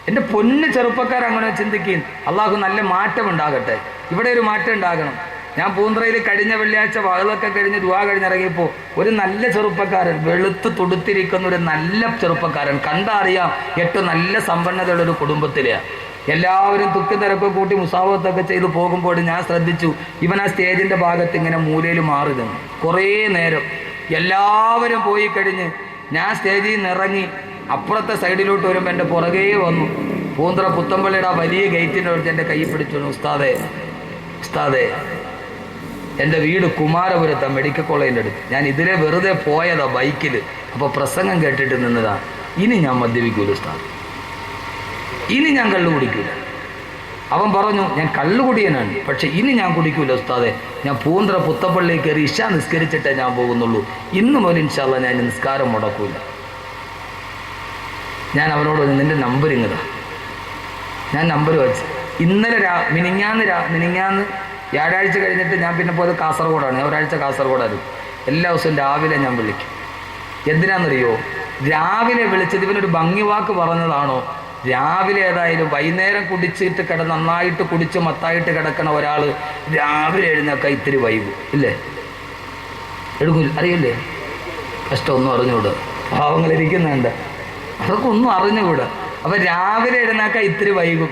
എൻ്റെ പൊന്നു ചെറുപ്പക്കാരങ്ങനെ ചിന്തിക്കുക. അള്ളാഹു നല്ല മാറ്റം ഉണ്ടാകട്ടെ. ഇവിടെ ഒരു മാറ്റം ഉണ്ടാകണം. ഞാൻ പൂന്തറയിൽ കഴിഞ്ഞ വെള്ളിയാഴ്ച വകളൊക്കെ കഴിഞ്ഞ് ദുആ കഴിഞ്ഞിറങ്ങിയപ്പോൾ ഒരു നല്ല ചെറുപ്പക്കാരൻ, വെളുത്ത് തുടുത്തിരിക്കുന്ന ഒരു നല്ല ചെറുപ്പക്കാരൻ, കണ്ടറിയാം ഏറ്റവും നല്ല സമ്പന്നതയുള്ള ഒരു കുടുംബത്തിലെയാണ്. എല്ലാവരും തുക്കി തിരക്കൊക്കെ കൂട്ടി മുസാവത്തൊക്കെ ചെയ്ത് പോകുമ്പോൾ ഞാൻ ശ്രദ്ധിച്ചു, ഇവൻ ആ സ്റ്റേജിൻ്റെ ഭാഗത്ത് ഇങ്ങനെ മൂലയിൽ മാറി നിന്നു കുറേ നേരം. എല്ലാവരും പോയി കഴിഞ്ഞ് ഞാൻ സ്റ്റേജിൽ നിന്ന് ഇറങ്ങി അപ്പുറത്തെ സൈഡിലോട്ട് വരുമ്പോൾ എൻ്റെ പുറകേ വന്നു. പൂന്തറ പുത്തമ്പള്ളിയുടെ ആ വലിയ ഗേറ്റിൻ്റെ അടുത്ത് എൻ്റെ കൈ പിടിച്ചു, ഉസ്താദേ എൻ്റെ വീട് കുമാരപുരത്താണ്, മെഡിക്കൽ കോളേജിൻ്റെ അടുത്ത്. ഞാൻ ഇതിലെ വെറുതെ പോയതാ ബൈക്കിൽ. അപ്പോൾ പ്രസംഗം കേട്ടിട്ട് നിന്നതാ. ഇനി ഞാൻ മദ്യപിക്കൂല ഉസ്താദ്, ഇനി ഞാൻ കള്ളു കുടിക്കൂല. അവൻ പറഞ്ഞു, ഞാൻ കള്ളുകുടിയനാണ്, പക്ഷെ ഇനി ഞാൻ കുടിക്കൂല ഉസ്താദെ. ഞാൻ പൂന്തറ പുത്തപ്പള്ളിയിൽ കയറി ഇശ നിസ്കരിച്ചിട്ടേ ഞാൻ പോകുന്നുള്ളൂ. ഇന്ന് മുതൽ ഇൻഷാ അല്ലാഹ് ഞാൻ നിസ്കാരം മുടക്കൂല. ഞാൻ അവനോട് നിൻ്റെ നമ്പർ ഇങ്ങതാ. ഞാൻ നമ്പർ വെച്ച് ഇന്നലെ മിനിങ്ങാന്ന് വ്യാഴാഴ്ച കഴിഞ്ഞിട്ട് ഞാൻ പിന്നെ പോയത് കാസർഗോഡാണ്. ഞാൻ ഒരാഴ്ച കാസർഗോഡായിരുന്നു. എല്ലാ ദിവസവും രാവിലെ ഞാൻ വിളിക്കും. എന്തിനാണെന്നറിയോ? രാവിലെ വിളിച്ചത് ഇവനൊരു ഭംഗി വാക്ക് പറഞ്ഞതാണോ, രാവിലെ ഏതായാലും വൈകുന്നേരം കുടിച്ചിട്ട് നന്നായിട്ട് കുടിച്ച് മത്തായിട്ട് കിടക്കണ ഒരാൾ രാവിലെ എഴുന്നേക്കാൻ ഇത്തിരി വൈകും ഇല്ലേ? എടുക്കൂല, അറിയില്ലേ? കഷ്ടമൊന്നും അറിഞ്ഞുകൂടാ, പാവങ്ങളിരിക്കുന്നുണ്ട്, അതൊക്കെ ഒന്നും അറിഞ്ഞുകൂടാ. അപ്പം രാവിലെ എഴുന്നേക്കാൻ ഇത്തിരി വൈകും.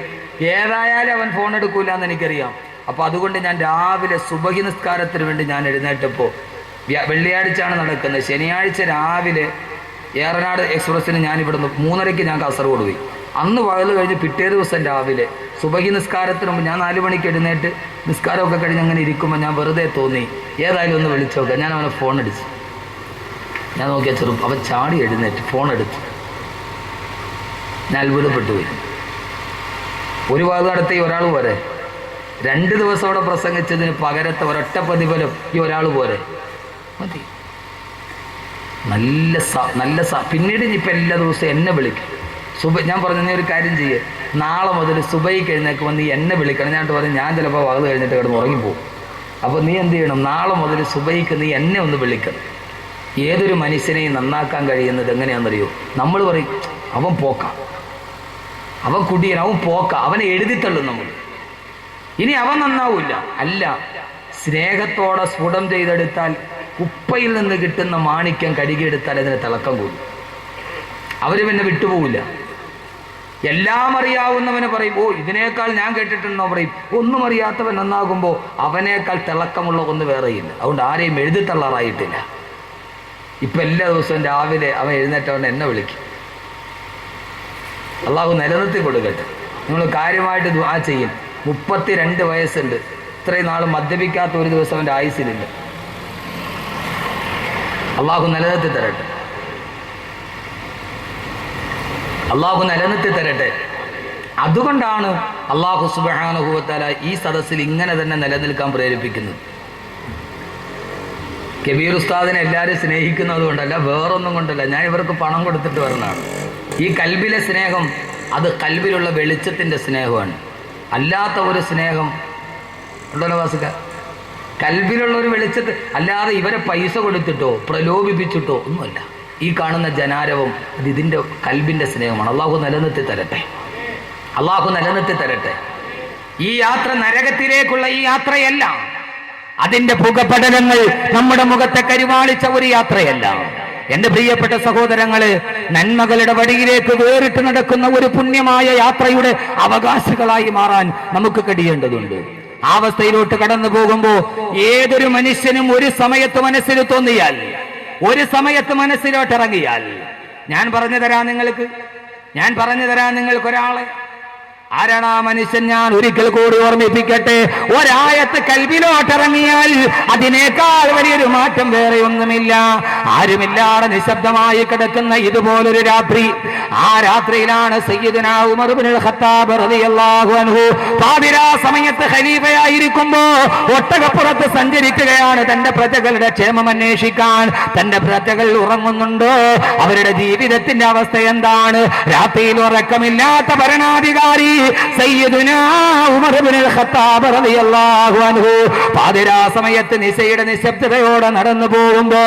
ഏതായാലും അവൻ ഫോൺ എടുക്കൂല എന്ന് എനിക്കറിയാം. അപ്പോൾ അതുകൊണ്ട് ഞാൻ രാവിലെ സുബഹി നിസ്കാരത്തിന് വേണ്ടി ഞാൻ എഴുന്നേറ്റപ്പോൾ, വെള്ളിയാഴ്ചയാണ് നടക്കുന്നത്, ശനിയാഴ്ച രാവിലെ ഏറനാട് എക്സ്പ്രസ്സിന് ഞാൻ ഇവിടുന്ന് 3:30 ഞാൻ കാസർഗോഡ് പോയി. അന്ന് പകൽ കഴിഞ്ഞ് പിറ്റേ ദിവസം രാവിലെ സുബഹി നിസ്കാരത്തിന് മുമ്പ് ഞാൻ 4 മണിക്ക് എഴുന്നേറ്റ് നിസ്കാരമൊക്കെ കഴിഞ്ഞ് അങ്ങനെ ഇരിക്കുമ്പോൾ ഞാൻ വെറുതെ തോന്നി ഏതായാലും ഒന്ന് വിളിച്ചു നോക്കാം. ഞാൻ അവനെ ഫോൺ അടിച്ചു. ഞാൻ നോക്കിയാൽ അവൻ ചാടി എഴുന്നേറ്റ് ഫോൺ എടുത്തു. ഞാൻ അത്ഭുതപ്പെട്ടു പോയി. ഒരു ഭാഗം നടത്തി ഒരാൾ പോരെ, 2 ദിവസം അവിടെ പ്രസംഗിച്ചതിന് പകരത്തെ ഒരൊറ്റ പ്രതിഫലം ഈ ഒരാൾ പോരെ, മതി. നല്ല പിന്നീട് ഇപ്പം എല്ലാ ദിവസവും എന്നെ വിളിക്കും. ഞാൻ പറഞ്ഞു, നീ ഒരു കാര്യം ചെയ്യേ, നാളെ മുതൽ സുബൈക്ക് എഴുന്നേക്കുമ്പോൾ നീ എന്നെ വിളിക്കണം. ഞാൻ പറഞ്ഞു, ഞാൻ ചിലപ്പോൾ വകത് കഴിഞ്ഞിട്ട് കിടന്ന് ഉറങ്ങിപ്പോകും. അപ്പോൾ നീ എന്ത് ചെയ്യണം, നാളെ മുതൽ സുബൈക്ക് നീ എന്നെ ഒന്ന് വിളിക്കണം. ഏതൊരു മനുഷ്യനെയും നന്നാക്കാൻ കഴിയുന്നത് എങ്ങനെയാണെന്നറിയോ? നമ്മൾ പറയും അവൻ പോക്ക, അവൻ കുടിയൻ, അവൻ പോക്ക, അവനെ എഴുതിത്തള്ളും നമ്മൾ. ഇനി അവൻ നന്നാവില്ല. അല്ല, സ്നേഹത്തോടെ സ്ഫുടം ചെയ്തെടുത്താൽ കുപ്പയിൽ നിന്ന് കിട്ടുന്ന മാണിക്യം കഴുകിയെടുത്താൽ അതിന് തിളക്കം കൂടും. അവർ പിന്നെ വിട്ടുപോകില്ല. എല്ലാം അറിയാവുന്നവനെ പറയും, ഓ ഇതിനേക്കാൾ ഞാൻ കേട്ടിട്ടുണ്ടോ പറയും. ഒന്നും അറിയാത്തവൻ നന്നാകുമ്പോൾ അവനേക്കാൾ തിളക്കമുള്ള ഒന്ന് വേറെയില്ല. അതുകൊണ്ട് ആരെയും എഴുതിത്തള്ളാറായിട്ടില്ല. ഇപ്പം എല്ലാ ദിവസവും രാവിലെ അവൻ എഴുന്നേറ്റവൻ എന്നെ വിളിക്കും. അള്ളാഹു നിലനിർത്തി കൊടുക്കട്ടെ. നിങ്ങൾ കാര്യമായിട്ട് ദുആ ചെയ്യും. 32 വയസ്സുണ്ട്. ഇത്രയും നാൾ മദ്യപിക്കാത്ത ഒരു ദിവസം അവൻ്റെ ആയുസ്സിലില്ല. അള്ളാഹു നിലനിർത്തി തരട്ടെ, അള്ളാഹു നിലനിർത്തി തരട്ടെ. അതുകൊണ്ടാണ് അള്ളാഹു സുബ്ഹാനഹു വ തആല ഈ സദസ്സിൽ ഇങ്ങനെ തന്നെ നിലനിൽക്കാൻ പ്രേരിപ്പിക്കുന്നത്. കബീർ ഉസ്താദിനെ എല്ലാവരും സ്നേഹിക്കുന്നത് കൊണ്ടല്ല, വേറൊന്നും കൊണ്ടല്ല. ഞാൻ ഇവർക്ക് പണം കൊടുത്തിട്ട് വരുന്നതാണ്. ഈ കൽബിലെ സ്നേഹം അത് കൽബിലുള്ള വെളിച്ചത്തിൻ്റെ സ്നേഹമാണ്. അല്ലാത്ത ഒരു സ്നേഹം ഉണ്ടല്ലോ വാസുക, കൽബിലുള്ള ഒരു വെളിച്ചത്ത്, അല്ലാതെ ഇവരെ പൈസ കൊടുത്തിട്ടോ പ്രലോഭിപ്പിച്ചിട്ടോ ഒന്നുമല്ല. ഈ കാണുന്ന ജനാരവം അത് ഇതിൻ്റെ കൽബിൻ്റെ സ്നേഹമാണ്. അള്ളാഹു നിലനിർത്തി തരട്ടെ, അള്ളാഹു നിലനിർത്തി തരട്ടെ. ഈ യാത്ര നരകത്തിലേക്കുള്ള ഈ യാത്രയല്ല, അതിൻ്റെ പുകപടലങ്ങൾ നമ്മുടെ മുഖത്തെ കരിവാളിച്ച ഒരു യാത്രയല്ല. എന്റെ പ്രിയപ്പെട്ട സഹോദരങ്ങള്, നന്മകളുടെ വഴിയിലേക്ക് വേറിട്ട് നടക്കുന്ന ഒരു പുണ്യമായ യാത്രയുടെ അവകാശികളായി മാറാൻ നമുക്ക് കഴിയേണ്ടതുണ്ട്. ആ അവസ്ഥയിലോട്ട് കടന്നു പോകുമ്പോൾ ഏതൊരു മനുഷ്യനും ഒരു സമയത്ത് മനസ്സിൽ തോന്നിയാൽ, ഒരു സമയത്ത് മനസ്സിലോട്ട് ഇറങ്ങിയാൽ, ഞാൻ പറഞ്ഞു തരാം നിങ്ങൾക്ക് ഒരാളെ. ആരാണ് ആ മനുഷ്യൻ? ഞാൻ ഒരിക്കൽ കൂടി ഓർമ്മിപ്പിക്കട്ടെ. ഒരായത്ത് കൽബിലോട്ടിറങ്ങിയാൽ അതിനേക്കാൾ വലിയൊരു മാറ്റം വേറെ ഒന്നുമില്ല. ആരുമില്ലാതെ നിശബ്ദമായി കിടക്കുന്ന ഇതുപോലൊരു രാത്രി, ആ രാത്രിയിലാണ് സയ്യിദുനാ ഉമർ ഇബ്നുൽ ഖത്താബ് റളിയല്ലാഹു അൻഹു പാതിരാ സമയത്ത് ഖലീഫയായിരിക്കുമ്പോ ഒട്ടകപ്പുറത്ത് സഞ്ചരിക്കുകയാണ് തന്റെ പ്രജകളുടെ ക്ഷേമം അന്വേഷിക്കാൻ. തന്റെ പ്രജകൾ ഉറങ്ങുന്നുണ്ടോ? അവരുടെ ജീവിതത്തിന്റെ അവസ്ഥ എന്താണ്? രാത്രിയിൽ ഉറക്കമില്ലാത്ത ഭരണാധികാരി സയ്യിദുനാ ഉമർ ഇബ്നുൽ ഖത്താബ് റളിയല്ലാഹു അൻഹു പാതിരാ സമയത്ത് നിശയുടെ നിശബ്ദതയോടെ നടന്നു പോകുമ്പോ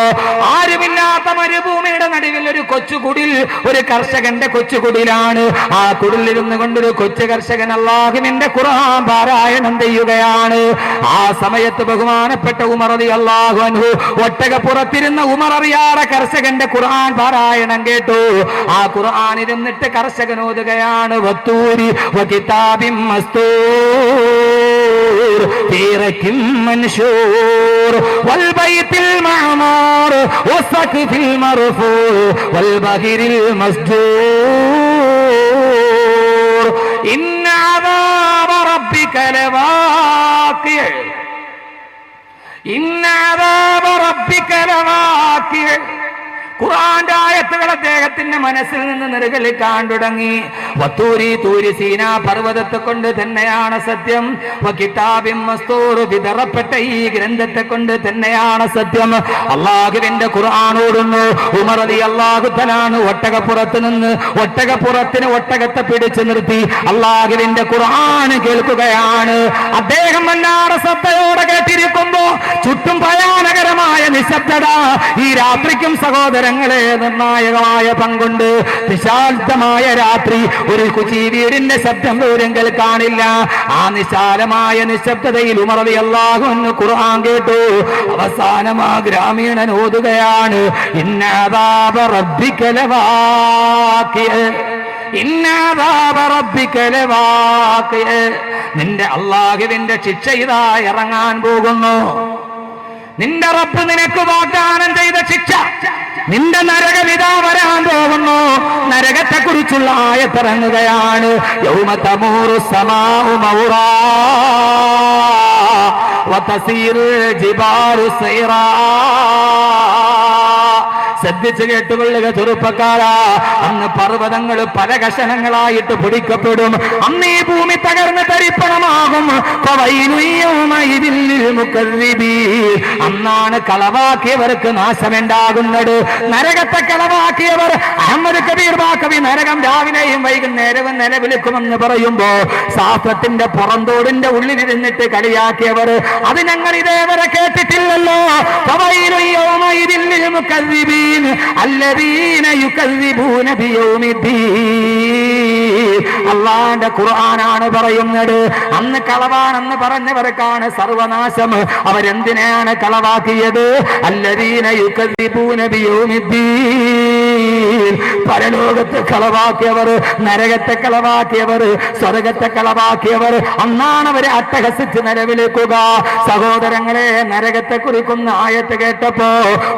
ആരുമില്ലാത്ത മരുഭൂമിയുടെ നടുവിൽ ഒരു കൊച്ചുകുടിൽ, ഒരു കർഷകന്റെ കൊച്ചുകുടിലാണ്. ആ കുടിലിരുന്ന് കൊണ്ടൊരു കൊച്ചു കർഷകൻ അല്ലാഹുവിന്റെ ഖുർആൻ പാരായണം ചെയ്യുകയാണ്. ആ സമയത്ത് ബഹുമാനപ്പെട്ട ഉമർ റളിയല്ലാഹു അൻഹു ഒട്ടകപ്പുറത്തിരുന്ന ഉമർ അറിയാതെ കർഷകന്റെ ഖുർആൻ പാരായണം കേട്ടു. ആ ഖുർആൻ ഇരുന്നിട്ട് കർഷകൻ ഓതുകയാണ്, വത്തൂരി وكتاب مستور في رك منشور والبيت المعمور والسقف المرفوع والبحر المسجور إن عذاب ربك لواقع إن عذاب ربك لواقع. ഖുർആന്റെ ആയത്തുകൾ അദ്ദേഹത്തിന്റെ മനസ്സിൽ നിന്ന് നിറകലിക്കാൻ തുടങ്ങി. വത്തൂരി തൂരി സീനാ പർവ്വതത്തെ കൊണ്ട് തന്നെയാണ് സത്യം. വകിതാബിൻ മസ്തൂർ, വിതറപ്പെട്ട ഈ ഗ്രന്ഥത്തെ കൊണ്ട് തന്നെയാണ് സത്യം. അല്ലാഹുവിന്റെ ഖുർആൻ ഓടുന്നു. ഉമർ റളിയല്ലാഹു തആല ഒട്ടകപ്പുറത്ത് നിന്ന് ഒട്ടകത്തെ പിടിച്ചു നിർത്തി അല്ലാഹുവിന്റെ ഖുർആൻ കേൾക്കുകയാണ്. അദ്ദേഹം വല്ലാതെ ശ്രദ്ധയോടെ കേട്ടിരിക്കുമ്പോ ചുറ്റും ഭയാനകരമായ നിശബ്ദ നിശബ്ദത. ഈ രാത്രിക്കും സഹോദരങ്ങളെ നിർണായകമായ പങ്കുണ്ട്. നിശാബ്ദമായ രാത്രി ഒരു കൊച്ചി വീടിന്റെ ശബ്ദം പോലും കേൾക്കാനില്ല. ആ നിശാലമായ നിശബ്ദതയിൽ ഉമർ റളിയല്ലാഹു അൻഹു ഖുർആൻ കേട്ടു. അവസാനം ആ ഗ്രാമീണൻ ഓതുകയാണ്, ഇന്ന അദാബ റബ്ബിക ലവാഖിഅ, ഇന്ന അദാബ റബ്ബിക ലവാഖിഅ. നിന്റെ അല്ലാഹുവിന്റെ ശിക്ഷ ഇതാ ഇറങ്ങാൻ പോകുന്നു. നിന്റെ റബ്ബ് നിനക്ക് വാഗ്ദാനം ചെയ്ത ശിക്ഷ, നിന്റെ നരകവിതാ വരാൻ പോകുന്നു. നരകത്തെ കുറിച്ചുള്ള ആയത്തിറങ്ങുകയാണ്. യൗമ തമൂറു സമാഉ മൗറാ വതസീറു ജിബാലു സൈറാ. ശ്രദ്ധിച്ചു കേട്ടുകൊള്ളുക ചെറുപ്പക്കാരാ. അന്ന് പർവ്വതങ്ങൾ പല കഷണങ്ങളായിട്ട് പൊടിക്കപ്പെടും. അന്ന് ഈ ഭൂമി തകർന്ന് തരിപ്പണമാകും. അന്നാണ് കളവാക്കിയവർക്ക് നാശമുണ്ടാകുന്നത്. നരകത്തെ കളവാക്കിയവർ അഹമ്മദ് കബീർ ബാക്കവി നരകം രാവിലെയും വൈകുന്നേരവും നിലവിളിക്കുമെന്ന് പറയുമ്പോ ശാസ്ത്രത്തിന്റെ പുറന്തോടിന്റെ ഉള്ളിലിരുന്നിട്ട് കളിയാക്കിയവർ അത് ഞങ്ങൾ ഇതേവരെ കേട്ടിട്ടില്ലല്ലോ. അള്ളാന്റെ ഖുർആനാണ് പറയുന്നത്. അന്ന് കളവാണെന്ന് പറഞ്ഞവർക്കാണ് സർവനാശം. അവരെന്തിനാണ് കളവാക്കിയത്? അല്ലദീന യുകദ്ദിബൂന ബിയൗമിദ്ദീൻ. പരലോകത്തെ കളവാക്കിയവർ, നരകത്തെ കളവാക്കിയവർ, സ്വർഗത്തെ കളവാക്കിയവർ, അന്നാണ് അവരെ അട്ടഹസിച്ച് നിലവിളിക്കുക. സഹോദരങ്ങളെ, നരകത്തെ കുറിക്കുന്ന ആയത്ത് കേട്ടപ്പോ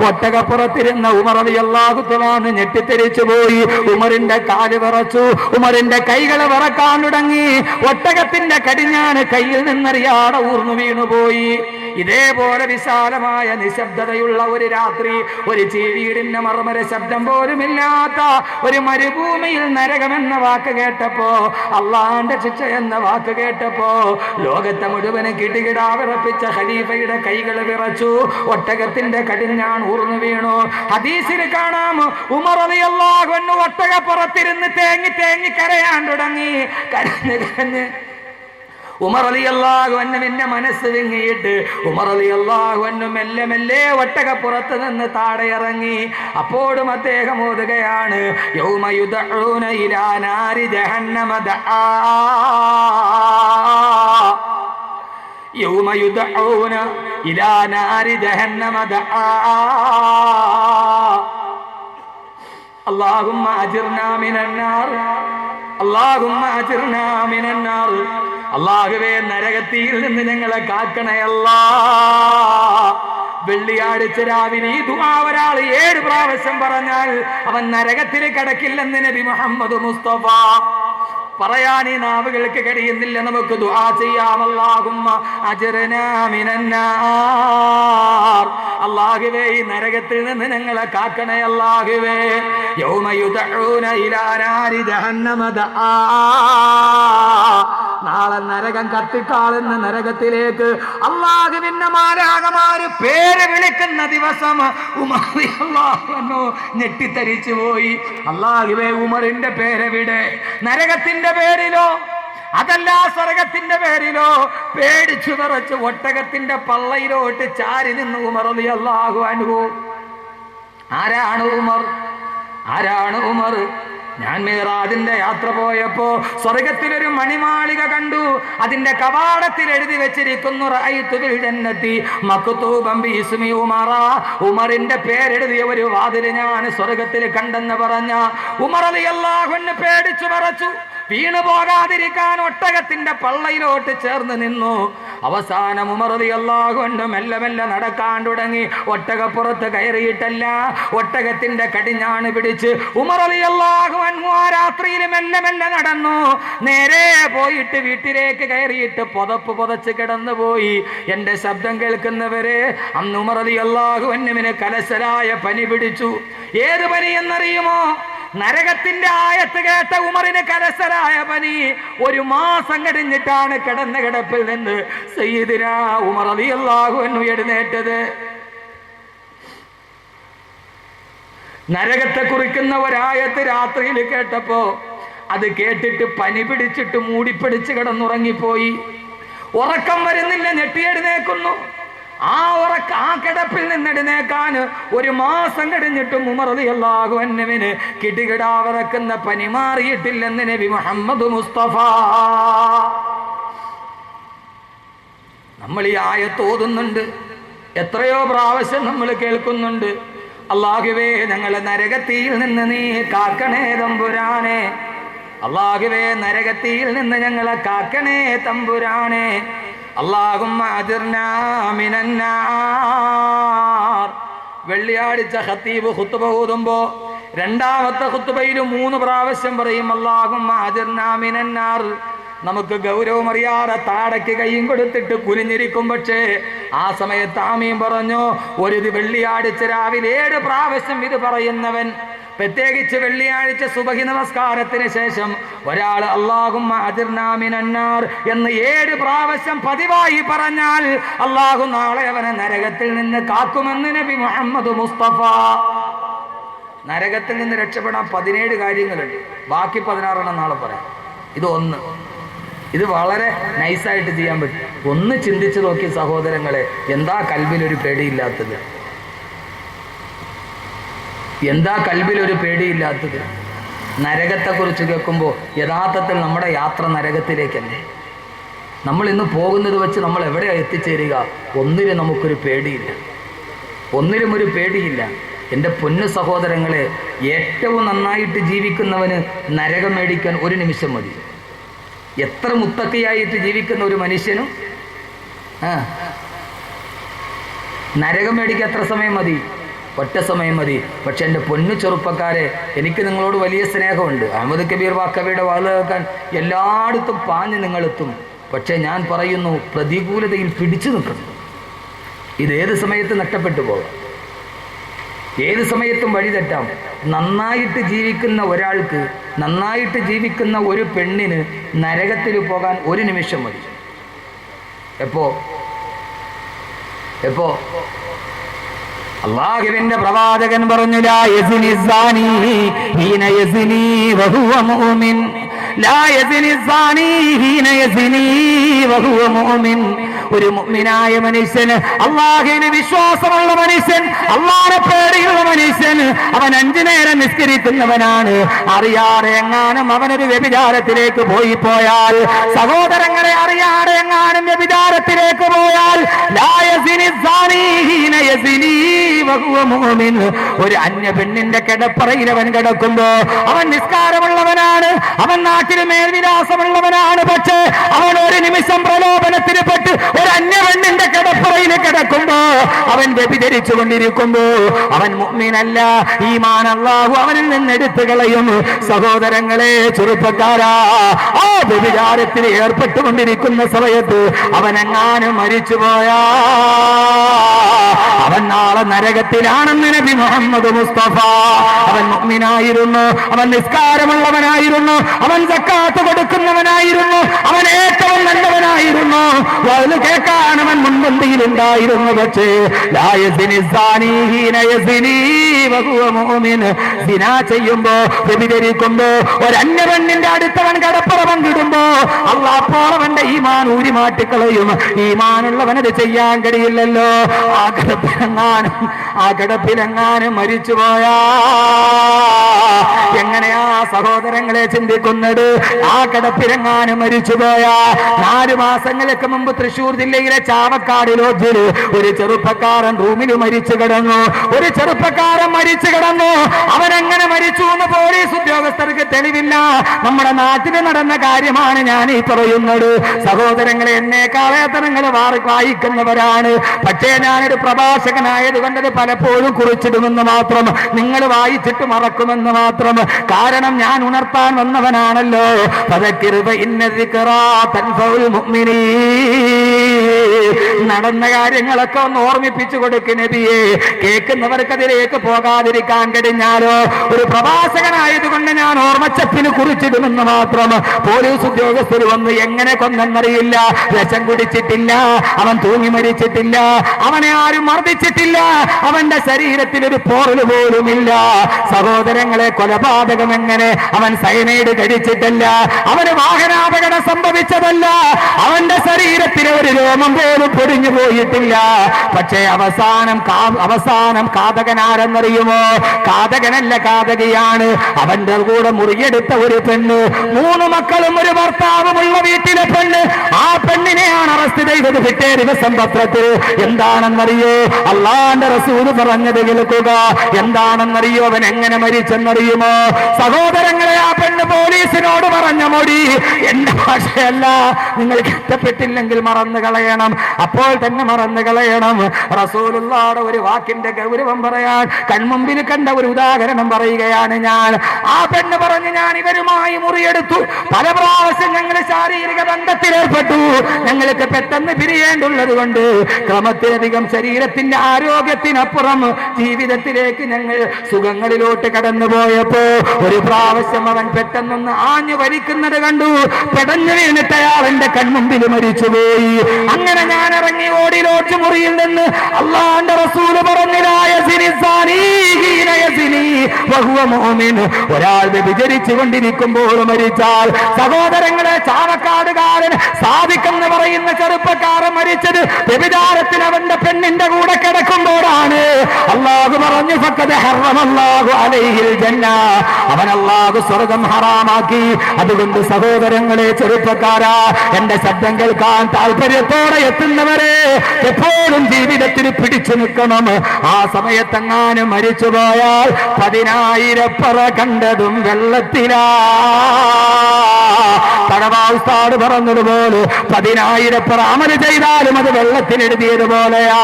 ഒട്ടകപ്പുറത്തിരുന്ന ഉമർ റളിയല്ലാഹു തആല ഞെട്ടിത്തെരിച്ചു പോയി. ഉമറിന്റെ കാല് വിറച്ചു, ഉമറിന്റെ കൈകൾ വിറക്കാൻ തുടങ്ങി. ഒട്ടകത്തിന്റെ കടിഞ്ഞാണ് കയ്യിൽ നിന്നറിയാതെ ഊർന്നു വീണുപോയി. ഇതേപോലെ വിശാലമായ നിശബ്ദതയുള്ള ഒരു രാത്രി, ഒരു ചീവീടിന്റെ മർമര ശബ്ദം പോലുമില്ലാത്ത ഒരു മരുഭൂമിയിൽ നരകമെന്ന വാക്ക് കേട്ടപ്പോ, അള്ളാന്റെ ശിക്ഷ എന്ന വാക്ക് കേട്ടപ്പോ ലോകത്തെ മുഴുവന് കിടുകിടാ വിറപ്പിച്ച ഖലീഫയുടെ കൈകൾ വിറച്ചു. ഒട്ടകത്തിന്റെ കടിഞ്ഞാൺ ഊർന്നു വീണു. ഹദീസിൽ കാണാം, ഉമർ റളിയല്ലാഹു അൻഹു ഒട്ടകപ്പുറത്തിരുന്ന് തേങ്ങി തേങ്ങി കരയാൻ തുടങ്ങി. കരഞ്ഞ് കരഞ്ഞ് ഉമർ റളിയല്ലാഹു അൻഹുവിന്റെ മനസ്സ് വിങ്ങിയിട്ട് ഉമർ റളിയല്ലാഹു അൻഹു മെല്ലെ മെല്ലെ ഒട്ടകപ്പുറത്ത് നിന്ന് താഴെ ഇറങ്ങി. അപ്പോഴും അദ്ദേഹം ഓതുകയാണ്, യൗമ യുദഊന ഇലാ നാരി ജഹന്നമ ദആ, യൗമ യുദഊന ഇലാ നാരി ജഹന്നമ ദആ. അല്ലാഹുമ്മ അജിർനാ മിനന്നാർ, അല്ലാഹുമ്മ അജിർനാ മിനന്നാർ. അല്ലാഹുവേ, നരകത്തിയിൽ നിന്ന് ഞങ്ങളെ കാക്കണയല്ലാ. വെള്ളിയാഴ്ച രാവിലെ ഈ ദുആ ഒരാൾ 7 പ്രാവശ്യം പറഞ്ഞാൽ അവൻ നരകത്തിൽ കടക്കില്ലെന്ന് നബി മുഹമ്മദ് മുസ്തഫ. പറയാൻ ഈ നാവുകൾക്ക് കഴിയുന്നില്ല. നമുക്ക് ദുആ ചെയ്യാം. അല്ലാഹുമ്മ അജ്റനാ മിനന്നാർ. അല്ലാഹുവേ, ഈ നരകത്തിൽ നിന്ന് ഞങ്ങളെ കാക്കണേ അല്ലാഹുവേ. യൗമ യുദഊന ഇലാ നാരി ജഹന്നമ ദആ. നാളെ നരകം കത്തിക്കാളുന്ന നരകത്തിലേക്ക് അല്ലാഹുവിന്റെ മാലാഖമാര് പേര് വിളിക്കുന്ന ദിവസം ഉമർ റളിയല്ലാഹു അൻഹു ഞെട്ടിത്തരിച്ചു പോയി. അല്ലാഹുവേ, ഉമറിന്റെ പേരെവിടെ? നരകത്തിന്റെ പേരിലോ അതല്ല സ്വർഗത്തിന്റെ പേരിലോ? പേടിച്ചു വിറച്ച് ഒട്ടകത്തിന്റെ പള്ളയിലോട്ട് ചാരി നിന്ന് ഉമർ റളിയല്ലാഹു അൻഹു. ആരാണ് ഉമർ? ആരാണ് ഉമർ? ഞാൻ മിഅ്റാജിന്റെ യാത്ര പോയപ്പോ സ്വർഗത്തിലൊരു മണിമാളിക കണ്ടു. അതിന്റെ കവാടത്തിൽ എഴുതി വെച്ചിരിക്കുന്നു, റഅയ്തു ബിൽ ജന്നതി മക്തൂബൻ ബിസ്മി ഉമറ. ഉമറിന്റെ പേരെഴുതിയ ഒരു വാതിൽ ഞാൻ സ്വർഗത്തിൽ കണ്ടെന്ന് പറഞ്ഞ ഉമർ റളിയല്ലാഹു അൻഹു പേടിച്ചു വിറച്ചു. വീണു പോകാതിരിക്കാൻ ഒട്ടകത്തിന്റെ പള്ളയിലോട്ട് ചേർന്ന് നിന്നു. അവസാനം ഉമർ റളിയല്ലാഹു അൻഹു മെല്ലെ മെല്ലെ നടക്കാൻ തുടങ്ങി. ഒട്ടകപ്പുറത്ത് കയറിയിട്ടല്ല, ഒട്ടകത്തിന്റെ കടിഞ്ഞാണ് പിടിച്ച് ഉമർ റളിയല്ലാഹു അൻഹു ആ രാത്രിയിൽ മെല്ലെ മെല്ലെ നടന്നു. നേരെ പോയിട്ട് വീട്ടിലേക്ക് കയറിയിട്ട് പുതപ്പ് പുതച്ച് കിടന്നുപോയി. എന്റെ ശബ്ദം കേൾക്കുന്നവരെ, അന്ന് ഉമർ റളിയല്ലാഹു അൻഹുവിന് കലശലായ പനി പിടിച്ചു. ഏത് പനി എന്നറിയുമോ? നരകത്തിന്റെ ആയത്ത് കേട്ട ഉമറിന് കലശലായ പനി. 1 മാസം കഴിഞ്ഞിട്ടാണ് കിടന്ന കിടപ്പിൽ നിന്ന് സയ്യിദുനാ ഉമർ റളിയല്ലാഹു അൻഹു എഴുന്നേറ്റത്. നരകത്തെ കുറിക്കുന്ന ഒരായത്ത് രാത്രിയിൽ കേട്ടപ്പോ അത് കേട്ടിട്ട് പനി പിടിച്ചിട്ട് മൂടിപ്പിടിച്ച് കിടന്നുറങ്ങിപ്പോയി. ഉറക്കം വരുന്നില്ല, ഞെട്ടിയെഴുന്നേക്കുന്നു. ആ കിടപ്പിൽ നിന്നെടുന്നേക്കാൻ 1 മാസം കഴിഞ്ഞിട്ടും ഉമർ റളിയല്ലാഹു അൻഹുവിന് കിടുകിടാ വിറക്കുന്ന പനി മാറിയിട്ടില്ലെന്ന് നബി മുഹമ്മദ് മുസ്തഫ. നമ്മൾ ഈ ആയത്ത് ഓതുന്നുണ്ട്, എത്രയോ പ്രാവശ്യം നമ്മൾ കേൾക്കുന്നുണ്ട്. അല്ലാഹുവേ ഞങ്ങളെ നരകത്തിയിൽ നിന്ന് നീ കാക്കണേ തമ്പുരാനെ, അല്ലാഹുവേ നരകത്തിയിൽ നിന്ന് ഞങ്ങളെ കാക്കണേ തമ്പുരാനെ. അല്ലാഹുമ്മ അജിർനാ മിനന്നാർ. വെള്ളിയാഴ്ച ഖത്തീബ് ഖുത്ബ ഓതുമ്പോ രണ്ടാമത്തെ ഖുത്ബയിൽ 3 പ്രാവശ്യം പറയും അല്ലാഹുമ്മ അജിർനാ മിനന്നാർ. നമുക്ക് ഗൗരവമറിയാതെ താടയ്ക്ക് കൈയും കൊടുത്തിട്ട് കുനിഞ്ഞിരിക്കും. പക്ഷേ ആ സമയത്ത് ആമീൻ പറഞ്ഞു. ഒരു വെള്ളിയാഴ്ച രാവിലെ 7 പ്രാവശ്യം ഇത് പറയുന്നവൻ, പ്രത്യേകിച്ച് വെള്ളിയാഴ്ച സുബഹി നമസ്കാരത്തിന് ശേഷം ഒരാൾ അല്ലാഹുമ്മ അജിർനാ മിനന്നാർ എന്ന് 7 പ്രാവശ്യം പതിവായി പറഞ്ഞാൽ അല്ലാഹു നാളെ അവനെ നരകത്തിൽ നിന്ന് കാക്കുമെന്ന് നബി മുഹമ്മദ് മുസ്തഫ. നരകത്തിൽ നിന്ന് രക്ഷപ്പെടാൻ 17 കാര്യങ്ങളുണ്ട്, ബാക്കി 16 നാളെ പറയാം. ഇത് വളരെ നൈസായിട്ട് ചെയ്യാൻ പറ്റും. ഒന്ന് ചിന്തിച്ചു നോക്കി സഹോദരങ്ങളെ, എന്താ കൽബിലൊരു പേടിയില്ലാത്തത്? എന്താ കൽബിലൊരു പേടിയില്ലാത്തത്? നരകത്തെക്കുറിച്ച് കേൾക്കുമ്പോൾ യഥാർത്ഥത്തിൽ നമ്മുടെ യാത്ര നരകത്തിലേക്കല്ലേ? നമ്മൾ ഇന്ന് പോകുന്നത് വെച്ച് നമ്മൾ എവിടെയാണ് എത്തിച്ചേരുക? ഒന്നിലും നമുക്കൊരു പേടിയില്ല, ഒന്നിലും ഒരു പേടിയില്ല. എൻ്റെ പൊന്നു സഹോദരങ്ങളെ, ഏറ്റവും നന്നായിട്ട് ജീവിക്കുന്നവന് നരകം മേടിക്കാൻ 1 നിമിഷം മതി. എത്ര മുത്തക്കിയായിട്ട് ജീവിക്കുന്ന ഒരു മനുഷ്യനും നരകം മേടിക്കാൻ എത്ര സമയം മതി? ഒറ്റ സമയം മതി. പക്ഷെ എൻ്റെ പൊന്നു ചെറുപ്പക്കാരെ, എനിക്ക് നിങ്ങളോട് വലിയ സ്നേഹമുണ്ട്. അഹമ്മദ് കബീർ വാക്കവിയുടെ വാല് കേൾക്കാൻ എല്ലായിടത്തും പാഞ്ഞ് നിങ്ങളെത്തും. പക്ഷെ ഞാൻ പറയുന്നു, പ്രതികൂലതയിൽ പിടിച്ചു നിൽക്കണം. ഇതേത് സമയത്ത് നഷ്ടപ്പെട്ടു പോകാം, ഏത് സമയത്തും വഴി തെറ്റാം. നന്നായിട്ട് ജീവിക്കുന്ന ഒരാൾക്ക്, നന്നായിട്ട് ജീവിക്കുന്ന ഒരു പെണ്ണിന് നരകത്തിൽ പോകാൻ 1 നിമിഷം മതി. എപ്പോ അല്ലാഹുവിന്റെ പ്രവാചകൻ പറഞ്ഞു, ലാ യസ്നി സാനി ഹീന യസ്നി വഹുവ മുഅ്മിൻ, ലാ യസ്നി സാനി ഹീന യസ്നി വഹുവ മുഅ്മിൻ. ഒരു മുഅ്മിനായ മനുഷ്യൻ, അല്ലാഹുവിന് വിശ്വാസമുള്ള മനുഷ്യൻ, അല്ലാഹുവിനെ പേടിയുള്ള മനുഷ്യൻ, അവൻ 5 നേരം നിസ്കരിക്കുന്നവനാണ്. അറിയാതെ എങ്ങാനും അവനൊരു വ്യഭിചാരത്തിലേക്ക് പോയാൽ, സഹോദരങ്ങളെ, അറിയാതെ എങ്ങാനും വ്യഭിചാരത്തിലേക്ക് പോയാൽ, ലാ യസ്നി സാനി ഹീന യസ്നി വഹുവ മുഅ്മിൻ. ഒരു അന്യ പെണ്ണിന്റെ കിടപ്പറയിൽ അവൻ കിടക്കുമ്പോ അവൻ നിസ്കാരമുള്ളവനാണ്, അവൻ നാട്ടിൽ മേൽവിലാസമുള്ളവനാണ്. പക്ഷേ അവൻ 1 നിമിഷം പ്രലോഭനത്തിന് പെട്ട് ഒരു അന്യ പെണ്ണിന്റെ കിടപ്പറയിൽ കിടക്കുമ്പോ, അവൻ വ്യഭിചരിച്ചു കൊണ്ടിരിക്കുമ്പോ അവൻ മുഅ്മിനല്ല. ഈമാൻ അല്ലാഹു അവനിൽ നിന്ന് എടുത്തു കളയും. സഹോദരങ്ങളെ, ചെറുപ്പക്കാരാ, ആ വ്യഭിചാരത്തിൽ ഏർപ്പെട്ടുകൊണ്ടിരിക്കുന്ന സമയത്ത് അവനെങ്ങാനും മരിച്ചുപോയാ അവൻ നാളെ നരകത്തിലാണെന്ന് നബി മുഹമ്മദ് മുസ്തഫ. അവൻ മുഅ്മിനായിരുന്നു, അവൻ നിസ്കാരമുള്ളവനായിരുന്നു, അവൻ സക്കാത്ത് കൊടുക്കുന്നവനായിരുന്നു, അവൻ ഏറ്റവും നല്ലവനായിരുന്നു, വഅദ് കേൾക്കാൻ അവൻ മുൻപന്തിയിലുണ്ടായിരുന്നു. പക്ഷേ ലാ യസ്നി സാനി ഹീന യസ്നി വഹുവ മുഅ്മിൻ. സിനാ ചെയ്യുമ്പോ, വ്യഭിചരിക്കുമ്പോ, ഒരു അന്യ പെണ്ണിന്റെ അടുത്തവൻ കടപ്പറ പങ്കിടുമ്പോ അല്ലാഹു അപ്പോൾ അവന്റെ ഈമാൻ ഊരി മാറ്റിക്കളയും. ഈമാനുള്ളവനത് ചെയ്യാൻ കഴിയില്ലല്ലോ. ആ കിടപ്പിലെങ്ങാനും മരിച്ചുപോയാ എങ്ങനെയാ സഹോദരങ്ങളെ ചിന്തിക്കുന്നത്? ആ കിടപ്പിലെങ്ങാനും മരിച്ചുപോയാ 4 മാസങ്ങൾക്ക് മുമ്പ് തൃശ്ശൂർ ജില്ലയിലെ ചാവക്കാട് ലോഡ്ജിൽ ഒരു ചെറുപ്പക്കാരൻ റൂമിൽ മരിച്ചു കിടന്നു. ഒരു ചെറുപ്പക്കാരൻ മരിച്ചു കിടന്നു. അവനെങ്ങനെ മരിച്ചു എന്ന് പോലീസ് ഉദ്യോഗസ്ഥർക്ക് തെളിവില്ല. നമ്മുടെ നാട്ടിൽ നടന്ന കാര്യമാണ് ഞാൻ ഈ പറയുന്നത്. സഹോദരങ്ങളെ, എന്നെക്കാളേറെ നിങ്ങൾ വായിക്കുന്നവരാണ്. പക്ഷേ ഞാനൊരു പ്രഭാഷകനായത് കൊണ്ടത് പലപ്പോഴും കുറിച്ചിടുമെന്ന് മാത്രം, നിങ്ങൾ വായിച്ചിട്ട് മറക്കുമെന്ന് മാത്രം. കാരണം ഞാൻ ഉണർത്താൻ വന്നവനാണല്ലോ. നടന്ന കാര്യങ്ങളൊക്കെ ഒന്ന് ഓർമ്മിപ്പിച്ചു കൊടുക്കും നബിയെ. കേൾക്കുന്നവർക്ക് അതിലേക്ക് പോകാതിരിക്കാൻ കഴിഞ്ഞാലോ? ഒരു പ്രഭാഷകനായതുകൊണ്ട് ഞാൻ ഓർമ്മച്ചപ്പിന് കുറിച്ചിടുമെന്ന് മാത്രം. പോലീസ് ഉദ്യോഗസ്ഥർ വന്ന് എങ്ങനെ കൊന്നെന്നറിയില്ല. വിഷം കുടിച്ചിട്ടില്ല, അവൻ തൂങ്ങി മരിച്ചിട്ടില്ല, അവനെ ആരും മർദ്ദിച്ചിട്ടില്ല, അവന്റെ ശരീരത്തിൽ ഒരു പോറൽ പോലുമില്ല. സഹോദരങ്ങളെ, കൊലപാതകം എങ്ങനെ? അവൻ സയനൈഡ് കഴിച്ചിട്ടല്ല, അവന് വാഹനാപകടം സംഭവിച്ചതല്ല, അവന്റെ ശരീരത്തിലെ ഒരു രോമം പോലും പോലും പൊടിഞ്ഞു പോയിട്ടില്ല. പക്ഷേ അവസാനം കാതകനാരെന്നറിയുമോ? കാതകനല്ല, കാതകയാണ്. അവന്റെ കൂടെ മുറിയെടുത്ത ഒരു പെണ്ണ്, 3 മക്കളും ഒരു ഭർത്താവുമുള്ള വീട്ടിലെ പെണ്ണ്. ആ പെണ്ണിനെയാണ് അറസ്റ്റ് ചെയ്തത് പിറ്റേ ദിവസം പത്രത്തിൽ. എന്താണെന്നറിയോ? അള്ളാന്റെ റസൂല് പറഞ്ഞത് കേൾക്കുക. എന്താണെന്നറിയോ? അവൻ എങ്ങനെ മരിച്ചെന്നറിയുമോ? സഹോദരങ്ങളെ, ആ പെണ്ണ് പോലീസിനോട് പറഞ്ഞ മൊഴി എന്റെ ഭാഷയല്ല, നിങ്ങൾക്ക് ഇഷ്ടപ്പെട്ടില്ലെങ്കിൽ മറന്നു കളയണം, അപ്പോൾ തന്നെ മറന്നു കളയണം. റസൂലുള്ളാഹിയുടെ ഒരു വാക്കിന്റെ ഗൗരവം പറയാൻ കൺമുമ്പിൽ കണ്ട ഒരു ഉദാഹരണം പറയുകയാണ് ഞാൻ. ആ പെണ്ണ് പറഞ്ഞു, ഞാൻ ഇവരുമായി മുറിയെടുത്തു, പല പ്രാവശ്യം ഞങ്ങൾ ശാരീരിക ബന്ധത്തിലേർപ്പെട്ടു, ഞങ്ങൾക്ക് പെട്ടെന്ന് പിരിയേണ്ടുള്ളത് കൊണ്ട് ക്രമത്തിലധികം ശരീരത്തിന്റെ ആരോഗ്യത്തിനപ്പുറം ജീവിതത്തിലേക്ക് ഞങ്ങൾ സുഖങ്ങളിലോട്ട് കടന്നുപോയപ്പോ ഒരു പ്രാവശ്യം അവൻ പെട്ടെന്നൊന്ന് ആഞ്ഞു വലിക്കുന്നത് കണ്ടു. പെടഞ്ഞു വീണിട്ട് അയാൾ എന്റെ കൺമുമ്പിൽ മരിച്ചുപോയി. അങ്ങനെ ഞാൻ ഇറങ്ങി ഓടി ലോഡ്ജ് മുറിയിൽ നിന്ന്. അള്ളാന്റെ റസൂല് പറഞ്ഞിലായ ഒരാൾ വ്യഭിചരിച്ചു കൊണ്ടിരിക്കുമ്പോൾ മരിച്ചാൽ, സഹോദരങ്ങളെ, ചാവക്കാടുകാരൻ സാദിഖെന്ന് പറയുന്ന ചെറുപ്പക്കാരൻ മരിച്ചത് വ്യഭിചാരത്തിന് അവന്റെ പെണ്ണിന്റെ കൂടെ കിടക്കുമ്പോഴാണ്. അള്ളാഹു പറഞ്ഞു, ഫഖദ് ഹറമല്ലാഹു അലൈഹിൽ ജന്ന, അവൻ അള്ളാഹു സ്വർഗം ഹറാമാക്കി. അതുകൊണ്ട് സഹോദരങ്ങളെ, ചെറുപ്പക്കാരാ, എന്റെ ശബ്ദം കേൾക്കാൻ താല്പര്യത്തോടെ എത്തുന്നവരെ എപ്പോഴും ജീവിതത്തിൽ പിടിച്ചു നിൽക്കണം. ആ സമയത്തെങ്ങാനും മരിച്ചുപോയാൽ 10,000 പറ കണ്ടതും വെള്ളത്തിലാ. തടവാസ്താട് പറഞ്ഞതുപോലെ 10,000 പറ അമല് ചെയ്താലും അത് വെള്ളത്തിലെഴുതിയതുപോലെയാ.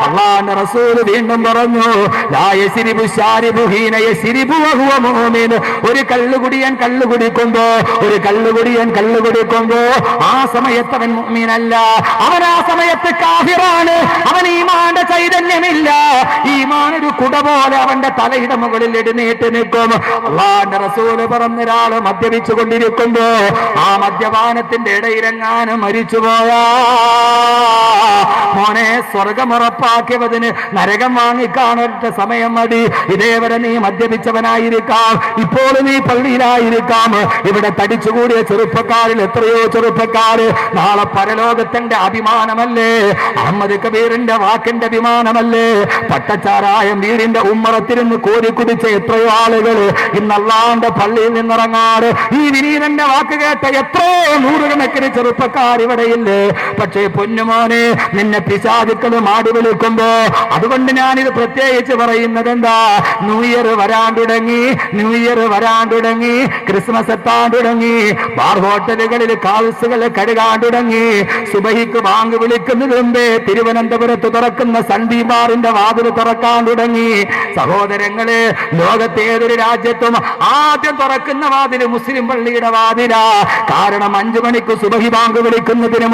അള്ളാഹുവിന്റെ റസൂൽ വീണ്ടും പറഞ്ഞു, ലാ യസ്രിബു ശാരിബു ഹീന യസ്രിബു വഹുവ മുഅ്മിൻ. ഒരു കള്ളുകുടിയൻ കള്ളുകുടിക്കുമ്പോ ആ സമയത്ത് അവൻ മുഅ്മിനല്ല, അവൻ ആ സമയത്ത് കാഫിറാണ്. അവൻ ഈമാന്റെ ചൈതന്യമില്ല. ഈമാൻ ഒരു കുട പോലെ അവന്റെ തലയുടെ മുകളിൽ എഴുന്നേറ്റ് നിൽക്കും. അള്ളാഹുവിന്റെ റസൂൽ പറഞ്ഞ ഒരാള് മദ്യപിച്ചു കൊണ്ടിരിക്കുമ്പോ ആ മദ്യപാനത്തിന്റെ ഇടയിലെങ്ങാനും മരിച്ചുപോയാ, മോനെ, സ്വർഗമുറപ്പാക്കിയവതിന് നരകം വാങ്ങിക്കാണൊറ്റ സമയം മതി. ഇതേവരെ നീ മദ്യപിച്ചവനായിരിക്കാം, ഇപ്പോൾ നീ പള്ളിയിലായിരിക്കാം. ഇവിടെ തടിച്ചുകൂടിയ ചെറുപ്പക്കാരിൽ എത്രയോ ചെറുപ്പക്കാര് നാളെ പരലോകത്തിന്റെ അഭിമാനമല്ലേ? അഹമ്മദ് കബീറിന്റെ വാക്കിന്റെ അഭിമാനമല്ലേ? പട്ടച്ചാരായ വീടിന്റെ ഉമ്മറത്തിരുന്ന് കോരി കുടിച്ച എത്രയോ ആളുകൾ ഇന്ന് അള്ളാന്റെ പള്ളിയിൽ നിന്നിറങ്ങാറ് ഈ വിനീതന്റെ വാക്ക് കേട്ട എത്രയോ നൂറുകണക്കിന് ചെറുപ്പക്കാർ ഇവിടെയില്ലേ? പക്ഷേ പൊന്നുമോനെ, നിന്നെ പിശാചുക്കള് മാടി വിളിക്കുമ്പോ, അതുകൊണ്ട് ഞാനിത് പ്രത്യേകിച്ച് പറയുന്നത് എന്താ, ന്യൂ ഇയർ വരാൻ തുടങ്ങി, ക്രിസ്മസ് എത്താൻ തുടങ്ങി, ബാർ ഹോട്ടലുകളിൽ കാൾസുകൾ കഴുകാൻ തുടങ്ങി, സുബഹിക്ക് ബാങ്ക് വിളിക്കുന്നതിന് മുമ്പേ തിരുവനന്തപുരത്ത് തുറക്കുന്ന സൺഡി ബാറിന്റെ വാതിൽ തുറക്കാൻ തുടങ്ങി. സഹോദരങ്ങളെ, ലോകത്തെ ഏതൊരു രാജ്യത്തും ആദ്യം തുറക്കുന്ന വാതിൽ മുസ്ലിം പള്ളിയുടെ വാതിലാ. കാരണം 5 മണിക്ക് സുബഹി ബാങ്ക് വിളിക്കുന്നതിന്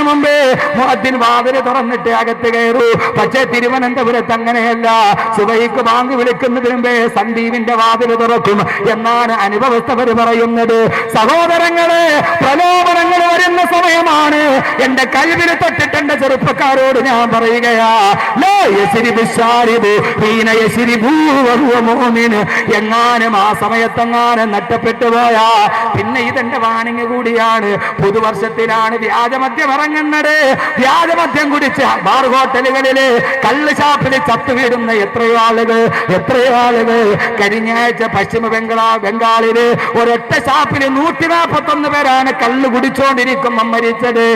മുമ്പേ മുഅദ്ദിൻ വാതിൽ തുറന്നിട്ട് അകത്ത് കയറൂ. പക്ഷേ തിരുവനന്തപുരത്ത് അങ്ങനെയല്ല. സുബഹിക്ക് ബാങ്ക് വിളിക്കുന്നതിന് മുമ്പേ സന്ദീപിന്റെ വാതിൽ തുറക്കും എന്നാണ് അനുഭവസ്ഥർ പറയുന്നത്. സഹോദരങ്ങളെ, പ്രലോഭനങ്ങൾ വരുന്ന സമയമാണ്. എന്റെ കൽവിൽ തൊട്ടിട്ട് എന്റെ ചെറുപ്പക്കാരോട് ഞാൻ പറയുകയാ, എങ്ങാനും ആ സമയത്തെങ്ങാനും നഷ്ടപ്പെട്ടു പോയാ പിന്നെ ഇതെന്റെ വാണിംഗ് കൂടിയാണ്. പുതുവർഷത്തിലാണ് വ്യാജമദ്യം ഇറങ്ങുന്നത്. വ്യാജമദ്യം കുടിച്ച് ബാർ ഹോട്ടലുകളില് കള്ള് ഷാപ്പിൽ ചത്തുവീടുന്ന എത്രയോ ആളുകൾ. കഴിഞ്ഞ ആഴ്ച പശ്ചിമ ബംഗാളില് ഒരൊറ്റ ഷാപ്പിൽ 141 പേരാണ് കള്ള് കുടിച്ചോണ്ടിരിക്കുമ്പോ മരിച്ചത്.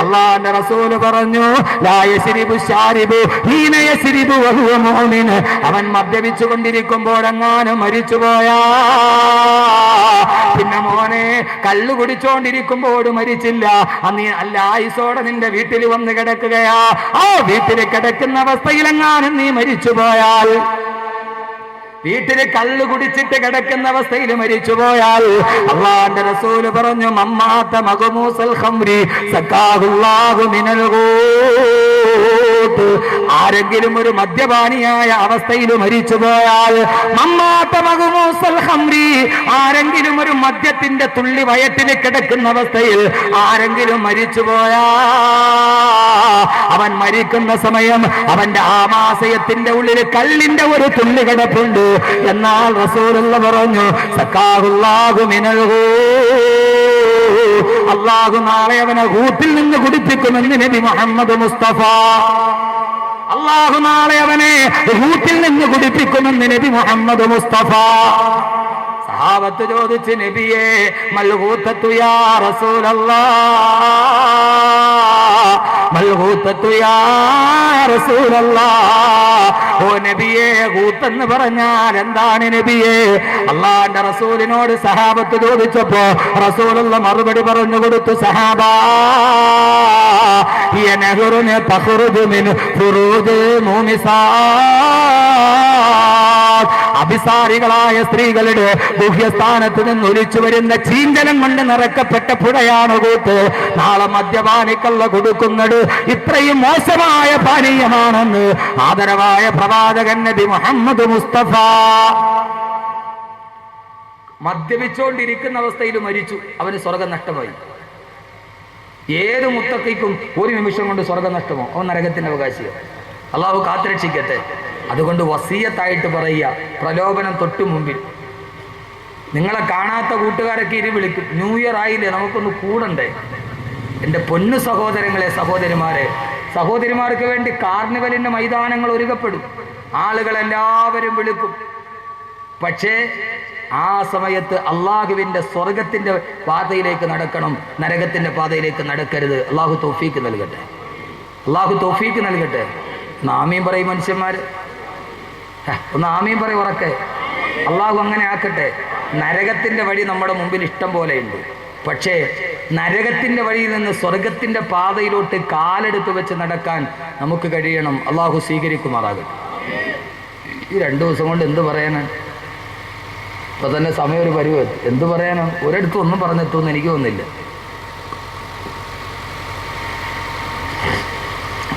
അള്ളാഹുവിന്റെ റസൂല് പറഞ്ഞു, ലാ യസ്രിബു ശാരിബു ഹീന യസ്രിബു വഹുവ മുഅ്മിൻ. അവൻ മദ്യപിച്ചു കൊണ്ടിരിക്കുമ്പോഴെങ്ങാനും മരിച്ചുപോയാ, പിന്നെ മോനെ, കള്ളു കുടിച്ചോണ്ടിരിക്കുമ്പോൾ മരിച്ചില്ല, അന്ന് അല്ല ആയുസോടെ നിന്റെ വീട്ടിൽ വന്ന് കിടക്കുകയാ. ആ വീട്ടിൽ കിടക്കുന്ന അവസ്ഥയിലെങ്ങാനും നീ മരിച്ചുപോയാൽ, വീട്ടിൽ കള്ളു കുടിച്ചിട്ട് കിടക്കുന്ന അവസ്ഥയിൽ മരിച്ചുപോയാൽ, അല്ലാഹുവിന്റെ റസൂൽ പറഞ്ഞു, മമ്മാത മഗ്മൂസൽ ഖംരി സഖാഹുല്ലാഹു മിനൽ ഗൂത്ത്. ആരെങ്കിലും ഒരു മദ്യപാനിയായ അവസ്ഥയിൽ മരിച്ചുപോയാൽ, മമ്മാത മഗ്മൂസൽ ഖംരി, ആരെങ്കിലും ഒരു മദ്യത്തിന്റെ തുള്ളി വയറ്റിൽ കിടക്കുന്ന അവസ്ഥയിൽ ആരെങ്കിലും മരിച്ചുപോയാ, അവൻ മരിക്കുന്ന സമയം അവന്റെ ആമാശയത്തിന്റെ ഉള്ളിൽ കല്ലിന്റെ ഒരു തുള്ളി കിടപ്പുണ്ട്. എന്നാൽ റസൂലുള്ള പറഞ്ഞു, സഖാഹുല്ലാഹു മിനൽ ഗൂത്ത്, അള്ളാഹു നാളെ അവനെ ഹൂത്തിൽ നിന്ന് കുടിപ്പിക്കുമെന്ന് നബി മുഹമ്മദ് മുസ്തഫ. അള്ളാഹു നാളെ അവനെ ഹൂത്തിൽ നിന്ന് കുടിപ്പിക്കുമെന്ന് നബി മുഹമ്മദ് മുസ്തഫ. സഹാബത്ത് ചോദിച്ച് നബിയെ മൽഹൂത്തത്തു യാ റസൂലല്ലാഹ്, മൽഹൂത്തത്തു യാ റസൂലല്ലാഹ്. ഓ നബിയെ, ഹൂത്തെന്ന് പറഞ്ഞാൽ എന്താണ് നബിയെ? അള്ളാഹുവിന്റെ റസൂലിനോട് സഹാബത്ത് ചോദിച്ചപ്പോ റസൂലുള്ള മറുപടി പറഞ്ഞു കൊടുത്തു, സഹാബാ യനഹുറുന തഖറുജു മിൻ ഫുറൂജി മുമിസാ. അഭിസാരികളായ സ്ത്രീകളുടെ ഗുഹ്യസ്ഥാനത്ത് നിന്ന് ഒലിച്ചു വരുന്ന ചീഞ്ചലം കൊണ്ട് നിറക്കപ്പെട്ട പുഴയാണ് കൂത്ത്. നാളെ മദ്യപാനിക്കള്ള കൊടുക്കുന്നത് ഇത്രയും മോശമായ പാനീയമാണെന്ന് ആദരവായ പ്രവാചകൻ നബി മുഹമ്മദ് മുസ്തഫ. മദ്യപിച്ചുകൊണ്ടിരിക്കുന്ന അവസ്ഥയിൽ മരിച്ചു, അവന് സ്വർഗം നഷ്ടമായി. ഏത് മുത്തക്കിക്കും ഒരു നിമിഷം കൊണ്ട് സ്വർഗം നഷ്ടമോ, അവൻ നരകത്തിന്റെ അവകാശിയോ. അള്ളാഹു കാത്തുരക്ഷിക്കട്ടെ. അതുകൊണ്ട് വസീയത്തായിട്ട് പറയുക, പ്രലോഭനം തൊട്ടു മുമ്പിൽ. നിങ്ങളെ കാണാത്ത കൂട്ടുകാരൊക്കെ ഇരി വിളിക്കും, ന്യൂ ഇയർ ആയില്ലേ, നമുക്കൊന്ന് കൂടണ്ടേ? എൻ്റെ പൊന്നു സഹോദരങ്ങളെ, സഹോദരിമാർക്ക് വേണ്ടി കാർണിവലിൻ്റെ മൈതാനങ്ങൾ ഒരുക്കപ്പെടും, ആളുകളെല്ലാവരും വിളിക്കും. പക്ഷേ ആ സമയത്ത് അള്ളാഹുവിൻ്റെ സ്വർഗത്തിൻ്റെ പാതയിലേക്ക് നടക്കണം, നരകത്തിൻ്റെ പാതയിലേക്ക് നടക്കരുത്. അള്ളാഹു തൗഫീക്ക് നൽകട്ടെ, അള്ളാഹു തൗഫീക്ക് നൽകട്ടെ. ഒന്ന് ആമീൻ പറയും മനുഷ്യന്മാർ, ഒന്ന് ആമീൻ പറയും ഉറക്കെ. അള്ളാഹു അങ്ങനെ ആക്കട്ടെ. നരകത്തിൻ്റെ വഴി നമ്മുടെ മുമ്പിൽ ഇഷ്ടം പോലെയുണ്ട്. പക്ഷേ നരകത്തിൻ്റെ വഴിയിൽ നിന്ന് സ്വർഗത്തിൻ്റെ പാതയിലോട്ട് കാലെടുത്ത് വെച്ച് നടക്കാൻ നമുക്ക് കഴിയണം. അള്ളാഹു സ്വീകരിക്കുമാറാകട്ടെ. ഈ 2 ദിവസം കൊണ്ട് എന്ത് പറയാനാണ്? ഇപ്പൊ തന്നെ സമയം ഒരു പരിവ്. എന്ത് പറയാനാണ്? ഒരിടത്തും ഒന്നും പറഞ്ഞെത്തുമെന്ന് എനിക്ക് തോന്നുന്നില്ല.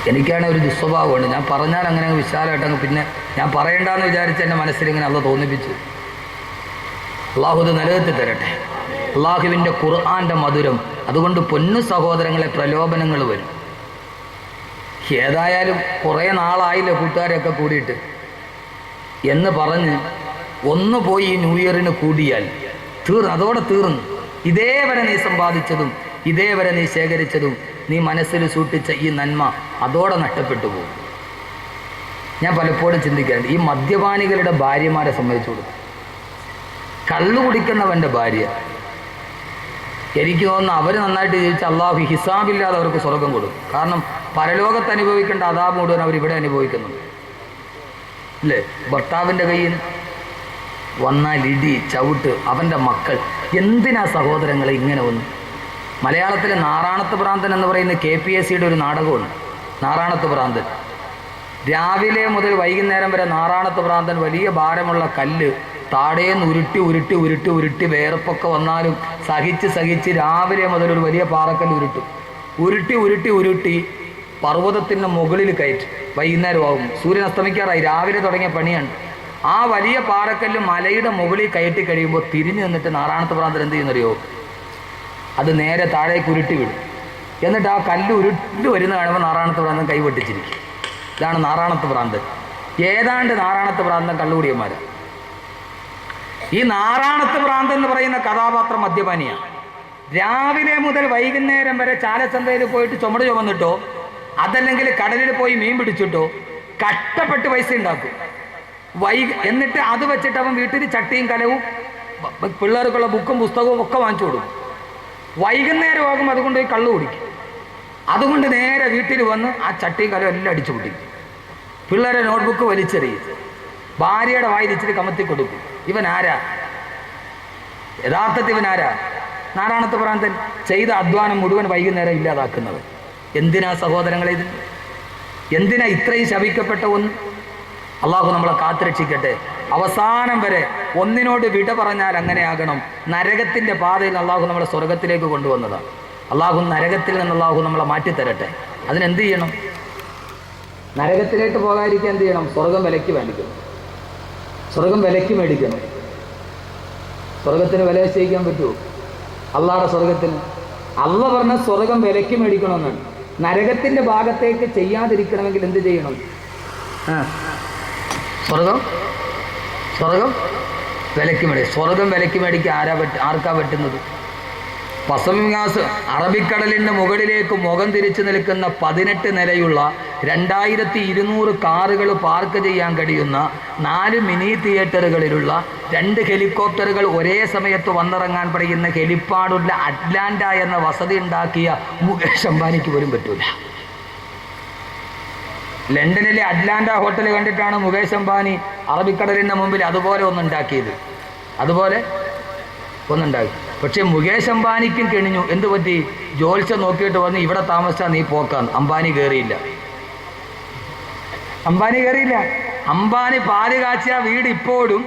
എനിക്കാണെങ്കിൽ ഒരു ദുസ്വഭാവമുണ്ട്, ഞാൻ പറഞ്ഞാൽ അങ്ങനെ വിശാലമായിട്ടങ്ങ് പിന്നെ ഞാൻ പറയണ്ടെന്ന് വിചാരിച്ച് എൻ്റെ മനസ്സിലിങ്ങനെ അള്ള തോന്നിപ്പിച്ചു. അള്ളാഹു ഇത് നിലനിർത്തി തരട്ടെ. അള്ളാഹുവിൻ്റെ ഖുർആൻ്റെ മധുരം. അതുകൊണ്ട് പൊന്നു സഹോദരങ്ങളെ, പ്രലോഭനങ്ങൾ വരും. ഏതായാലും കുറേ നാളായില്ലേ കൂട്ടുകാരെയൊക്കെ കൂടിയിട്ട് എന്ന് പറഞ്ഞ് ഒന്ന് പോയി ഈ ന്യൂ ഇയറിന് കൂടിയാൽ അതോടെ തീർന്നു. ഇതേവരെ നീ സമ്പാദിച്ചതും ഇതേവരെ നീ ശേഖരിച്ചതും നീ മനസ്സിൽ സൂക്ഷിച്ച ഈ നന്മ അതോടെ നഷ്ടപ്പെട്ടു പോകും. ഞാൻ പലപ്പോഴും ചിന്തിക്കാറുണ്ട്, ഈ മദ്യപാനികളുടെ ഭാര്യമാരെ സംബന്ധിച്ചു കൊടുക്കും. കള്ളു കുടിക്കുന്നവൻ്റെ ഭാര്യ, എനിക്ക് തോന്നുന്നു അവർ നന്നായിട്ട് ജീവിച്ച അള്ളാഹു ഹിസാബില്ലാതെ അവർക്ക് സ്വർഗം കൊടുക്കും. കാരണം പരലോകത്ത് അനുഭവിക്കേണ്ട അതാബ് മുഴുവൻ അവരിവിടെ അനുഭവിക്കുന്നുണ്ട് അല്ലേ? ഭർത്താവിൻ്റെ കയ്യിൽ വന്നാൽ ഇടി, ചവിട്ട്, അവൻ്റെ മക്കൾ. എന്തിനാ സഹോദരങ്ങളെ ഇങ്ങനെ വന്നു? മലയാളത്തിലെ നാറാണത്ത് ഭ്രാന്തൻ എന്ന് പറയുന്ന KPSCയുടെ ഒരു നാടകമുണ്ട്, നാറാണത്ത് ഭ്രാന്തൻ. രാവിലെ മുതൽ വൈകുന്നേരം വരെ നാറാണത്ത് ഭ്രാന്തൻ വലിയ ഭാരമുള്ള കല്ല് താടേന്ന് ഉരുട്ടി ഉരുട്ടി ഉരുട്ടി ഉരുട്ടി വേർപ്പൊക്കെ വന്നാലും സഹിച്ച് രാവിലെ മുതൽ ഒരു വലിയ പാറക്കല്ല് ഉരുട്ടി ഉരുട്ടി ഉരുട്ടി പർവ്വതത്തിൻ്റെ മുകളിൽ കയറ്റി. വൈകുന്നേരമാകും, സൂര്യൻ അസ്തമിക്കാറായി, രാവിലെ തുടങ്ങിയ പണിയാണ്. ആ വലിയ പാറക്കല്ല് മലയുടെ മുകളിൽ കയറ്റി കഴിയുമ്പോൾ തിരിഞ്ഞു നിന്നിട്ട് നാറാണത്ത് ഭ്രാന്തൻ എന്ത് ചെയ്യുന്നറിയോ? അത് നേരെ താഴേക്ക് ഉരുട്ടി വിടും. എന്നിട്ട് ആ കല്ല് ഉരുട്ടി വരുന്ന കാണുമ്പോൾ നാറാണത്ത് ഭ്രാന്തൻ കൈവെട്ടിച്ചിരിക്കും. ഇതാണ് നാറാണത്ത് ഭ്രാന്തൻ. ഏതാണ്ട് നാറാണത്ത് ഭ്രാന്തൻ കള്ളുകൂടിയന്മാരാണ്. ഈ നാറാണത്ത് ഭ്രാന്തൻ എന്ന് പറയുന്ന കഥാപാത്രം മദ്യപാനിയാണ്. രാവിലെ മുതൽ വൈകുന്നേരം വരെ ചാലച്ചന്തയിൽ പോയിട്ട് ചുമട് ചുമന്നിട്ടോ അതല്ലെങ്കിൽ കടലിൽ പോയി മീൻ പിടിച്ചിട്ടോ കഷ്ടപ്പെട്ട് പൈസ ഉണ്ടാക്കും. എന്നിട്ട് അത് വെച്ചിട്ട് അവൻ വീട്ടിൽ ചട്ടിയും കലവും പിള്ളേർക്കുള്ള ബുക്കും പുസ്തകവും ഒക്കെ വാങ്ങിച്ചു കൊടുക്കും. വൈകുന്നേരമാകും അതുകൊണ്ട് പോയി കള്ളു കുടിക്കും. അതുകൊണ്ട് നേരെ വീട്ടിൽ വന്ന് ആ ചട്ടിയും കലവും എല്ലാം അടിച്ചു പൊട്ടിക്കും. പിള്ളേരെ നോട്ട്ബുക്ക് വലിച്ചെറിയും. ഭാര്യയുടെ വായിൽ ഇച്ചിരി കമത്തി കൊടുക്കും. ഇവൻ ആരാ? യഥാർത്ഥത്തിൽ ഇവൻ ആരാ? നാറാണത്ത് ഭ്രാന്തൻ. ചെയ്ത അധ്വാനം മുഴുവൻ വൈകുന്നേരം ഇല്ലാതാക്കുന്നത്. എന്തിനാ സഹോദരങ്ങളെ ഇത്? എന്തിനാ ഇത്രയും ശപിക്കപ്പെട്ട ഒന്ന്? അള്ളാഹു നമ്മളെ കാത്തുരക്ഷിക്കട്ടെ. അവസാനം വരെ ഒന്നിനോട് വിട പറഞ്ഞാൽ അങ്ങനെയാകണം. നരകത്തിൻ്റെ പാതയിൽ അള്ളാഹു നമ്മളെ സ്വർഗത്തിലേക്ക് കൊണ്ടുവന്നതാണ്. അള്ളാഹു നരകത്തിൽ നിന്ന് അള്ളാഹു നമ്മളെ മാറ്റിത്തരട്ടെ. അതിനെന്ത് ചെയ്യണം? നരകത്തിലേക്ക് പോകാതിരിക്കാൻ എന്ത് ചെയ്യണം? സ്വർഗം വിലയ്ക്ക് മേടിക്കണം. സ്വർഗം വിലയ്ക്ക് മേടിക്കണം. സ്വർഗത്തിന് വില നിശ്ചയിക്കാൻ പറ്റുമോ? അള്ളാഹുടെ സ്വർഗത്തിന് അള്ള പറഞ്ഞ സ്വർഗം വിലയ്ക്ക് മേടിക്കണമെന്നാണ്. നരകത്തിൻ്റെ ഭാഗത്തേക്ക് ചെയ്യാതിരിക്കണമെങ്കിൽ എന്ത് ചെയ്യണം? സ്വർഗം വിലയ്ക്ക് മേടിക്കും. സ്വർഗം വിലയ്ക്ക് മേടിക്കാൻ ആർക്കാ പറ്റുന്നത്? പസഫിക് അറബിക്കടലിൻ്റെ മുകളിലേക്ക് മുഖം തിരിച്ചു നിൽക്കുന്ന 18 നിലയുള്ള 2200 കാറുകൾ പാർക്ക് ചെയ്യാൻ കഴിയുന്ന 4 മിനി തിയേറ്ററുകളിലുള്ള 2 ഹെലികോപ്റ്ററുകൾ ഒരേ സമയത്ത് വന്നിറങ്ങാൻ കഴിയുന്ന ഹെലിപ്പാഡുള്ള അറ്റ്ലാന്റ എന്ന വസതി ഉണ്ടാക്കിയ മുകേഷ് അംബാനിക്ക് പോലും പറ്റൂല. ലണ്ടനിലെ അറ്റ്ലാന്റ ഹോട്ടൽ കണ്ടിട്ടാണ് മുകേഷ് അംബാനി അറബിക്കടലിൻ്റെ മുമ്പിൽ അതുപോലെ ഒന്നുണ്ടാക്കിയത്. അതുപോലെ ഒന്നുണ്ടാക്കി. പക്ഷെ മുകേഷ് അംബാനിക്കും കെണിഞ്ഞു. എന്ത് പറ്റി? ജോത്സ്യം നോക്കിയിട്ട് വന്ന് ഇവിടെ താമസിച്ചാൽ നീ പോക്കാന്ന്. അംബാനി കയറിയില്ല. അംബാനി പാല് കാച്ചിയ വീട് ഇപ്പോഴും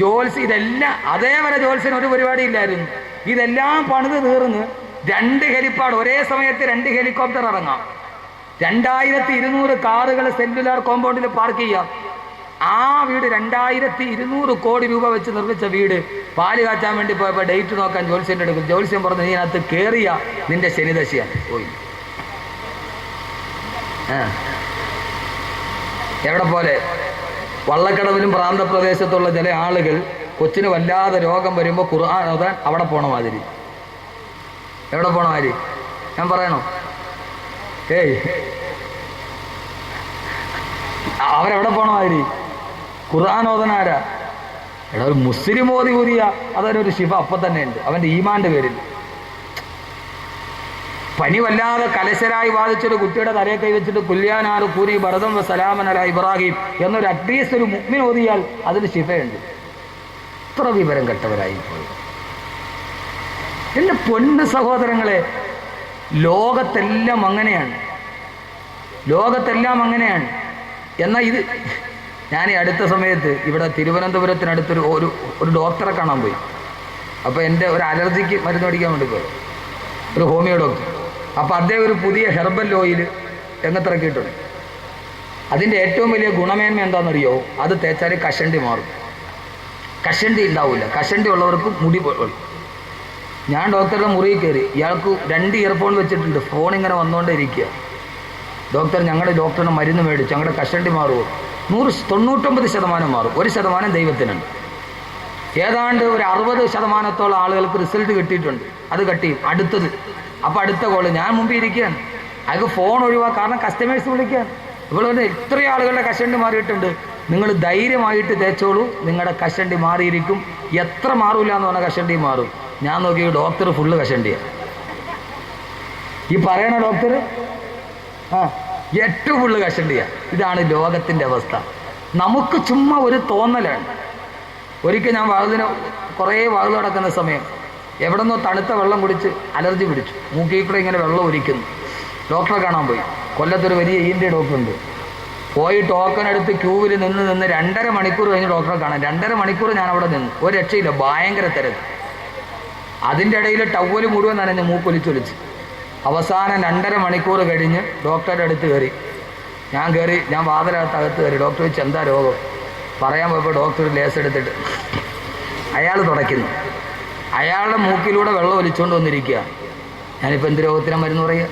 ജോത്സ്യം ഇതെല്ലാം അതേവരെ ജോത്സ്യന് ഒരു പരിപാടി ഇല്ലായിരുന്നു. ഇതെല്ലാം പണിത് തീർന്ന് 2 ഹെലിപ്പാഡ് ഒരേ സമയത്ത് 2 ഹെലികോപ്റ്റർ ഇറങ്ങാം. 2200 കാറുകൾ സെല്ലുലാർ കോമ്പൗണ്ടിൽ പാർക്ക് ചെയ്യാം. ആ വീട് 2200 കോടി രൂപ വെച്ച് നിർമ്മിച്ച വീട് പാല് കാച്ചാൻ വേണ്ടി പോയപ്പോൾ ഡേറ്റ് നോക്കാൻ ജോത്സ്യൻ്റെ എടുക്കും. ജോത്സ്യം പറഞ്ഞു, നീ അതിനകത്ത് കയറിയ നിന്റെ ശനിദശയാണ് പോയി. എവിടെ പോലെ വള്ളക്കടവിലും പ്രാന്തപ്രദേശത്തുള്ള ചില ആളുകൾ കൊച്ചിന് വല്ലാതെ രോഗം വരുമ്പോൾ ഖുർആൻ ഓതാൻ അവിടെ പോണ മാതിരി. എവിടെ പോണ മാതിരി ഞാൻ പറയണോ? അവരെവിടെ പോണ മാതിരി ഖുർആൻ ഓതനാരാ? എടാ, ഒരു മുസ്ലിം ഓതി ഊതിയ അതൊരു ശിവ അപ്പം തന്നെ ഉണ്ട് അവൻ്റെ ഈമാന്റെ പേരിൽ. പനി വല്ലാതെ കലശരായി ബാധിച്ചൊരു കുട്ടിയുടെ തലയെ കൈവച്ചിട്ട് കുല്യാനാറ് കൂനി ഭരതം സലാമനല ഇബ്രാഹിം എന്നൊരു അറ്റ്ലീസ്റ്റ് ഒരു മുഅ്മിൻ ഓതിയാൽ അതിന് ശിഫയുണ്ട്. ഇത്ര വിവരം കെട്ടവരായി പോയി. എൻ്റെ പൊന്നു സഹോദരങ്ങളെ, ലോകത്തെല്ലാം അങ്ങനെയാണ്. എന്നാൽ ഇത് ഞാൻ ഈ അടുത്ത സമയത്ത് ഇവിടെ തിരുവനന്തപുരത്തിനടുത്തൊരു ഒരു ഡോക്ടറെ കാണാൻ പോയി. അപ്പോൾ എൻ്റെ ഒരു അലർജിക്ക് മരുന്ന് മേടിക്കാൻ വേണ്ടി പോയി, ഒരു ഹോമിയോ ഡോക്ടർ. അപ്പോൾ അദ്ദേഹം ഒരു പുതിയ ഹെർബൽ ഓയിൽ രംഗത്തിറക്കിയിട്ടുണ്ട്. അതിൻ്റെ ഏറ്റവും വലിയ ഗുണമേന്മ എന്താണെന്നറിയോ? അത് തേച്ചാൽ കഷണ്ടി മാറും. കഷണ്ടി ഉണ്ടാവില്ല. കഷണ്ടി ഉള്ളവർക്ക് മുടി പോയി. ഞാൻ ഡോക്ടറുടെ മുറിയിൽ കയറി. ഇയാൾക്ക് 2 ഇയർഫോൺ വെച്ചിട്ടുണ്ട്. ഫോൺ ഇങ്ങനെ വന്നുകൊണ്ടേ ഇരിക്കുക. ഡോക്ടർ, ഞങ്ങളുടെ ഡോക്ടറിന് മരുന്ന് മേടിച്ചു, ഞങ്ങളുടെ കഷണ്ടി മാറുമോ? 99% മാറും. 1% ദൈവത്തിനുണ്ട്. ഏതാണ്ട് ഒരു 60% ആളുകൾക്ക് റിസൾട്ട് കിട്ടിയിട്ടുണ്ട്. അത് കട്ടിയും അടുത്തത്. അപ്പോൾ അടുത്ത കോള് ഞാൻ മുമ്പിൽ ഇരിക്കുകയാണ്. അയാൾക്ക് ഫോൺ ഒഴിവാക്കുക. കാരണം കസ്റ്റമേഴ്സ് വിളിക്കാൻ. ഇവിടെ ഇത്രയും ആളുകളുടെ കഷണ്ടി മാറിയിട്ടുണ്ട്. നിങ്ങൾ ധൈര്യമായിട്ട് തേച്ചോളൂ, നിങ്ങളുടെ കഷണ്ടി മാറിയിരിക്കും. എത്ര മാറില്ല എന്ന് പറഞ്ഞാൽ കഷണ്ടി മാറും. ഞാൻ നോക്കി ഡോക്ടർ ഫുള്ള് കഷണ്ടിയാണ്. ഈ പറയണ ഡോക്ടർ 8 ഫുള്ള് കഷണ്ടിയാണ്. ഇതാണ് ലോകത്തിൻ്റെ അവസ്ഥ. നമുക്ക് ചുമ്മാ ഒരു തോന്നലാണ്. ഒരിക്കൽ ഞാൻ കുറേ വാതിൽ നടക്കുന്ന സമയം എവിടെ നിന്നോ തണുത്ത വെള്ളം കുടിച്ച് അലർജി പിടിച്ചു. മൂക്കിൽ കൂടെ ഇങ്ങനെ വെള്ളം ഒലിക്കുന്നു. ഡോക്ടറെ കാണാൻ പോയി. കൊല്ലത്തൊരു വലിയ ENT ഡോക്ടറുണ്ട്. പോയി ടോക്കൺ എടുത്ത് ക്യൂവിൽ നിന്ന് 2.5 മണിക്കൂർ കഴിഞ്ഞ് ഡോക്ടറെ കാണാൻ. 2.5 മണിക്കൂർ ഞാൻ അവിടെ നിന്ന്. ഒരു രക്ഷയില്ല, ഭയങ്കര തിരക്ക്. അതിൻ്റെ ഇടയിൽ ടവല് മുഴുവൻ നനഞ്ഞ് മൂക്കൊലിച്ചൊലിച്ച്. അവസാനം 2.5 മണിക്കൂർ കഴിഞ്ഞ് ഡോക്ടറുടെ അടുത്ത് കയറി. ഞാൻ വാതിലകത്ത് കയറി. ഡോക്ടർ ചോദിച്ചു, എന്താ രോഗം? പറയാൻ പോയപ്പോൾ ഡോക്ടർ ലേസ് എടുത്തിട്ട് അയാൾ തുടയ്ക്കുന്നു. അയാളുടെ മൂക്കിലൂടെ വെള്ളം ഒലിച്ചുകൊണ്ട് വന്നിരിക്കുക. ഞാനിപ്പോൾ എന്ത് രോഗത്തിനാണ് മരുന്ന് പറയുക?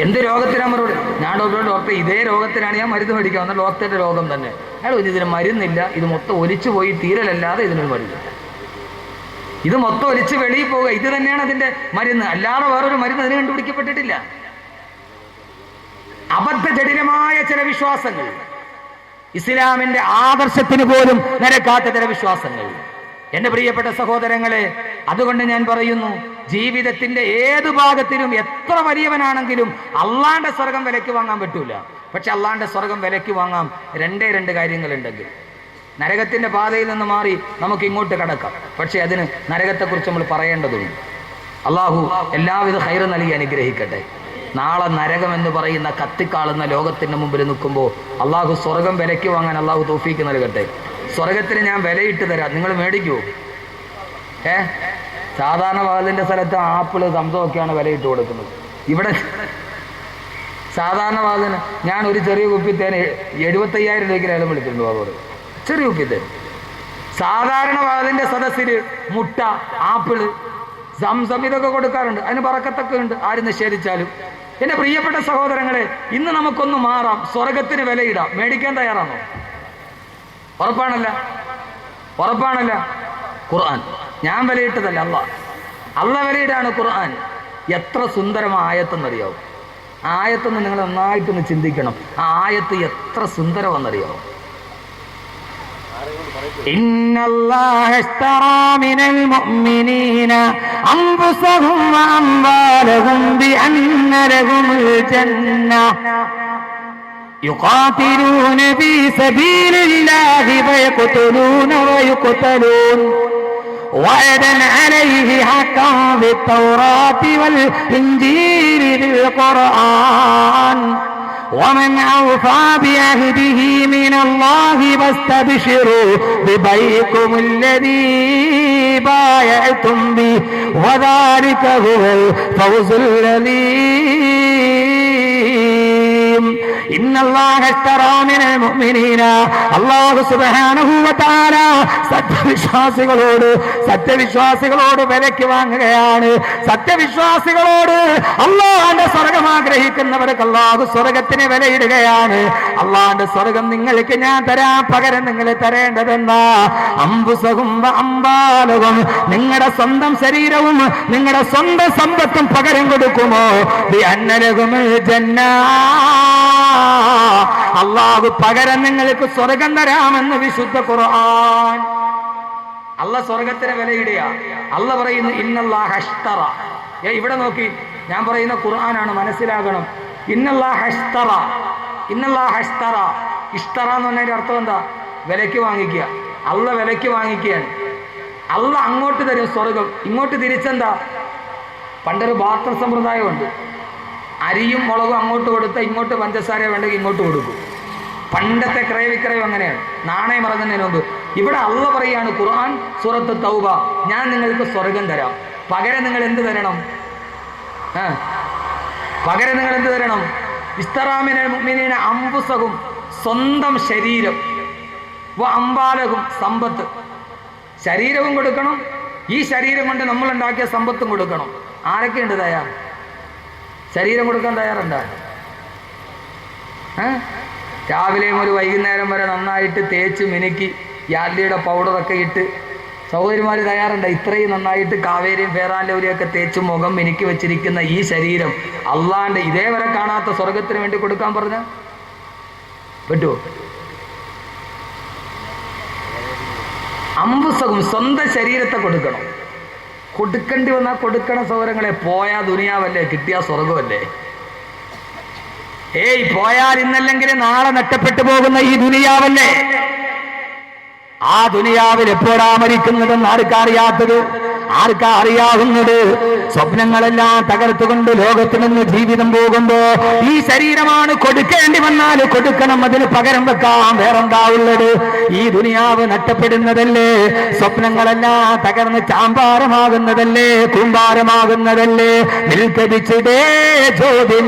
എന്ത് രോഗത്തിനാണ് മറുപടി? ഞാൻ ഡോക്ടർ ഇതേ രോഗത്തിനാണ് ഞാൻ മരുന്ന് മേടിക്കാവുന്ന. ഡോക്ടറുടെ രോഗം തന്നെ. അയാൾ ഇതിന് മരുന്നില്ല, ഇത് മൊത്തം ഒലിച്ചു പോയി തീരലല്ലാതെ ഇതിനൊരു മരുന്ന്. ഇത് മൊത്തം ഒലിച്ച് വെളിയിൽ പോവുക, ഇത് തന്നെയാണ് അതിൻ്റെ മരുന്ന്. അല്ലാതെ വേറൊരു മരുന്ന് അതിന് കണ്ടുപിടിക്കപ്പെട്ടിട്ടില്ല. അബദ്ധജടിലമായ ചില വിശ്വാസങ്ങൾ, ഇസ്ലാമിന്റെ ആദർശത്തിന് പോലും നിരക്കാത്ത ചില വിശ്വാസങ്ങൾ. എൻ്റെ പ്രിയപ്പെട്ട സഹോദരങ്ങളെ, അതുകൊണ്ട് ഞാൻ പറയുന്നു, ജീവിതത്തിന്റെ ഏത് ഭാഗത്തിലും എത്ര വലിയവനാണെങ്കിലും അള്ളാന്റെ സ്വർഗം വിലയ്ക്ക് വാങ്ങാൻ പറ്റൂല. പക്ഷെ അള്ളാന്റെ സ്വർഗം വിലയ്ക്ക് വാങ്ങാം 2 കാര്യങ്ങളുണ്ടെങ്കിൽ. നരകത്തിന്റെ പാതയിൽ നിന്ന് മാറി നമുക്ക് ഇങ്ങോട്ട് കടക്കാം. പക്ഷെ അതിന് നരകത്തെക്കുറിച്ച് നമ്മൾ പറയേണ്ടതുണ്ട്. അള്ളാഹു എല്ലാവിധ ഹൈറ് നൽകി അനുഗ്രഹിക്കട്ടെ. നാളെ നരകം എന്ന് പറയുന്ന കത്തിക്കാളുന്ന ലോകത്തിന്റെ മുമ്പിൽ നിൽക്കുമ്പോൾ അള്ളാഹു സ്വർഗം വിലയ്ക്ക് വാങ്ങാൻ അള്ളാഹു തൗഫീക്ക് നൽകട്ടെ. സ്വർഗത്തിന് ഞാൻ വിലയിട്ട് തരാം, നിങ്ങൾ മേടിക്കുമോ? സാധാരണ വാതിലിൻ്റെ സ്ഥലത്ത് ആപ്പിള് സംസമൊക്കെയാണ് വിലയിട്ട് കൊടുക്കുന്നത്. ഇവിടെ സാധാരണ വാതിന് ഞാൻ ഒരു ചെറിയ കുപ്പിത്തേന് 75,000 രൂപയ്ക്ക് ലേലം വിളിച്ചിട്ടുണ്ട്. അതോട് ചെറിയ കുപ്പിത്തേന്. സാധാരണ വാതിലിൻ്റെ സദസ്സിന് മുട്ട, ആപ്പിള്, സംസം ഇതൊക്കെ കൊടുക്കാറുണ്ട്. അതിന് ബറക്കത്തൊക്കെ ഉണ്ട്, ആരും നിഷേധിച്ചാലും. എൻ്റെ പ്രിയപ്പെട്ട സഹോദരങ്ങളെ, ഇന്ന് നമുക്കൊന്ന് മാറാം. സ്വർഗത്തിന് വിലയിടാം. മേടിക്കാൻ തയ്യാറാണോ? ഉറപ്പാണല്ല. ഖുർആൻ ഞാൻ വിലയിട്ടതല്ല, അള്ള വിലയിടാണ് ഖുർആൻ. എത്ര സുന്ദരമായ ആയത്തെന്നറിയാവും. ആയത്തൊന്ന് നിങ്ങൾ നന്നായിട്ടൊന്ന് ചിന്തിക്കണം. ആ ആയത്ത് എത്ര സുന്ദരമെന്നറിയാവും. ഇന്നല്ലാഹ ഇശ്തറാ മിനൽ മുഅ്മിനീന അൻഫുസഹും വഅംവാലഹും ബിഅന്ന ലഹുമുൽ ജന്ന യുഖാതിലൂന ഫീ സബീലില്ലാഹി ഫയഖ്തുലൂന വയുഖ്തലൂൻ وعدا عليه حقا بالتوراة والإنجيل بالقرآن ومن أوفى بعهده من الله فاستبشروا ببيعكم الذي بايعتم به وذلك هو الفوز العظيم. ഇന്നല്ലാഹ ഇശ്തറാ മിനൽ മുഅ്മിനീന, അല്ലാഹു സുബ്ഹാനഹു വ തആല സത്യവിശ്വാസികളോട് വിലയ്ക്ക് വാങ്ങുകയാണ്. സത്യവിശ്വാസികളോട് അല്ലാഹുവിന്റെ സ്വർഗ്ഗം ആഗ്രഹിക്കുന്നവർക്ക് അല്ലാഹു സ്വർഗ്ഗത്തിന് വിലയിടുകയാണ്. അല്ലാഹുവിന്റെ സ്വർഗ്ഗം നിങ്ങൾക്ക് ഞാൻ തരാം, പകരം നിങ്ങൾ തരേണ്ടതെന്താ? അംഫുസഹും വ അംവാലഹും, നിങ്ങളുടെ സ്വന്തം ശരീരവും നിങ്ങളുടെ സ്വന്തം സമ്പത്തും പകരം കൊടുക്കുമോ? ബിഅന്ന ലഹുമുൽ ജന്ന, അല്ലാഹു പകരം നിങ്ങൾക്ക് സ്വർഗം തരാമെന്ന് വിശുദ്ധ ഖുർആൻ. അല്ലാഹ് സ്വർഗത്തിന് വിലയിടുക. അല്ലാഹ് പറയുന്നു ഇന്നല്ലാഹ ഇശ്തറ. ഇവിടെ നോക്കി, ഞാൻ പറയുന്ന ഖുർആനാണ്, മനസ്സിലാകണം. ഇന്നല്ലാഹ ഇശ്തറ, ഇന്നല്ലാഹ ഇശ്തറ. ഇശ്തറ എന്ന് പറഞ്ഞതിന്റെ അർത്ഥം എന്താ? വിലയ്ക്ക് വാങ്ങിക്കുക. അല്ലാഹ് വിലയ്ക്ക് വാങ്ങിക്കുകയാണ്. അല്ലാഹ് അങ്ങോട്ട് തരും സ്വർഗം, ഇങ്ങോട്ട് തിരിച്ചെന്താ? പണ്ടൊരു ബാർട്ടർ സമ്പ്രദായമുണ്ട്. അരിയും മുളകും അങ്ങോട്ട് കൊടുത്താൽ ഇങ്ങോട്ട് പഞ്ചസാര വേണ്ടെങ്കിൽ ഇങ്ങോട്ട് കൊടുക്കും. പണ്ടത്തെ ക്രയവിക്രയം അങ്ങനെയാണ്, നാണയം ഇറങ്ങുന്നതിന് മുമ്പ്. ഇവിടെ അല്ലാഹ് പറയാണ്, ഖുർആൻ സൂറത്ത് തൗബ, ഞാൻ നിങ്ങൾക്ക് സ്വർഗം തരാം, പകരം നിങ്ങൾ എന്ത് തരണം? പകരം നിങ്ങൾ എന്ത് തരണം? ഇശ്തറാ മിനൽ മുഅ്മിനീന അൻഫുസഹും, സ്വന്തം ശരീരം, വ അംവാലഹും, സമ്പത്ത്. ശരീരവും കൊടുക്കണം, ഈ ശരീരം കൊണ്ട് നമ്മൾ ഉണ്ടാക്കിയ സമ്പത്തും കൊടുക്കണം. ആരൊക്കെയുണ്ട് തയ്യാർ? ശരീരം കൊടുക്കാൻ തയ്യാറുണ്ടോ? രാവിലെയും ഒരു വൈകുന്നേരം വരെ നന്നായിട്ട് തേച്ച് മിനുക്കി യാർലിയുടെ പൗഡറൊക്കെ ഇട്ട് സഹോദരിമാർ തയ്യാറുണ്ട്? ഇത്രയും നന്നായിട്ട് കാവേരിയും ഫേറാൻലൗലിയൊക്കെ തേച്ച് മുഖം മിനുക്കി വെച്ചിരിക്കുന്ന ഈ ശരീരം അള്ളാന്റെ ഇതേവരെ കാണാത്ത സ്വർഗത്തിന് വേണ്ടി കൊടുക്കാൻ പറഞ്ഞ പറ്റുമോ? അംഫുസഹും, സ്വന്തം ശരീരത്തെ കൊടുക്കണം. കൊടുക്കേണ്ടി വന്നാൽ കൊടുക്കണം സൗരങ്ങളെ. പോയാ ദുനിയാവല്ലേ, കിട്ടിയാ സ്വർഗമല്ലേ. പോയാൽ ഇന്നല്ലെങ്കിൽ നാളെ നഷ്ടപ്പെട്ടു പോകുന്ന ഈ ദുനിയാവല്ലേ. ആ ദുനിയാവിൽ എപ്പോഴാ മരിക്കുന്നതെന്ന് ആർക്കറിയാത്തത്? ആർക്കാ അറിയാവുന്നത്? സ്വപ്നങ്ങളെല്ലാം തകർത്തുകൊണ്ട് ലോകത്തിൽ നിന്ന് ജീവിതം പോകുമ്പോ ഈ ശരീരമാണ് കൊടുക്കേണ്ടി വന്നാൽ കൊടുക്കണം, അതിന് പകരം വെക്കാൻ വേറെന്താവുള്ളത്? ഈ ദുനിയാവ് നഷ്ടപ്പെടുന്നതല്ലേ, സ്വപ്നങ്ങളെല്ലാം തകർന്ന് ചാമ്പാരമാകുന്നതല്ലേ, കൂമ്പാരമാകുന്നതല്ലേ. നിൽക്കടിച്ചിടേ ചോദ്യം,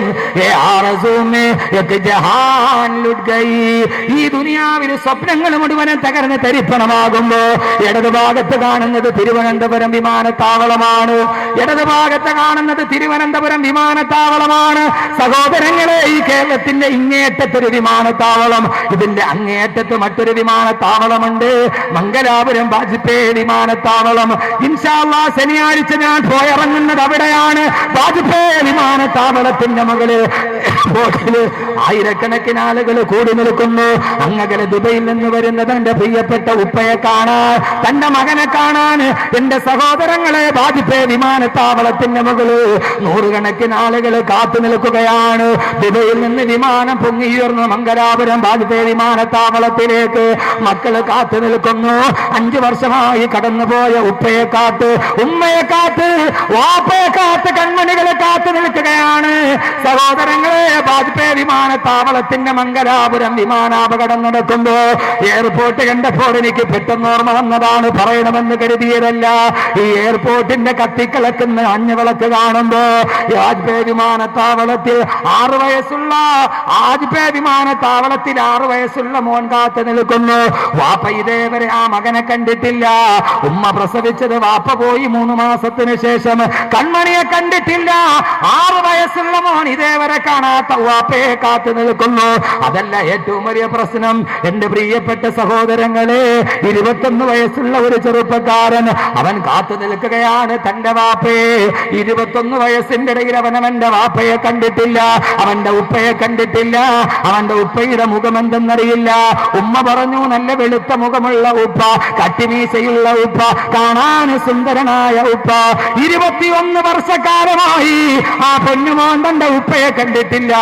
ഈ ദുനിയാവിൽ സ്വപ്നങ്ങൾ മുഴുവനും തകർന്ന് തരിപ്പണമാകുമ്പോ ഇടതുഭാഗത്ത് കാണുന്നത് തിരുവനന്തപുരം വിമാനത്താവളമാണ്. ഇടതുഭാഗത്ത് കാണുന്നത് തിരുവനന്തപുരം വിമാനത്താവളമാണ്. സഹോദരങ്ങളെ, ഈ കേരളത്തിന്റെ ഇങ്ങേറ്റത്തൊരു വിമാനത്താവളം, ഇതിന്റെ അങ്ങേറ്റത്ത് മറ്റൊരു വിമാനത്താവളമുണ്ട്, മംഗലാപുരം വാജ്പേയി വിമാനത്താവളം. ഇൻഷാ അല്ലാഹ് ശനിയാഴ്ച ഞാൻ പോയിറങ്ങുന്നത് അവിടെയാണ്, വാജ്പേയി വിമാനത്താവളത്തിന്റെ മകള് ബോട്ടില് ആയിരക്കണക്കിന് ആളുകൾ കൂടി നിൽക്കുന്നു. അങ്ങകലെ ദുബൈയിൽ നിന്ന് വരുന്നത് എന്റെ പ്രിയപ്പെട്ട ഉപ്പയെ കാണാൻ, തന്റെ മകനെ കാണാൻ. എന്റെ സഹോദരങ്ങളെ, വാജ്പേയി വിമാനത്താവളത്തിന്റെ മുകളിൽ നൂറുകണക്കിന് ആളുകൾ കാത്തു നിൽക്കുകയാണ്. ദുബൈയിൽ നിന്ന് വിമാനം പൊങ്ങിയുയർന്നു മംഗലാപുരം വാജ്പേയി വിമാനത്താവളത്തിലേക്ക് മക്കള് കാത്തു നിൽക്കുന്നു. 5 വർഷമായി കടന്നുപോയ ഉപ്പയെ കാത്ത്, ഉമ്മയെ കാത്ത്, വാപ്പയെ കാത്ത്, കൺമണികളെ കാത്തു നിൽക്കുകയാണ്. സഹോദരങ്ങളെ, വാജ്പേയി വിമാനത്താവളത്തിന്റെ മംഗലാപുരം വിമാനാപകടം നടക്കുമ്പോ എയർപോർട്ട് കണ്ടപ്പോൾ എനിക്ക് പെട്ടെന്ന് ഓർമ്മ വന്നതാണ്, പറയണമെന്ന് കരുതിയതല്ല. ഈ എയർപോർട്ടിന്റെ കത്തിക്കിളക്കുന്ന അഞ്ഞവിളക്ക് കാണുമ്പോ വാജ്പേയി വിമാനത്താവളത്തിൽ 6 വയസ്സുള്ള വാജ്പേയി വിമാനത്താവളത്തിൽ 6 വയസ്സുള്ള മോൻ കാത്തു നിൽക്കുന്നു. വാപ്പ ഇതേവരെ ആ മകനെ കണ്ടിട്ടില്ല. ഉമ്മ പ്രസവിച്ചത് വാപ്പ പോയി 3 മാസത്തിന് ശേഷം. കൺമണിയെ കണ്ടിട്ടില്ല. 6 വയസ്സുള്ള മോൻ ഇതേവരെ കാണാത്ത വാപ്പയെ കാത്തു നിൽക്കുന്നു. അതല്ല ഏറ്റവും വലിയ പ്രശ്നം. എന്റെ പ്രിയപ്പെട്ട സഹോദരങ്ങളെ, 21 വയസ്സുള്ള ഒരു ചെറുപ്പക്കാരൻ അവൻ കാത്തു നിൽക്കുകയാണ് തന്റെ വാപ്പയെ. 21 വയസ്സിന്റെ ഇടയിൽ അവൻ അവന്റെ വാപ്പയെ കണ്ടിട്ടില്ല, അവന്റെ ഉപ്പയെ കണ്ടിട്ടില്ല. അവന്റെ ഉപ്പയുടെ മുഖം എന്തെന്നറിയില്ല. ഉമ്മ പറഞ്ഞു നല്ല വെളുത്ത മുഖമുള്ള ഉപ്പ, കട്ടിമീശയുള്ള ഉപ്പ, കാണാൻ സുന്ദരനായ ഉപ്പ. 21 വർഷക്കാലമായി ആ പൊന്നുമോൻ തന്റെ ഉപ്പയെ കണ്ടിട്ടില്ല.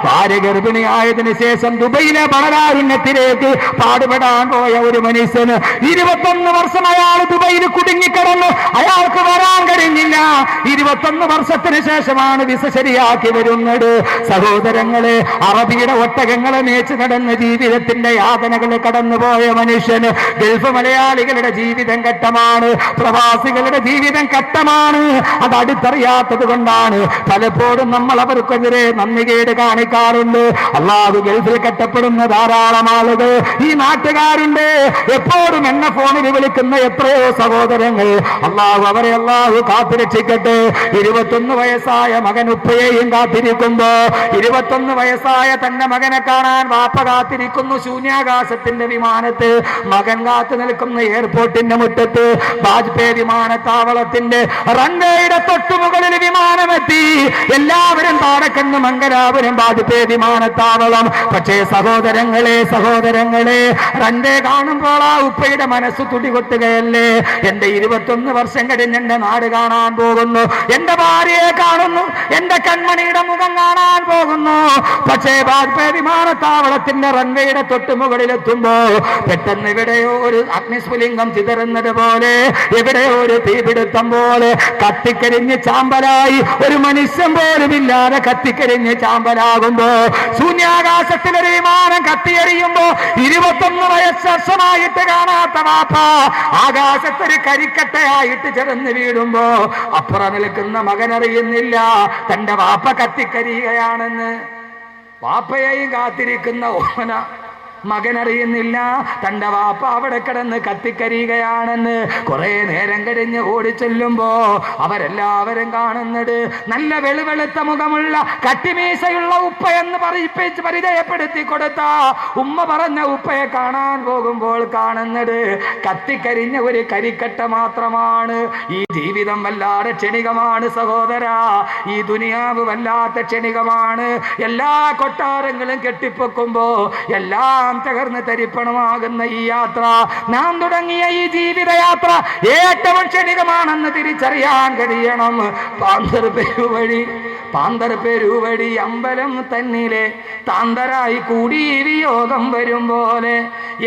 ഭാര്യ ഗർഭിണിയായതിനു ശേഷം ദുബൈയിലെ പണകാരുണ്യത്തിലേക്ക് പാടുപെടാൻ പോയ ഒരു മനുഷ്യന് 21 വർഷം അയാൾ ദുബൈയിൽ കുടുങ്ങിക്കിടന്നു. അയാൾക്ക് വരാൻ കഴിഞ്ഞില്ല. 21 വർഷത്തിന് ശേഷമാണ് വിസ ശരിയാക്കി വരുന്നത്. സഹോദരങ്ങളെ, അറബിയുടെ ഒട്ടകങ്ങളെ മേച്ച് നടന്ന ജീവിതത്തിന്റെ യാതനകൾ കടന്നുപോയ മനുഷ്യന് ഗൾഫ് മലയാളികളുടെ ജീവിതം ഘട്ടമാണ്, പ്രവാസികളുടെ ജീവിതം ഘട്ടമാണ്. അത് അടുത്തറിയാത്തത് കൊണ്ടാണ് പലപ്പോഴും നമ്മൾ അവർക്കെതിരെ നന്ദികേട് കാണിക്കാറുണ്ട്. അള്ളാഹു ഗൾഫിൽ കെട്ടപ്പെടുന്ന ധാരാളം ആളുകൾ ഈ നാട്ടുകാരുണ്ട്. എപ്പോഴും എന്നെ ഫോണിൽ വിളിക്കുന്ന എത്രയോ സഹോദരങ്ങൾ. അവരെ അള്ളാഹു കാത്തുരക്ഷിക്കട്ടെ. 21 വയസ്സായ മകൻ ഉപ്പയെയും കാത്തിരിക്കുമ്പോ 21 വയസ്സായ തന്റെ മകനെ കാണാൻ വാപ്പ കാത്തിരിക്കുന്നു. ശൂന്യാകാശത്തിന്റെ വിമാനത്ത് മകൻ കാത്തു നിൽക്കുന്ന എയർപോർട്ടിന്റെ മുറ്റത്ത് വാജ്പേയി വിമാനത്താവളത്തിന്റെ റൺവേയുടെ തൊട്ടുമുകളിൽ വിമാനമെത്തി. എല്ലാവരും താടക്കന്ന് മംഗലാപുരം വാജ്പേയി വിമാനത്താവളം. പക്ഷേ സഹോദരങ്ങളെ റൺവേ കാണുമ്പോൾ ആ ഉപ്പയുടെ മനസ്സ് തുടികൊട്ടുകയല്ലേ. എന്റെ 21 വർഷം കഴിഞ്ഞ് എന്റെ നാട് കാണാൻ പോകുന്നു, എന്റെ ഭാര്യയെ കാണുന്നു, എന്റെ കൺമണിയുടെ മുഖം കാണാൻ പോകുന്നു. പക്ഷേ വാജ്പേയി വിമാനത്താവളത്തിന്റെ റൺവേയുടെ തൊട്ടുമുകളിലെത്തുമ്പോ പെട്ടെന്ന് എവിടെയോ ഒരു അഗ്നിസ്ഫുലിംഗം ചിതറുന്നത് പോലെ, എവിടെയോ ഒരു തീപിടുത്തം പോലെ കത്തിക്കരിഞ്ഞ് ചാമ്പലായി, ഒരു മനുഷ്യൻ പോലും ഇല്ലാതെ കത്തിക്കരിഞ്ഞ് ചാമ്പലാകുമ്പോ, ശൂന്യാകാശത്തിലൊരു വിമാനം കത്തിയെറിയുമ്പോ 21 വർഷമായിട്ട് കാണാത്ത വാപ്പ ആകാശത്തൊരു കരിക്കട്ടയായിട്ട് ചെറുന്ന് വീടുമ്പോ അപ്പുറം നിൽക്കുന്ന മകൻ അറിയുന്നില്ല തന്റെ വാപ്പ കത്തിക്കരിയുകയാണെന്ന്. വാപ്പയെയും കാത്തിരിക്കുന്ന ഓമന മകനറിയുന്നില്ല തന്റെ വാപ്പ അവിടെ കിടന്ന് കത്തിക്കരിയുകയാണെന്ന്. കുറെ നേരം കഴിഞ്ഞ് ഓടിച്ചെല്ലുമ്പോ അവരെല്ലാവരും കാണുന്നത് നല്ല വെളുവെളുത്ത മുഖമുള്ള കട്ടിമീശയുള്ള ഉപ്പ എന്ന് പരിചയപ്പെടുത്തി കൊടുത്ത ഉമ്മ പറഞ്ഞ ഉപ്പയെ കാണാൻ പോകുമ്പോൾ കാണുന്നത് കത്തിക്കരിഞ്ഞ ഒരു കരിക്കട്ട മാത്രമാണ്. ഈ ജീവിതം വല്ലാതെ ക്ഷണികമാണ് സഹോദര, ഈ ദുനിയാവ് വല്ലാത്ത ക്ഷണികമാണ്. എല്ലാ കൊട്ടാരങ്ങളും കെട്ടിപ്പൊക്കുമ്പോ എല്ലാം തകർന്ന് തരിപ്പണമാകുന്ന ഈ യാത്ര, നാം തുടങ്ങിയ ഈ ജീവിതയാത്ര ഏറ്റവും ക്ഷണികമാണെന്ന് തിരിച്ചറിയാൻ കഴിയണം. പാന്തർപെരുവഴി അമ്പലം തന്നിലെ താന്തരായി കൂടി വിയോഗം വരും പോലെ,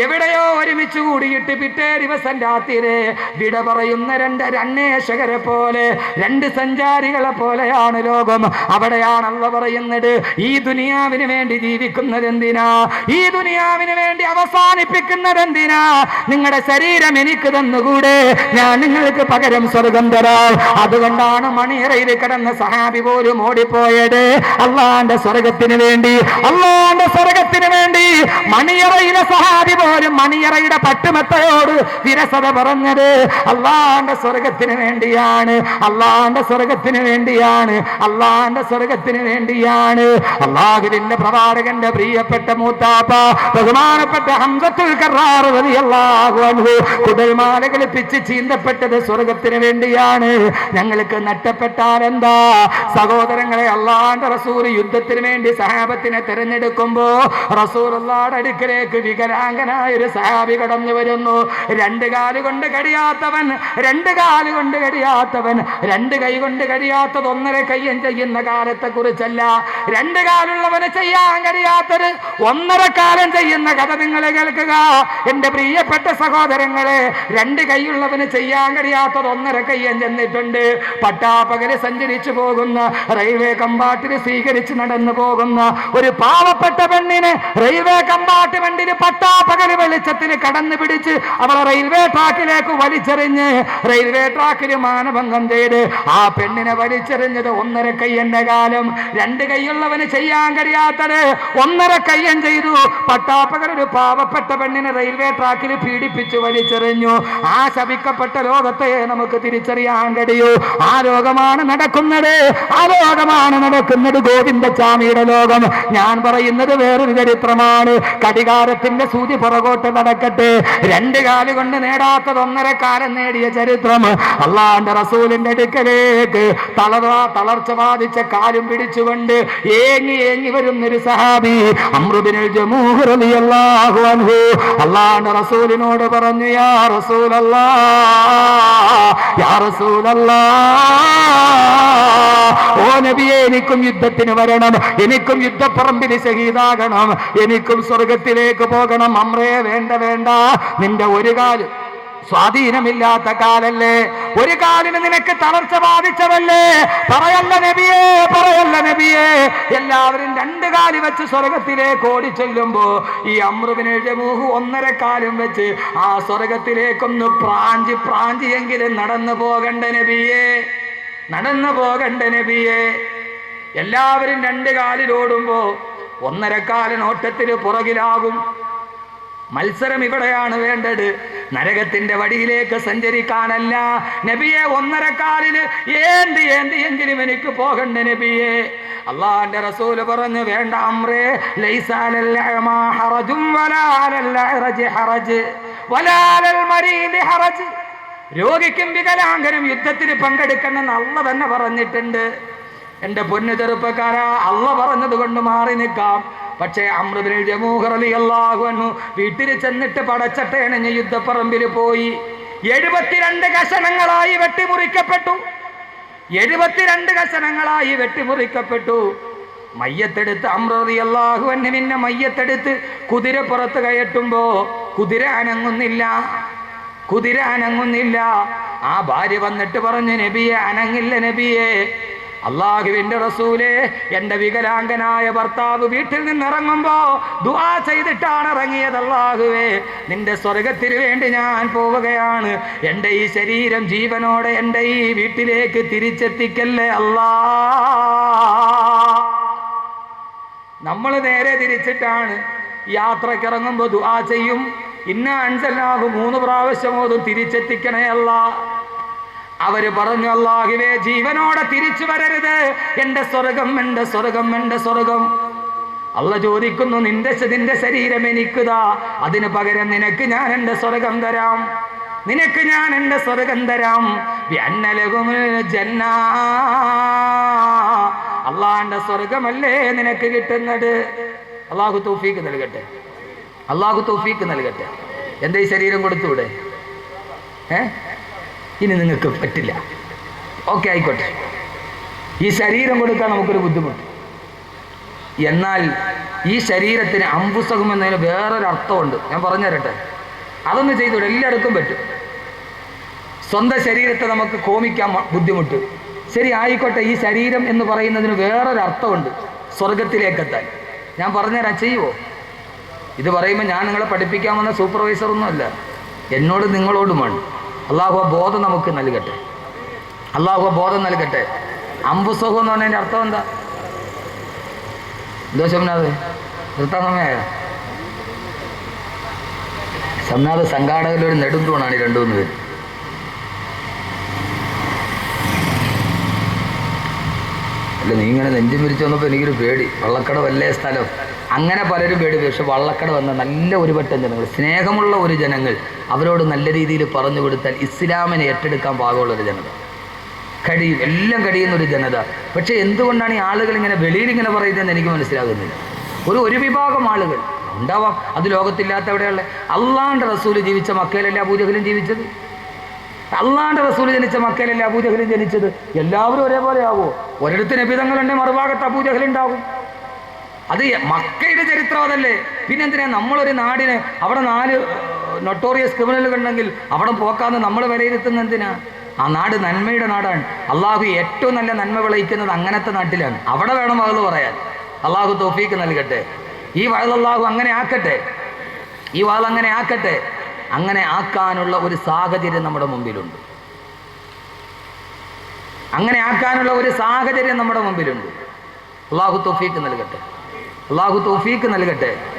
എവിടെയോ ഒരുമിച്ച് കൂടിയിട്ട് പിറ്റേ ദിവസം രാത്രിയിലെ വിട പറയുന്ന രണ്ട് അന്വേഷകരെ പോലെ, രണ്ട് സഞ്ചാരികളെ പോലെയാണ് ലോകം. അവിടെയാണ് അല്ലാഹു പറയുന്നത്, ഈ ദുനിയാവിന് വേണ്ടി ജീവിക്കുന്നത് എന്തിനാ, ഈ ദുനിയാവിന് വേണ്ടി അവസാനിപ്പിക്കുന്നത് എന്തിനാ? നിങ്ങളുടെ ശരീരം എനിക്ക് തന്നുകൂടെ, ഞാൻ നിങ്ങൾക്ക് പകരം സ്വർഗം തരാം. അതുകൊണ്ടാണ് മണിയറയിൽ കിടന്ന സഹാബി പോലും ഓടിപ്പോയത്. അള്ളാന്റെ സ്വർഗത്തിന് വേണ്ടി, അള്ളാന്റെ സ്വർഗത്തിന് വേണ്ടി മണിയറയിലെ സഹാബി പോലും മണിയറയുടെ പട്ടുമെത്തയോട് വിരസത പറഞ്ഞത് അള്ളാന്റെ സ്വർഗത്തിന് വേണ്ടിയാണ്, അള്ളാന്റെ സ്വർഗത്തിന് വേണ്ടിയാണ്, അള്ളാന്റെ സ്വർഗത്തിന് വേണ്ടിയാണ്. അള്ളാഹുവിന്റെ പ്രവാചകന്റെ പ്രിയപ്പെട്ട മൂത്താപ്പ ബഹുമാനപ്പെട്ട ഹംസത്തുൽ കറാർ റളിയല്ലാഹു അൻഹു കുടൽമാലകൾ പിച്ച് ചീന്തപ്പെട്ടത് സ്വർഗത്തിന് വേണ്ടിയാണ്. ഞങ്ങൾക്ക് നഷ്ടപ്പെട്ടാൽ എന്താ സഹോദരങ്ങളെ? അള്ളാന്റെ റസൂൽ യുദ്ധത്തിന് വേണ്ടി സഹാബത്തിനെ തിരഞ്ഞെടുക്കുമ്പോ റസൂലുള്ളാഹിയുടെ അടുക്കലേക്ക് വികലാംഗനായ ഒരു സഹാബി കടന്നു വരുന്നു. രണ്ട് കാലുകൊണ്ട് കഴിയാത്തവൻ, രണ്ട് കാലുകൊണ്ട് കഴിയാത്തവൻ, രണ്ട് കൈ കൊണ്ട് കഴിയാത്തത് ഒന്നര കയ്യൻ ചെയ്യുന്ന കാലത്തെ കുറിച്ചല്ല. രണ്ട് കാലുള്ളവന് ചെയ്യാൻ കഴിയാത്തത് ഒന്നര കാലം ചെയ്യുന്ന കഥ നിങ്ങളെ കേൾക്കുക എന്റെ പ്രിയപ്പെട്ട സഹോദരങ്ങളെ. രണ്ട് കൈയുള്ളവന് ചെയ്യാൻ കഴിയാത്തത് ഒന്നര കയ്യൻ ചെന്നിട്ടുണ്ട്. പട്ടാപ്പകല് സഞ്ചരിച്ചു പോകുന്ന റെയിൽവേ കമ്പാർട്ട്മെന്റിൽ സ്വീകരിച്ച് നടന്നു പോകുന്ന ഒരു പാവപ്പെട്ട പെണ്ണിന് റെയിൽവേ കമ്പാർട്ട്മെന്റിൽ പട്ടാപ്പ പട്ടാപ്പകല് വെളിച്ചത്തിൽ കടന്നു പിടിച്ച് അവളെ റെയിൽവേ ട്രാക്കിലേക്ക് വലിച്ചെറിഞ്ഞ് റെയിൽവേ ട്രാക്കിൽ മാനഭംഗം ചെയ്ത് ആ പെണ്ണിനെ വലിച്ചെറിഞ്ഞത് 1.5 കയ്യന്റെ കാലം. 2 കൈയുള്ളവന് ചെയ്യാൻ കഴിയാത്തത് 1.5 കയ്യൻ ചെയ്തു. പട്ടാപ്പകലൊരു പാവപ്പെട്ട പെണ്ണിനെ റെയിൽവേ ട്രാക്കിൽ പീഡിപ്പിച്ചു വലിച്ചെറിഞ്ഞു. ആ ശപിക്കപ്പെട്ട ലോകത്തെ നമുക്ക് തിരിച്ചറിയാൻ കഴിയൂ. ആ ലോകമാണ് നടക്കുന്നത്, ആ ലോകമാണ് നടക്കുന്നത് ഗോവിന്ദസ്വാമിയുടെ ലോകം. ഞാൻ പറയുന്നത് വേറൊരു ചരിത്രമാണ്. കടികാരത്തിന്റെ സൂചി പുറകോട്ട് നടക്കട്ടെ. 2 കാല് കൊണ്ട് നേടാത്തത് 1.5 കാലം നേടിയ ചരിത്രം. അള്ളാന്റെ റസൂലിന്റെ അടുക്കലേക്ക് തളർച്ച ബാധിച്ച കാലും പിടിച്ചുകൊണ്ട് ഏങ്ങി വരുന്നൊരു സഹാബി അംറു ബിനുൽ ജമൂഹ് റളിയല്ലാഹു അൻഹു അള്ളാന്റെ റസൂലിനോട് പറഞ്ഞു, യാ റസൂലല്ലാഹ്, യാ റസൂലല്ലാഹ്, ഓ നബിയെ, എനിക്കും യുദ്ധത്തിന് വരണം, എനിക്കും യുദ്ധപ്പറമ്പിൽ ശഹീദാകണം, എനിക്കും സ്വർഗത്തിലേക്ക് പോകണം. അംറേ, വേണ്ട വേണ്ട, നിന്റെ ഒരു കാല് സ്വാധീനമില്ലാത്ത കാലല്ലേ, ഒരു കാലിന് നിനക്ക് തളർച്ച ബാധിച്ചതല്ലേ, പറയല്ല നബിയേ, പറയല്ല നബിയേ. എല്ലാവരും 2 കാല് വെച്ച് സ്വർഗത്തിലേക്ക് ഓടിച്ചെല്ലുമ്പോ ഈ അംറു ബിനുൽ ജമൂഹ് 1.5 കാലും വെച്ച് ആ സ്വർഗത്തിലേക്കൊന്ന് പ്രാഞ്ചിയെങ്കിലും നടന്നു പോകണ്ട നബിയേ, നടന്നു പോകണ്ട നബിയേ. എല്ലാവരും 2 കാലിലോടുമ്പോ 1.5 കാലിന് ഓട്ടത്തിന് പുറകിലാകും. മത്സരം ഇവിടെയാണ് വേണ്ടത്, നരകത്തിന്റെ വടിയിലേക്ക് സഞ്ചരിക്കാനല്ല. നബിയെ, 1.5 കാലിന് ഏന്തിയെങ്കിലും എനിക്ക് പോകണ്ട നബിയെ. അള്ളാന്റെ റസൂല് പറഞ്ഞു, വേണ്ട അംറേ, ലൈസ അലൽ അഅമാ ഹറജും വലാ അലൽ അഅറജി ഹറജ് വലാ അലൽ മരീദി ഹറജ്. രോഗിക്കും വികലാംഗനും യുദ്ധത്തിന് പങ്കെടുക്കണമെന്ന് അള്ള തന്നെ പറഞ്ഞിട്ടുണ്ട്. എന്റെ പൊന്നു ചെറുപ്പക്കാരാ, അള്ള പറഞ്ഞത് കൊണ്ട് മാറി നിൽക്കാം. പക്ഷേ അംറു ബിനുൽ ജമൂഹ് റളിയല്ലാഹു അൻഹു വീട്ടിൽ ചെന്നിട്ട് പടച്ചട്ടയണഞ്ഞ് യുദ്ധപ്പറമ്പിൽ പോയി. 72 കഷണങ്ങളായി വെട്ടിമുറിക്കപ്പെട്ടു. 72 കഷണങ്ങളായി വെട്ടിമുറിക്കപ്പെട്ടു. മയ്യത്തെടുത്ത് അംറു റളിയല്ലാഹു അൻഹുവിന്റെ മയ്യത്തെടുത്ത് കുതിര പുറത്ത് കയറ്റുമ്പോ കുതിര അനങ്ങുന്നില്ല, കുതിര അനങ്ങുന്നില്ല. ആ ഭാര്യ വന്നിട്ട് പറഞ്ഞു, നബിയെ, അനങ്ങില്ല നബിയെ. അള്ളാഹുവിന്റെ റസൂലേ, എന്റെ വികലാംഗനായ ഭർത്താവ് വീട്ടിൽ നിന്ന് ഇറങ്ങുമ്പോ ദുആ ചെയ്തിട്ടാണ് ഇറങ്ങിയത്. അള്ളാഹുവേ, നിന്റെ സ്വർഗത്തിന് വേണ്ടി ഞാൻ പോവുകയാണ്. എന്റെ ഈ ശരീരം ജീവനോടെ എന്റെ ഈ വീട്ടിലേക്ക് തിരിച്ചെത്തിക്കല്ലേ അല്ലാ. നമ്മൾ നേരെ തിരിച്ചിട്ടാണ് യാത്രക്കിറങ്ങുമ്പോ ദുആ ചെയ്യും. ഇന്ന അൻസൽനാഹു 3 പ്രാവശ്യം ഓതും, തിരിച്ചെത്തിക്കണേ അല്ലാ. അവര് പറഞ്ഞു, അല്ലാഹുവേ, ജീവനോടെ തിരിച്ചു വരരുത്, എന്റെ സ്വർഗം, എന്റെ സ്വർഗം, എന്റെ സ്വർഗം. അള്ള ചോദിക്കുന്നു, നിന്റെ ശരീരം എനിക്കുതാ, അതിന് പകരം നിനക്ക് ഞാൻ എന്റെ സ്വർഗം തരാം, നിനക്ക് ഞാൻ എന്റെ സ്വർഗം തരാം. അള്ളാന്റെ സ്വർഗമല്ലേ നിനക്ക് കിട്ടുന്നത്. അള്ളാഹു തൗഫീക്ക് നൽകട്ടെ, അള്ളാഹു തൗഫീക്ക് നൽകട്ടെ. എന്താ ഈ ശരീരം കൊടുത്തൂടെ? ഇനി നിങ്ങൾക്ക് പറ്റില്ല, ഓക്കെ ആയിക്കോട്ടെ, ഈ ശരീരം കൊടുക്കാൻ നമുക്കൊരു ബുദ്ധിമുട്ട്. എന്നാൽ ഈ ശരീരത്തിന് അംബുസകം എന്നതിന് വേറൊരു അർത്ഥമുണ്ട്, ഞാൻ പറഞ്ഞു തരട്ടെ. അതൊന്ന് ചെയ്തൂടെ? എല്ലാവർക്കും പറ്റും. സ്വന്തം ശരീരത്തെ നമുക്ക് കോമിക്കാൻ ബുദ്ധിമുട്ട്, ശരി ആയിക്കോട്ടെ. ഈ ശരീരം എന്ന് പറയുന്നതിന് വേറൊരു അർത്ഥമുണ്ട്, സ്വർഗത്തിലേക്കെത്താൻ. ഞാൻ പറഞ്ഞുതരാം, ചെയ്യുമോ? ഇത് പറയുമ്പോൾ ഞാൻ നിങ്ങളെ പഠിപ്പിക്കാൻ വന്ന സൂപ്പർവൈസറൊന്നുമല്ല, എന്നോട് നിങ്ങളോടുമാണ്. അള്ളാഹു ബോധം നമുക്ക് നൽകട്ടെ, അള്ളാഹു ബോധം നൽകട്ടെ. അംബുസഹു എന്ന് പറഞ്ഞതിൻ്റെ അർത്ഥം എന്താ? എന്തോ ശംനാഥ്, നിർത്താൻ സമയമായ ശംനാഥ് സംഘാടകരുടെ നെടുന്തൂണാണ് ഈ 2-3 പേര്. അല്ല, നീ ഇങ്ങനെ നെഞ്ചും പിരിച്ചു വന്നപ്പോൾ എനിക്കൊരു പേടി, വള്ളക്കട വല്ലേ സ്ഥലം, അങ്ങനെ പലരും പേടി. പക്ഷെ വള്ളക്കട വന്ന നല്ല ഒരു പറ്റം ജനങ്ങൾ, സ്നേഹമുള്ള ഒരു ജനങ്ങൾ, അവരോട് നല്ല രീതിയിൽ പറഞ്ഞു കൊടുത്താൽ ഇസ്ലാമിനെ ഏറ്റെടുക്കാൻ പാകമുള്ളൊരു ജനത കഴിയും, എല്ലാം കഴിയുന്നൊരു ജനത. പക്ഷെ എന്തുകൊണ്ടാണ് ഈ ആളുകൾ ഇങ്ങനെ വെളിയിൽ ഇങ്ങനെ പറയുന്നതെന്ന് എനിക്ക് മനസ്സിലാകുന്നില്ല. ഒരു വിഭാഗം ആളുകൾ ഉണ്ടാവാം, അത് ലോകത്തില്ലാത്ത എവിടെയുള്ള. അള്ളാന്റെ റസൂല് ജീവിച്ച മക്കയിലല്ല അബൂജഹലും ജീവിച്ചത്, അള്ളാന്റെ റസൂല് ജനിച്ച മക്കയിലല്ല അബൂജഹലും ജനിച്ചത്. എല്ലാവരും ഒരേപോലെ ആവോ? ഒരിടത്ത് നബിതങ്ങളുണ്ട്, മറുഭാഗത്ത് അബൂജഹലുണ്ടാവും. അത് മക്കയുടെ ചരിത്രം അതല്ലേ. പിന്നെന്തിനാ നമ്മളൊരു നാടിന് അവിടെ 4 നൊട്ടോറിയസ് ക്രിമിനലുകൾ ഉണ്ടെങ്കിൽ അവിടെ പോക്കാന്ന് നമ്മൾ വിലയിരുത്തുന്ന എന്തിനാ? ആ നാട് നന്മയുടെ നാടാണ്. അള്ളാഹു ഏറ്റവും നല്ല നന്മ വിളയിക്കുന്നത് അങ്ങനത്തെ നാട്ടിലാണ്. അവിടെ വേണം വഅള് പറയാൻ. അള്ളാഹു തൗഫീക്ക് നൽകട്ടെ, ഈ വഅള് അള്ളാഹു അങ്ങനെ ആക്കട്ടെ. ഈ വാൾ അങ്ങനെ ആക്കട്ടെ. അങ്ങനെ ആക്കാനുള്ള ഒരു സാഹചര്യം നമ്മുടെ മുമ്പിലുണ്ട്. അങ്ങനെ ആക്കാനുള്ള ഒരു സാഹചര്യം നമ്മുടെ മുമ്പിലുണ്ട്. അള്ളാഹു തൗഫീക്ക് നൽകട്ടെ. അള്ളാഹു തൗഫീക്ക് നൽകട്ടെ.